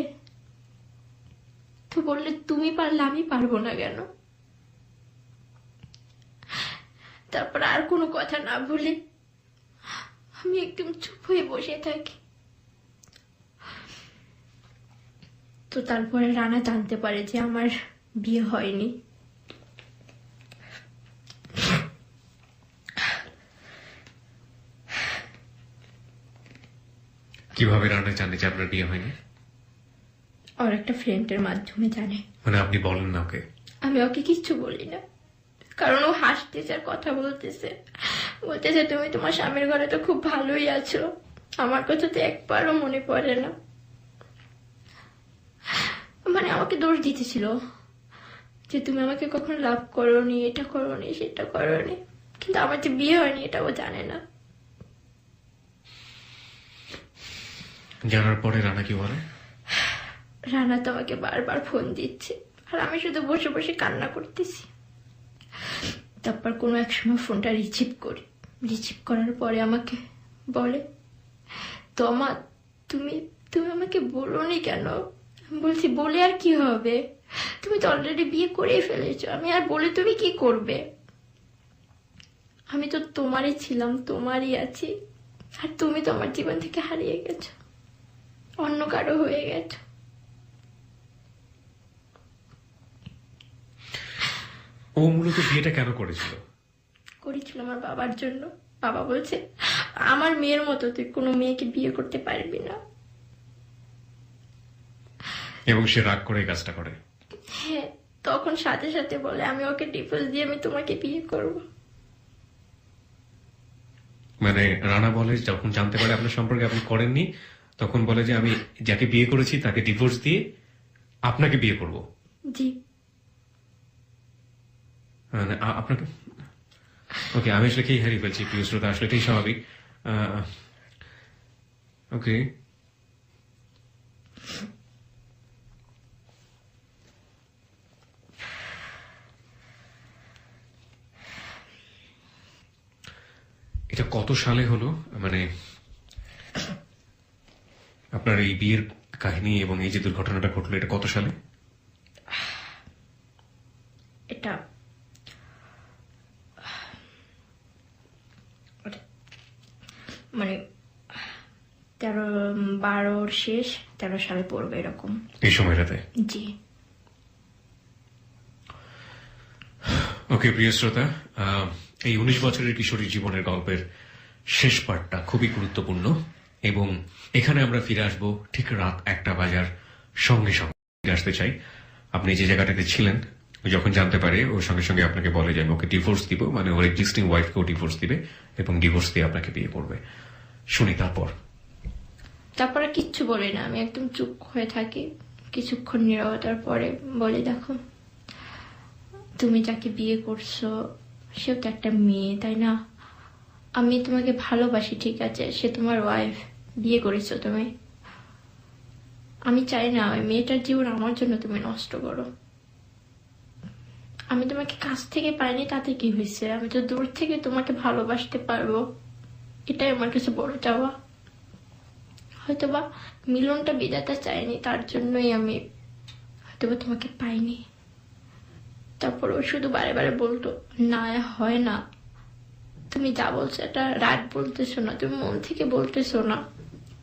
তো বললে, তুমি পারলে আমি পারবো না কেন? তারপর আর কোনো কথা না বলে আমি একদম চুপ হয়ে বসে থাকি। তো তারপরে রানা জানতে পারে যে আমার বিয়ে হয়নি। কিভাবে রানা জানে যে আপনার বিয়ে হয়নি? ওর একটা ফ্রেন্ডের মাধ্যমে জানে। মানে আপনি বলেন না ওকে? আমি ওকে কিচ্ছু বলি না, কারণ ও হাসতেছে আর কথা বলতেছে, বলতেছে তুমি তোমার স্বামীর ঘরে তো খুব ভালোই আছো, আমার কথা তো একবারও মনে পড়ে না। মানে আমাকে দোষ দিতেছিল যে তুমি আমাকে কখনো লাভ করোনি, এটা করোনি, সেটা করোনি, কিন্তু আমার যে বিয়ে হয়নি এটা ও জানে না। জানার পরে রানা কি বলে? রানা তো আমাকে বারবার ফোন দিচ্ছে আর আমি শুধু বসে বসে কান্না করতেছি। তারপর কোনো এক সময় ফোনটা রিসিভ করি, রিসিভ করার পরে আমাকে বলে, তোমা তুমি তুমি আমাকে বলোনি কেন? আমি বলছি, বলে আর কি হবে, তুমি তো অলরেডি বিয়ে করেই ফেলেছো, আমি আর বলে তুমি কি করবে? আমি তো তোমারই ছিলাম, তোমারই আছি, আর তুমি তো আমার জীবন থেকে হারিয়ে গেছো, অন্য কারো হয়ে গেছো। ও মূলত বিয়েটা কেন করেছিল? করেছিল আমার বাবার জন্য। বাবা বলছে, আমার মেয়ের মতো তুই কোনো মেয়েকে বিয়ে করতে পারবি না। এবং সে রাগ করে এই কাজটা করে? হ্যাঁ, তখন সাথে সাথে বলে, আমি ওকে ডিভোর্স দিয়ে আমি তোমাকে বিয়ে করব। মানে রানা বলে যখন জানতে পারে আপনার সম্পর্কে আপনি করেননি, তখন বলে যে আমি যাকে বিয়ে করেছি তাকে ডিভোর্স দিয়ে আপনাকে বিয়ে করব। জি। মানে আপনাকে, ওকে, আমি আসলে খেয়ে হারিয়ে ফেলছি প্রিয় শ্রোতা, আসলে এটাই স্বাভাবিক। ওকে, এটা কত সালে হলো, মানে আপনার এই বিয়ের কাহিনী এবং এই যে দুর্ঘটনাটা ঘটলো, এটা কত সালে? এটা মানে 13-12 শেষ 13 সালে পড়বে এরকম এই সময়টাতে? জি। ওকে প্রিয় শ্রোতা, এই 19 বছরের কিশোরীর জীবনের গল্পের শেষ পার্টটা খুবই গুরুত্বপূর্ণ, এবং এখানে আমরা ফিরে আসবো ঠিক রাত 1টা বাজার সঙ্গে সঙ্গে। ফিরে আসতে চাই আপনি যে জায়গাটাতে ছিলেন, ও যখন জানতে পারে ওর সঙ্গে সঙ্গে আপনাকে বলে যে আমি ওকে ডিভোর্স দিব, মানে ওর এক্সিস্টিং ওয়াইফকেও ডিভোর্স দিবে এবং ডিভোর্স দিয়ে আপনাকে বিয়ে করবে। শুনি তারপরে কিচ্ছু বলি না, আমি একদম চুপ হয়ে থাকি। কিছুক্ষণ নীরবতার পরে বলে, দেখো তুমি যাকে বিয়ে করছো সেও তো একটা মেয়ে, তাই না? আমি তোমাকে ভালোবাসি, ঠিক আছে, সে তোমার ওয়াইফ, বিয়ে করেছো তুমি, আমি চাই না ওই মেয়েটার জীবন আমার জন্য তুমি নষ্ট করো। আমি তোমাকে কাছ থেকে পাইনি, তাতে কি হয়েছে, আমি তো দূর থেকে তোমাকে ভালোবাসতে পারবো, এটাই আমার কাছে বড় চাওয়া। হয়তোবা মিলনটা বিধাতা চাইনি, তার জন্যই আমি হয়তোবা তোমাকে পাইনি। তারপর ও শুধু বারে বারে বলতো, না হয় না, তুমি যা বলছো এটা রাত বলতেছো না, তুমি মন থেকে বলতেছো না,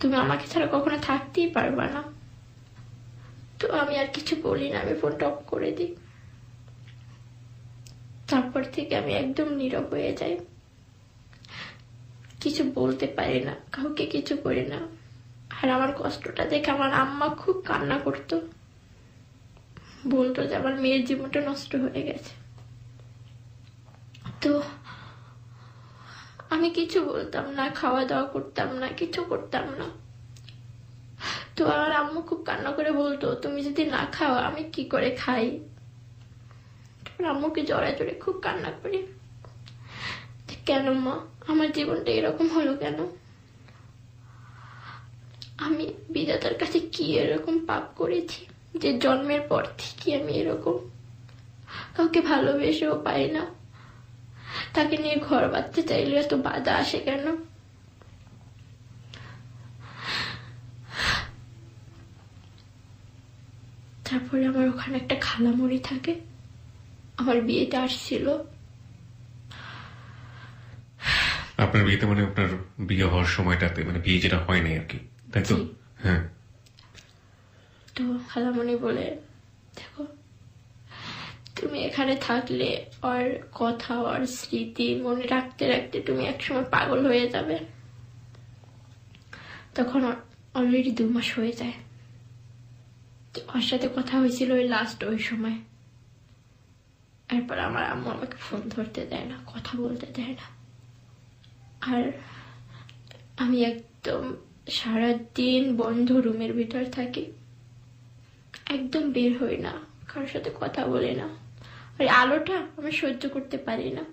তুমি আমাকে ছাড়া কখনো থাকতেই পারবা না। তো আমি আর কিছু বলি না, আমি ফোনটা অফ করে দিই। তারপর থেকে আমি একদম নীরব হয়ে যাই, কিছু বলতে পারি না, কাউকে কিছু করি না। আর আমার কষ্টটা দেখে আমার আম্মা খুব কান্না করতো, বলতো যে আমার মেয়ের জীবনটা নষ্ট হয়ে গেছে। তো আমি কিছু বলতাম না, খাওয়া দাওয়া করতাম না, কিছু করতাম না। তো আমার আম্মু খুব কান্না করে বলতো, তুমি যদি না খাও আমি কি করে খাই। আম্মুকে জড়াজড়ি খুব কান্না করি, কেন মা আমার জীবনটা এরকম হলো কেন, আমি বিধাতার কাছে কি এরকম পাপ করেছি যে জন্মের পর থেকে আমি এরকম কাউকে ভালোবেসেও পাই না, তাকে নিয়ে ঘর বাঁধতে চাইলে এত বাধা আসে কেন। তারপরে আমার ওখানে একটা খালামণি থাকে, আমার বিয়েতে আসছিল। আপনার বিয়েতে মানে আপনার বিয়ে হওয়ার সময়টাতে, মানে বিয়ে যেটা হয় নাই আর কি, তাই তো? জি। হ্যাঁ। তো খালামণি বলে, দেখো তুমি এখানে থাকলে ওর কথা ওর স্মৃতি মনে রাখতে রাখতে তুমি একসময় পাগল হয়ে যাবে। তখন অলরেডি 2 মাস হয়ে যায়। তো ওর সাথে কথা হয়েছিল ওই লাস্ট ওই সময়। এরপর আমার আম্মু আমাকে ফোন ধরতে দেয় না, কথা বলতে দেয় না। আর আমি একদম সারাদিন বন্ধ রুমের ভিতর থাকি, একদম বের হই না, কারোর সাথে কথা বলি না। আর আলোটা আমি সহ্য করতে পারি না,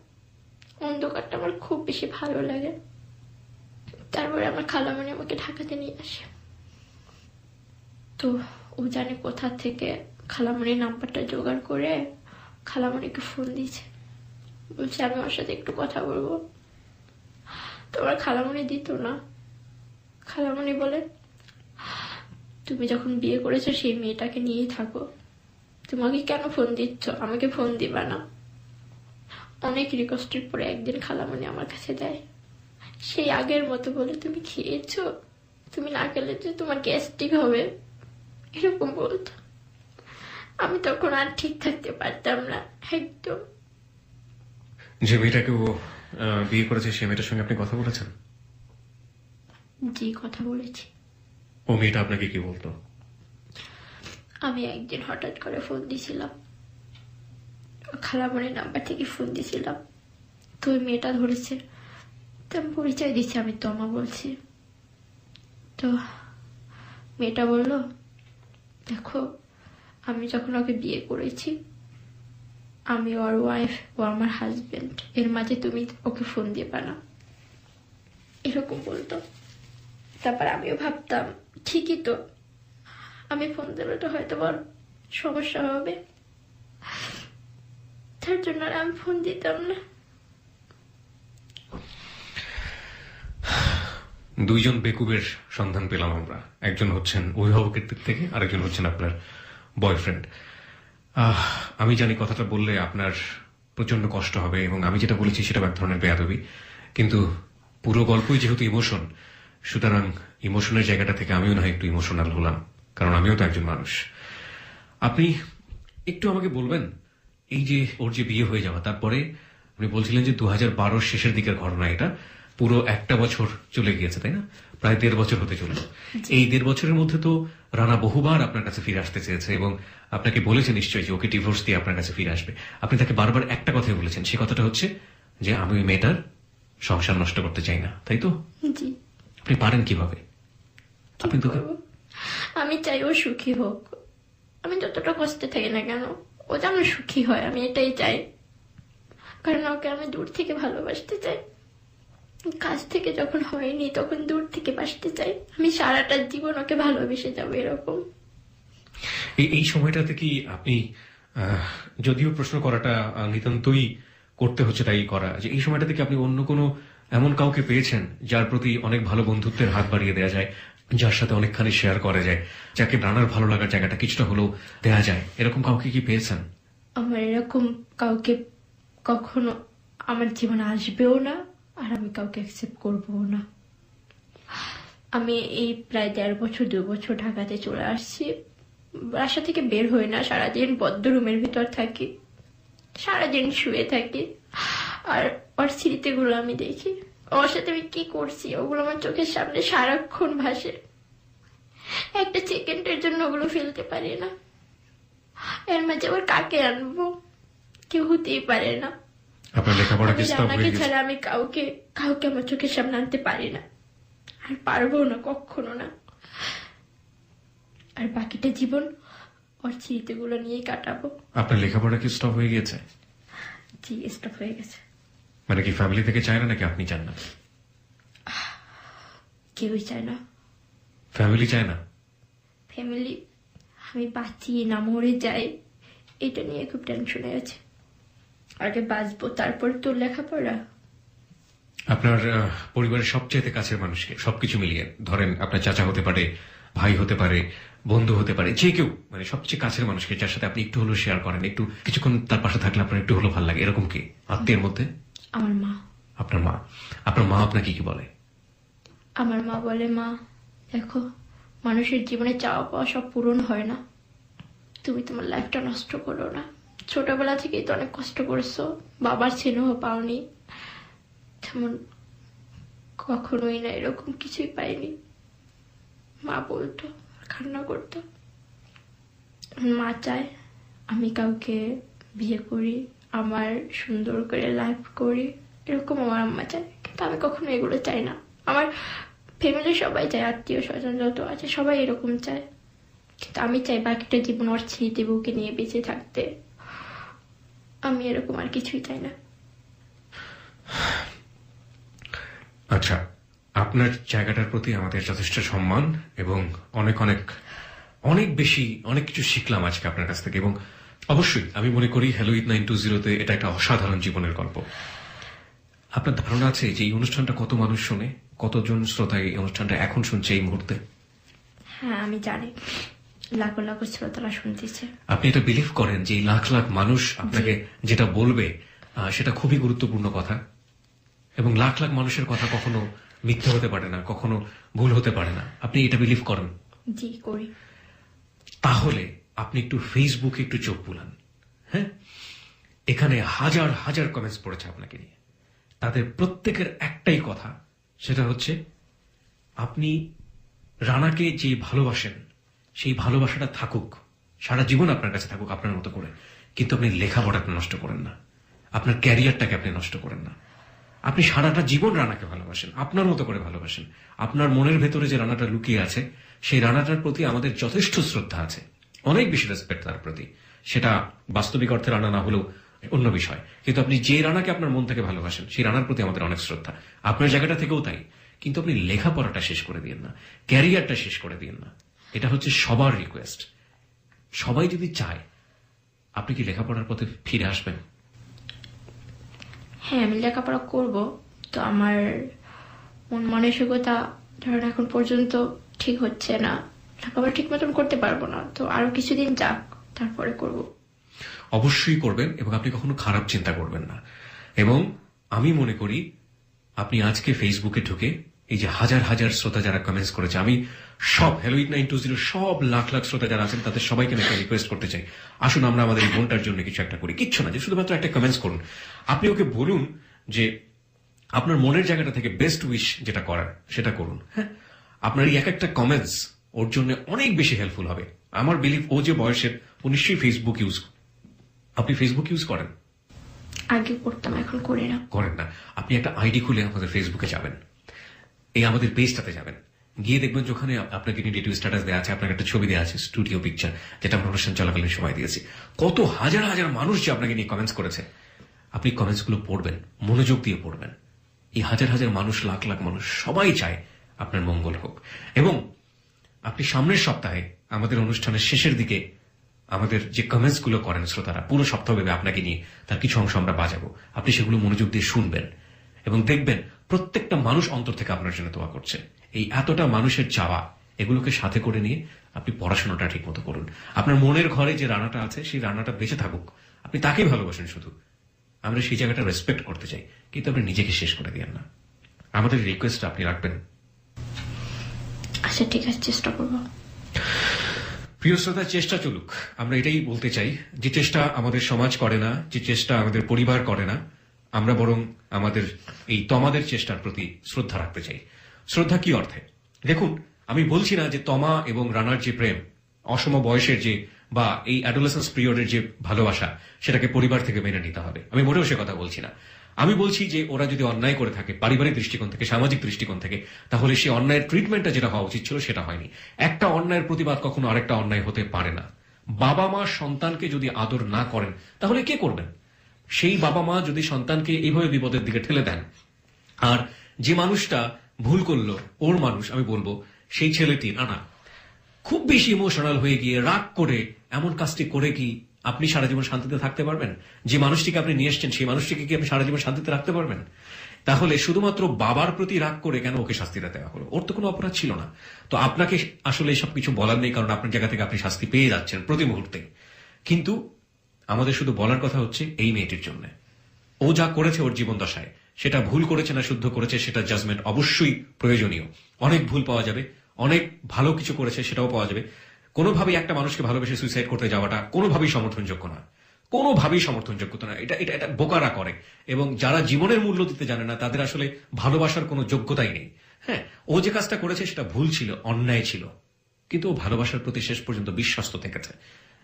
অন্ধকারটা আমার খুব বেশি ভালো লাগে। তারপরে আমার খালামণি আমাকে ঢাকাতে নিয়ে আসে। তো ও জানে কোথা থেকে খালামণির নাম্বারটা জোগাড় করে খালামণিকে ফোন দিয়েছে, বলছে আমি ওর সাথে একটু কথা বলবো। তোমার খালামণি দিত না। খালামণি বলে, তুমি যখন বিয়ে করেছো সেই মেয়েটাকে নিয়েই থাকো, তোমাকে কেন ফোন দিচ্ছ, আমাকে ফোন দিবা না। অনেক রিকোয়েস্টের পরে একদিন খালামণি আমার কাছে দেয়, সেই আগের মতো বলে, তুমি খেয়েছো, তুমি না খেলে যে তোমার গ্যাস্ট্রিক হবে, এরকম বলতো। আমি তখন আর ঠিক থাকতে পারতাম না একদম। যে মেয়েটাকে ও বিয়ে করেছে সে মেয়েটার সঙ্গে আপনি কথা বলেছেন? জি, কথা বলেছি। ও মেয়েটা আপনাকে কি বলতো? আমি একদিন হঠাৎ করে ফোন দিছিলাম, খালামণির নাম্বার থেকে ফোন দিছিলাম, তো ওই মেয়েটা ধরেছে। তো আমি পরিচয় দিচ্ছি, আমি তমা বলছি। তো মেয়েটা বলল, দেখো আমি যখন ওকে বিয়ে করেছি, আমি ওর ওয়াইফ, ও আমার হাজবেন্ড, এর মাঝে তুমি ওকে ফোন দিবা না, এরকম বলতো। তারপর আমিও ভাবতাম ঠিকই তো, আমি ফোন দিলে তো হয়তো বড় সমস্যা হবে, তার জন্য আর আমি ফোন দিতাম না। দুইজন বেকুবের সন্ধান পেলাম আমরা, একজন হচ্ছেন অভিভাবকের দিক থেকে, আরেকজন হচ্ছেন আপনার বয়ফ্রেন্ড। আমি জানি কথাটা বললে আপনার প্রচন্ড কষ্ট হবে, এবং আমি যেটা বলেছি সেটা এক ধরনের বেয়াদবি, কিন্তু পুরো গল্পই যেহেতু ইমোশন, সুতরাং ইমোশনের জায়গাটা থেকে আমিও না একটু ইমোশনাল হলাম, কারণ আমিও তো একজন মানুষ। আপনি একটু আমাকে বলবেন, এই যে ওর যে বিয়ে হয়ে যাওয়া, তারপরে আপনি বলছিলেন যে 2012 শেষের দিকের ঘটনা, এটা পুরো একটা বছর চলে গিয়েছে তাই না? প্রায় 1.5 বছর হতে চলল। এই 1.5 বছরের মধ্যে তো রানা বহুবার আপনার কাছে ফিরে আসতে চেয়েছে, এবং আপনাকে বলেছে নিশ্চয়ই যে ওকে ডিভোর্স দিয়ে আপনার কাছে ফিরে আসবে। আপনি তাকে বারবার একটা কথাই বলেছেন, সে কথাটা হচ্ছে যে আমি ওই মেয়েটার সংসার নষ্ট করতে চাই না, তাই তো? জি। আপনি পারেন কিভাবে? আপনি তো আমি চাই ও সুখী হোক, আমি যতটা কষ্টে থাকি না কেন ও যেন সুখী হয়, আমি এটাই চাই। কারণ ওকে আমি দূর থেকে ভালোবাসতে চাই, কাছ থেকে যখন হয়নি তখন দূর থেকে বাসতে চাই। আমি সারাটা জীবন ওকে ভালোবেসে যাবো এরকম। এই সময়টাতে কি আপনি, যদিও প্রশ্ন করাটা নিতান্তই করতে হচ্ছে তাই করা, যে এই সময়টাতে কি আপনি অন্য কোনো এমন কাউকে পেয়েছেন যার প্রতি অনেক ভালো বন্ধুত্বের হাত বাড়িয়ে দেওয়া যায়, যার সাথে অনেকখানি শেয়ার করা যায়, যাকে রানার ভালো লাগার জায়গাটা কিছুটা হলেও দেওয়া যায়, এরকম কাউকে কি পেয়েছেন? আমার এরকম কাউকে কখনো আমার জীবনে আসবেও না, আর আমি কাউকে অ্যাকসেপ্ট করবো না। আমি এই প্রায় 1.5 বছর 2 বছর ঢাকাতে চলে আসছি, বাসা থেকে বের হই না, সারাদিন বদ্ধ রুমের ভিতর থাকি, সারাদিন শুয়ে থাকি, আর ওর স্মৃতিগুলো আমি দেখি, ওর সাথে আমি কি করছি ওগুলো আমার চোখের সামনে সারাক্ষণ ভাসে। একটা সেকেন্ডের জন্য ওগুলো ফেলতে পারি না। এর মাঝে আবার কাকে আনবো, কেউ হতেই পারে না। আপনার লেখাপড়া আমি কি স্টপ রানাকে হয়ে গেছে? ছাড়া আমি কাউকে আমার চোখের সামনে আনতে পারি না, আর পারবো না, কখনো না। আর বাকিটা জীবন ওর স্মৃতিগুলো নিয়েই কাটাবো। আপনার লেখাপড়া কি স্টপ হয়ে গেছে? জি, স্টপ হয়ে গেছে। মানে কি ফ্যামিলি থেকে চায় না নাকি আপনি চান না? কেউই চায় না। ফ্যামিলি চায় না? ফ্যামিলি, আমি বাঁচি না মরে যাই এটা নিয়ে খুব টেনশনে আছে। আগে বাঁচবো, তারপর তো লেখাপড়া। আপনার পরিবারের সবচেয়ে কাছের মানুষকে সবকিছু মিলিয়ে ধরেন, আপনার চাচা হতে পারে, ভাই হতে পারে, বন্ধু হতে পারে, যে কেউ, মানে সবচেয়ে কাছের মানুষকে যার সাথে আপনি একটু হলেও শেয়ার করেন, একটু কিছুক্ষণ তার পাশে থাকলে আপনার একটু হলেও ভালো লাগে, এরকম কি আত্মীয়ের মধ্যে? আমার মা। আপনার মা? আপনার মা আপনাকে কি বলে? আমার মা বলে, মা দেখো, মানুষের জীবনে চাওয়া পাওয়া সব পূরণ হয় না, তুমি তোমার লাইফটা নষ্ট করো না। ছোটবেলা থেকেই তো অনেক কষ্ট করেছো, বাবার স্নেহ পাওনি, তেমন কখনোই না, এরকম কিছুই পাইনি। মা বলতো, কান্না করতো। মা চায় আমি কাউকে বিয়ে করি, আমার সুন্দর করে লাইফ করি, এরকম আমার আম্মা চায়, কিন্তু আমি কখনো এগুলো চাই না। আমার ফ্যামিলির সবাই চায়, আত্মীয় স্বজন যত আছে সবাই এরকম চায়, কিন্তু আমি চাই বাকিটা জীবন ওর স্মৃতি বুকে নিয়ে বেঁচে থাকতে। আমি এরকম আর কিছুই চাই না। আচ্ছা, আপনার জায়গাটার প্রতি আমাদের যথেষ্ট সম্মান এবং অনেক অনেক অনেক বেশি অনেক কিছু শিখলাম আজকে আপনার কাছ থেকে। এবং অবশ্যই আমি মনে করি হ্যালো উইথ 920-তে এটা একটা অসাধারণ জীবনের গল্প। আপনার ধারণা আছে যে এই অনুষ্ঠানটা কত মানুষ শোনে, কতজন শ্রোতা এই অনুষ্ঠানটা এখন শুনছে এই মুহূর্তে? হ্যাঁ, আমি জানি, লাখো লাখো শ্রোতারা শুনতেছে। আপনি এটা বিলিভ করেন যে এই লাখ লাখ মানুষ আপনাকে যেটা বলবে সেটা খুবই গুরুত্বপূর্ণ কথা, এবং লাখ লাখ মানুষের কথা কখনো মিথ্যে হতে পারে না, কখনো ভুল হতে পারে না, আপনি এটা বিলিভ করেন? জি, করি। তাহলে আপনি একটু ফেসবুকে একটু চোখ বুলান। হ্যাঁ, এখানে হাজার হাজার কমেন্টস পড়েছে আপনাকে নিয়ে, তাদের প্রত্যেকের একটাই কথা, সেটা হচ্ছে আপনি রানাকে যে ভালোবাসেন সেই ভালোবাসাটা থাকুক, সারা জীবন আপনার কাছে থাকুক আপনার মতো করে, কিন্তু আপনি লেখাপড়াটা নষ্ট করেন না, আপনার ক্যারিয়ারটাকে আপনি নষ্ট করেন না। আপনি সারাটা জীবন রানাকে ভালোবাসেন, আপনার মতো করে ভালোবাসেন। আপনার মনের ভেতরে যে রানাটা লুকিয়ে আছে সেই রানাটার প্রতি আমাদের যথেষ্ট শ্রদ্ধা আছে, অনেক বেশি রেসপেক্ট তার প্রতি। সেটা বাস্তবিক অর্থে রানা না হলেও অন্য বিষয়, কিন্তু আপনি যে রানাকে আপনার মন থেকে ভালোবাসেন সেই রানার প্রতি আমাদের অনেক শ্রদ্ধা, আপনার জায়গাটা থেকেও তাই। কিন্তু আপনি লেখাপড়াটা শেষ করে দিয়েন না, ক্যারিয়ারটা শেষ করে দিয়েন না, এটা হচ্ছে সবার রিকোয়েস্ট। সবাই যদি চায়, আপনি কি লেখাপড়ার পথে ফিরে আসবেন? হ্যাঁ, আমি লেখাপড়া করব, তো আমার মন মানসিকতা ধরেন এখন পর্যন্ত ঠিক হচ্ছে না, লেখাপড়া ঠিক মতন করতে পারবো না, তো আরো কিছুদিন যাক, তারপরে করব। অবশ্যই করবেন, এবং আপনি কখনো খারাপ চিন্তা করবেন না। এবং আমি মনে করি আপনি আজকে ফেসবুকে ঢুকে এই যে হাজার হাজার শ্রোতা যারা কমেন্টস করেছে, আমি সব হ্যালো উইথ 920 সব লাখ লাখ শ্রোতা যারা আছেন তাদের সবাইকে আমি একটা রিকোয়েস্ট করতে চাই, আসুন আমরা আমাদের এই বোনটার জন্য কিছু একটা করি। কিচ্ছু না, যে শুধুমাত্র একটা কমেন্টস করুন, আপনি ওকে বলুন যে আপনার মনের জায়গাটা থেকে বেস্ট উইশ যেটা করার সেটা করুন। হ্যাঁ, আপনার এই এক একটা কমেন্টস ওর জন্য অনেক বেশি হেল্পফুল হবে। আমার বিলিভ ও যে বয়সের, ও নিশ্চয়ই ফেসবুক ইউজ, আপনি ফেসবুক ইউজ করেন? আগে করতাম, এখন করি না। করেন না? আপনি একটা আইডি খুলে আমাদের ফেসবুকে যাবেন, এই আমাদের পেজটাতে যাবেন, গিয়ে দেখবেন যে ওখানে আপনাকে রিলেটিভ স্ট্যাটাস দেওয়া আছে, আপনাকে একটা ছবি দেওয়া আছে, স্টুডিও পিকচার, যেটা আমরা অনুষ্ঠান চলাকালীন সময় দিয়েছি। কত হাজার হাজার মানুষ যে আপনাকে নিয়ে কমেন্টস করেছে, আপনি কমেন্টস গুলো পড়বেন, মনোযোগ দিয়ে পড়বেন। এই হাজার হাজার মানুষ, লাখ লাখ মানুষ সবাই চায় আপনার মঙ্গল হোক। এবং আপনি সামনের সপ্তাহে আমাদের অনুষ্ঠানের শেষের দিকে আমাদের যে কমেন্টস গুলো করেন শ্রোতারা, পুরো সপ্তাহ ভেবে আপনাকে নিয়ে তার কিছু অংশ আমরা বাজাবো, আপনি সেগুলো মনোযোগ দিয়ে শুনবেন এবং দেখবেন প্রত্যেকটা মানুষ অন্তর থেকে আপনার জন্য দোয়া করছে। এই এতটা মানুষের চাওয়া, এগুলোকে সাথে করে নিয়ে আপনি পড়াশোনাটা ঠিক মতো করুন। আপনার মনের ঘরে যে রানাটা আছে সেই রানাটা বেঁচে থাকুক, আপনি তাকেই ভালোবাসেন শুধু, আমরা সেই জায়গাটা রেসপেক্ট করতে চাই, কিন্তু আপনি নিজেকে শেষ করে দিয়েন না। আমাদের রিকোয়েস্ট আপনি রাখবেন। আচ্ছা ঠিক আছে, চেষ্টা করবো। প্রিয় শ্রোতা, চেষ্টা চলুক। আমরা এটাই বলতে চাই, যে চেষ্টা আমাদের সমাজ করে না, যে চেষ্টা আমাদের পরিবার করে না, আমরা বরং আমাদের এই তমাদের চেষ্টার প্রতি শ্রদ্ধা রাখতে চাই। শ্রদ্ধা কি অর্থে? দেখুন, আমি বলছি না যে তমা এবং রানার যে প্রেম, অসম বয়সের যে বা এই অ্যাডোলেসেন্স পিরিয়ডের যে ভালোবাসা, সেটাকে পরিবার থেকে মেনে নিতে হবে, আমি মোটেও সে কথা বলছি না। আমি বলছি যে ওরা যদি অন্যায় করে থাকে পারিবারিক দৃষ্টিকোণ থেকে, সামাজিক দৃষ্টিকোণ থেকে, তাহলে সেই অন্যায়ের ট্রিটমেন্টটা যেটা হওয়া উচিত ছিল সেটা হয়নি। একটা অন্যায়ের প্রতিবাদ কখনো আরেকটা অন্যায় হতে পারে না। বাবা মা সন্তানকে যদি আদর না করেন, তাহলে কে করবেন? সেই বাবা মা যদি সন্তানকে এইভাবে বিপদের দিকে ঠেলে দেন, আর যে মানুষটা ভুল করলো ওর মানুষ, আমি বলবো সেই ছেলেটি না খুব বেশি ইমোশনাল হয়ে গিয়ে রাগ করে এমন কাজটি করে কি আপনি সারা জীবন শান্তিতে থাকতে পারবেন? যে মানুষটিকে আপনি নিয়ে এসছেন সেই মানুষটিকে কি আপনি সারা জীবন শান্তিতে রাখতে পারবেন? তাহলে শুধুমাত্র বাবার প্রতি রাগ করে কেন ওকে শাস্তিটা দেওয়া হলো? ওর তো কোনো অপরাধ ছিল না। তো আপনাকে আসলে এসব কিছু বলার নেই, কারণ আপনার জায়গা থেকে আপনি শাস্তি পেয়ে যাচ্ছেন প্রতি মুহূর্তে। কিন্তু আমাদের শুধু বলার কথা হচ্ছে এই মেয়েটির জন্য। ও যা করেছে ওর জীবন দশায়, সেটা ভুল করেছে না শুদ্ধ করেছে, সেটা জাজমেন্ট অবশ্যই প্রয়োজনীয়। অনেক ভুল পাওয়া যাবে, অনেক ভালো কিছু করেছে সেটাও পাওয়া যাবে। কোনোভাবেই একটা মানুষকে ভালোবেসে সুইসাইড করতে যাওয়াটা কোনোভাবেই সমর্থনযোগ্য না, কোনোভাবেই সমর্থনযোগ্য না। এটা এটা এটা বোকারা করে, এবং যারা জীবনের মূল্য দিতে জানে না তাদের আসলে ভালোবাসার কোনো যোগ্যতাই নেই। হ্যাঁ, ও যে কাজটা করেছে সেটা ভুল ছিল, অন্যায় ছিল, কিন্তু ও ভালোবাসার প্রতি শেষ পর্যন্ত বিশ্বস্ত থেকেছে।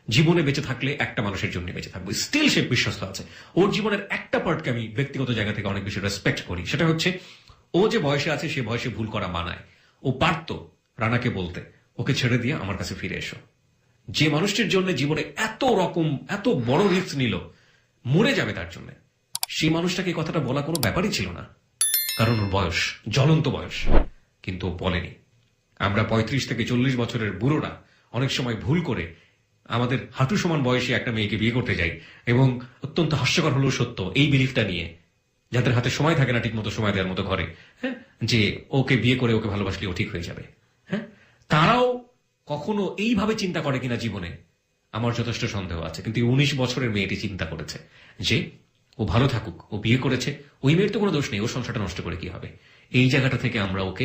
জীবনে বেঁচে থাকলে একটা মানুষের জন্য বেঁচে থাকবো, স্টিল সে বিশ্বস্ত আছে। ওর জীবনের একটা পার্টকে আমি ব্যক্তিগত জায়গা থেকে অনেক বেশি রেসপেক্ট করি, সেটা হচ্ছে ও যে বয়সে আছে সে বয়সে ভুল করা মানায়। ও পারতো রানাকে বলতে, ওকে ছেড়ে দিয়ে আমার কাছে ফিরে এসো। যে মানুষটির জন্য জীবনে এত বড় রিস্ক নিল, মরে যাবে তার জন্য, সেই মানুষটাকে এই কথাটা বলা কোনো ব্যাপারই ছিল না, কারণ ওর বয়স, জ্বলন্ত বয়স। কিন্তু ও বলেনি। আমরা 35 থেকে 40 বছরের বুড়োরা অনেক সময় ভুল করে আমাদের হাঁটু সমান বয়সে একটা মেয়েকে বিয়ে করতে যাই, এবং অত্যন্ত হাস্যকর হলেও সত্য এই বিলিফটা নিয়ে, যাদের হাতে সময় থাকে না ঠিক মতো সময় দেওয়ার মতো ঘরে, হ্যাঁ, যে ওকে বিয়ে করে ওকে ভালোবাসলে ও ঠিক হয়ে যাবে। হ্যাঁ, তারাও কখনো এইভাবে চিন্তা করে কিনা জীবনে আমার যথেষ্ট সন্দেহ আছে। কিন্তু 19 বছরের মেয়েটি চিন্তা করেছে যে ও ভালো থাকুক, ও বিয়ে করেছে, ওই মেয়ের তো কোনো দোষ নেই, ও সংসারটা নষ্ট করে কি হবে। এই জায়গাটা থেকে আমরা ওকে